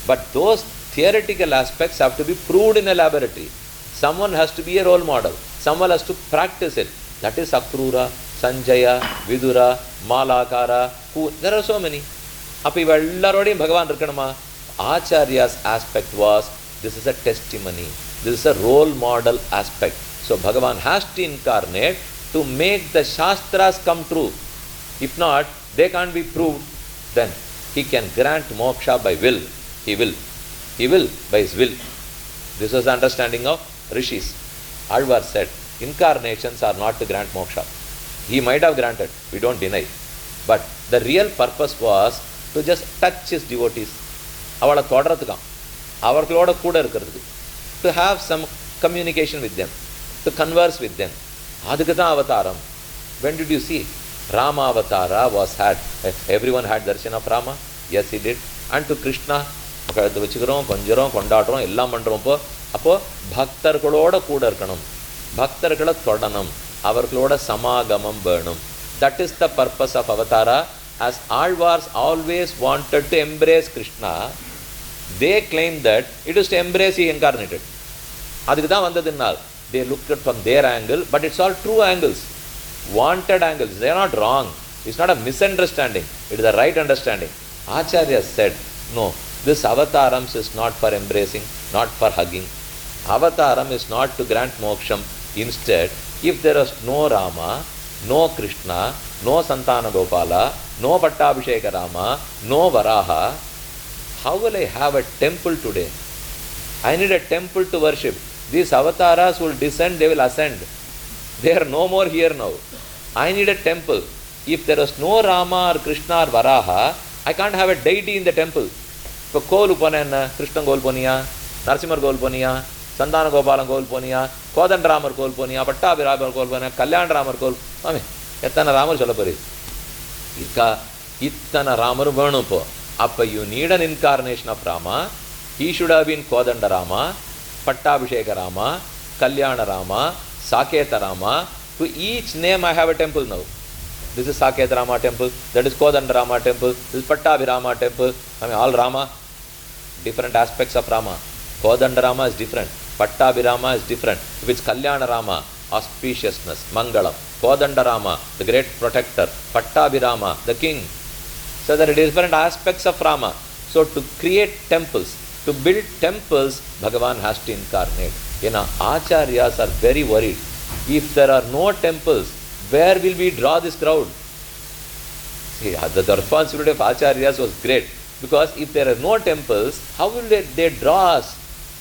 Speaker 1: But those theoretical aspects have to be proved in a laboratory. Someone has to be a role model. Someone has to practice it. That is Akrura, Sanjaya, Vidura, Malakara, who, there are so many. அப்போ இவ எல்லாரோடையும் பகவான் இருக்கணுமா? Acharya's aspect was, this is a testimony. This is a role model aspect. So Bhagavan has to incarnate to make the Shastras come true. If not, they can't be proved. Then he can grant moksha by will. He will. He will by his will. This was the understanding of rishis. Alvar said, incarnations are not to grant moksha. He might have granted, we don't deny. But the real purpose was to just touch his devotees. அவளை தொடரத்துக்கான், அவர்களோட கூட இருக்கிறதுக்கு, to have some communication with them, to converse with them. அதுக்கு தான் அவதாரம். When did you see? Rama avatara was had. Everyone had darshan of Rama. Yes, he did. And to Krishna, கழுத்து வச்சுக்கிறோம், கொஞ்சம் கொண்டாடுறோம், எல்லாம் பண்ணுறோம். அப்போது பக்தர்களோட கூட இருக்கணும், பக்தர்களை தொடணும், அவர்களோட சமாகமம் வேணும். That is the purpose of avatara. as Alvars always wanted to embrace Krishna, they claim that it is to embrace he incarnated. அதுக்கு தான் வந்ததுன்னால் they looked at from their angle, but it's all true angles, wanted angles. They are not wrong. It's not a misunderstanding. It is the right understanding. Acharya said, no, this avatarams is not for embracing, not for hugging. Avataram is not to grant moksham. Instead, if there is no Rama, no Krishna, no Santana Gopala, no Pattabhisheka Rama, no Varaha, how will I have a temple today? I need a temple to worship. These avatars will descend, they will ascend. They are no more here now. I need a temple. If there is no Rama or Krishna or Varaha, I can't have a deity in the temple. இப்போ கோவிலுக்கு போனேன் என்ன, கிருஷ்ணன் கோவில் போனியா, நரசிம்மர் கோவில் போனியா, சந்தான கோபாலன் கோவில் போனியா, கோதண்டராமர் கோவில் போனியா, பட்டாபிராமர் கோவில் போனியா, கல்யாணராமர் கோவில், ஆமே எத்தனை ராமர் சொல்ல போறீங்க? இருக்கா? இத்தனை ராமரும் வேணும் இப்போ. அப்போ you need an incarnation of Rama. He should have been Kodanda Rama, Pattabhisheka Rama, Kalyana Rama, Saketa Rama. To each name I have a temple now. This is Saketa Rama temple, that is Kodanda Rama temple, this is Pattabhirama temple. I mean, all Rama, different aspects of Rama. Kodanda Rama is different, Pattabhirama is different. If it's Kalyana Rama, auspiciousness, Mangalam. Kodanda Rama, the great protector. Pattabhirama, the king. So there are different aspects of Rama. So to create temples, to build temples, Bhagavan has to incarnate. You know, Acharyas are very worried. If there are no temples, where will we draw this crowd? See, the responsibility of Acharyas was great. Because if there are no temples, how will they draw us?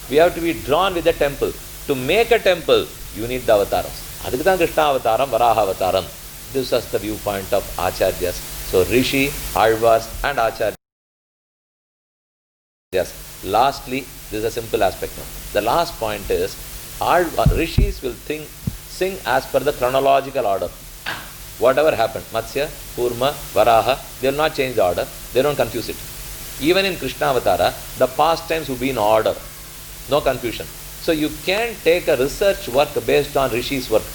Speaker 1: We have to be drawn with the temple. To make a temple, you need the avatars. Adhikku dhaan Krishna avataram, Varaha avataram. This was the viewpoint of Acharyas. So Rishi, Alvars and Acharyas. Lastly, this is a simple aspect now. The last point is, Rishis will sing as per the chronological order. Whatever happened, Matsya, Kurma, Varaha, they will not change the order. They don't confuse it. Even in Krishna Avatara, the past tense will be in order. No confusion. So you can take a research work based on Rishi's work.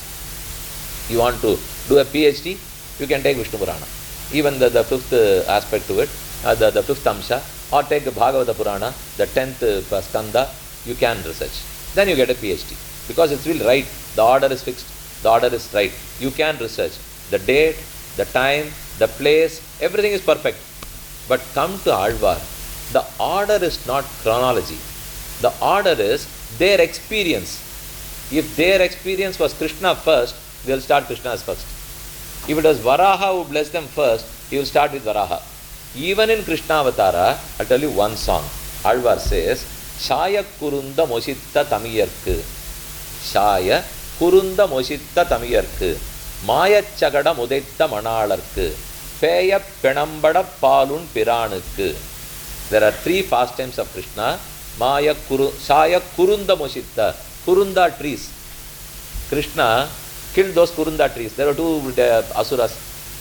Speaker 1: You want to do a PhD, you can take Vishnu Purana. Even the fifth aspect to it, the fifth Amsha, or take Bhagavata Purana, the 10th Skanda, you can research. Then you get a PhD. Because it's really right. The order is fixed. The order is right. You can research. The date, the time, the place, everything is perfect. But come to Alvar, the order is not chronology. The order is their experience. If their experience was Krishna first, they will start Krishna as first. If it was Varaha who blessed them first, he will start with Varaha. Even in Krishna Avatara, I'll tell you one song. Alvar says, Shaya Kurunda Moshitta Tamiyarku. Shaya Kurunda Moshitta Tamiyarku. Maya Chagada Mudetta Manalarku. Peya Penambada Palun Piranukku. There are three pastimes of Krishna. Shaya Kurunda Moshitta. Kurunda trees. Krishna killed those Kurunda trees. There were two asuras.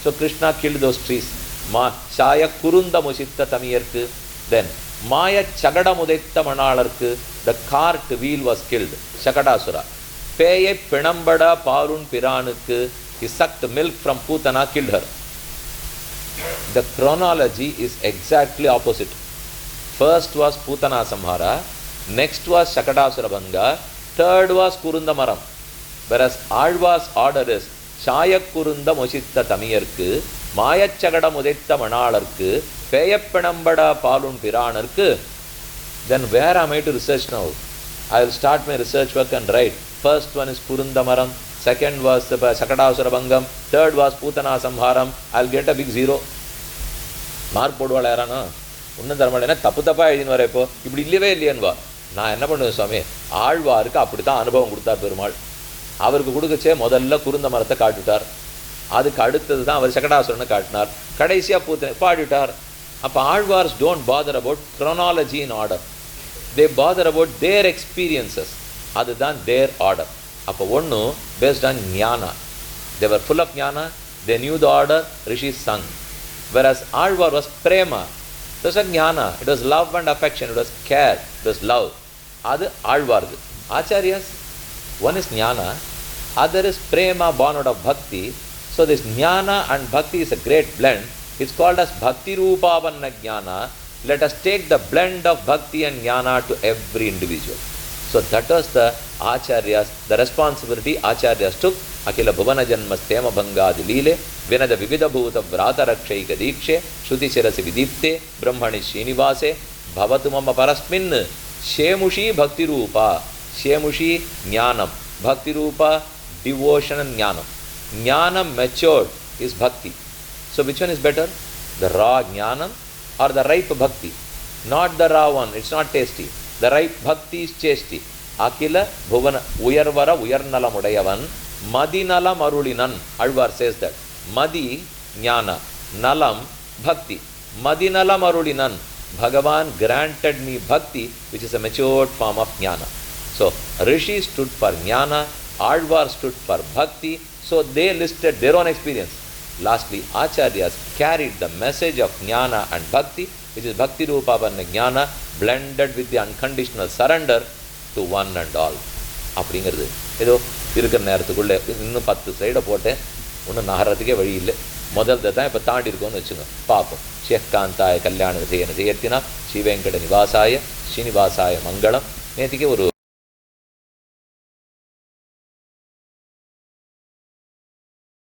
Speaker 1: So Krishna killed those trees. Shaya Kurunda Moshitta Tamiyarku. Then Maya Chagada Mudetta Manalarku. The cart wheel was killed. Shakadasura. Peye Penambada Parun Piranukku. He sucked milk from Putana, killed her. The chronology is exactly opposite. First was Putana Samhara, next was Shakadasura Bhanga, third was Kurunda Maram. Whereas Alvar's order is Shaya Kurunda Moshitta Tamiyarku, Maya Chagada Mudetta Manalarku, Peyapanambada Palun Piranarku. Then where am I to research now? I will start my research work and write. First one is Kurunda Maram, second was Shakadasura Bhangam, third was Putana Samharam. I will get a big zero. Mark போடுவாள் யாரானா ஒன்றும் தரமாட்டேன்னா தப்பு தப்பாக எழுதினு வர இப்போ இப்படி இல்லவே இல்லையன்வா. நான் என்ன பண்ணுவேன் சுவாமி, ஆழ்வாருக்கு அப்படி தான் அனுபவம் கொடுத்தார் பெருமாள். அவருக்கு கொடுக்கச்சே முதல்ல குருந்த மரத்தை காட்டிட்டார். அதுக்கு அடுத்தது தான் அவர் சகடாசுரனை காட்டினார். கடைசியாக பூத்தனை பாடிட்டார். அப்போ Alvars don't father about chronology in order. They bother about their experiences. அதுதான் their order. அப்போ ஒன்று based on Gnana. They were full of Gnana. They knew the order. Rishi sung. Whereas Alvar was prema. It was a jnana. It was love and affection. It was care. It was love. That's Alvar. Acharyas, one is jnana, other is prema born out of bhakti. So this jnana and bhakti is a great blend. It's called as Bhakti Rupavanna Jnana. Let us take the blend of Bhakti and Jnana to every individual. So that was the Acharyas, the responsibility Acharyas took. Akila Bhuvana Janma Stema Bhangadi Lile, Vinada Vividha Bhuta Vrata Rakshaika Dikshe, Shruti Chirasi Vidipte, Brahmani Srinivase, Bhavatumama Parasmin, Shemushi Bhakti Rupa, Shemushi Jnanam, Bhakti Rupa, devotion and Jnanam. Jnanam matured is Bhakti. So which one is better? The raw Jnanam or the ripe Bhakti? Not the raw one, it's not tasty. The ripe Bhakti is tasty. Akila Bhuvana Uyarvara Uyarnala Mudayavan, Madinala Marulinan. Alvar says that. Madi Jnana, Nalam Bhakti. Madinala Marulinan. Bhagavan granted me Bhakti, which is a matured form of Jnana. So Rishi stood for Jnana, Alvar stood for Bhakti. So they listed their own experience. Lastly, Acharyas carried the message of Jnana and Bhakti, which is Bhakti Rupavanna Jnana, blended with the unconditional surrender to one and all. அப்படிங்கிறது ஏதோ இருக்கிற நேரத்துக்குள்ளே இன்னும் 10 ஸ்லைடை போட்டேன், ஒன்றும் நகரத்துக்கே வழி இல்லை. முதல்ல தான் இப்போ தாண்டி இருக்கோன்னு வச்சுங்க, பார்ப்போம். ஷேக்காந்தாய கல்யாண விஜயன ஜெயத்தினா ஸ்ரீவேங்கட நிவாசாய ஸ்ரீனிவாசாய மங்களம். நேற்றுக்கே ஒரு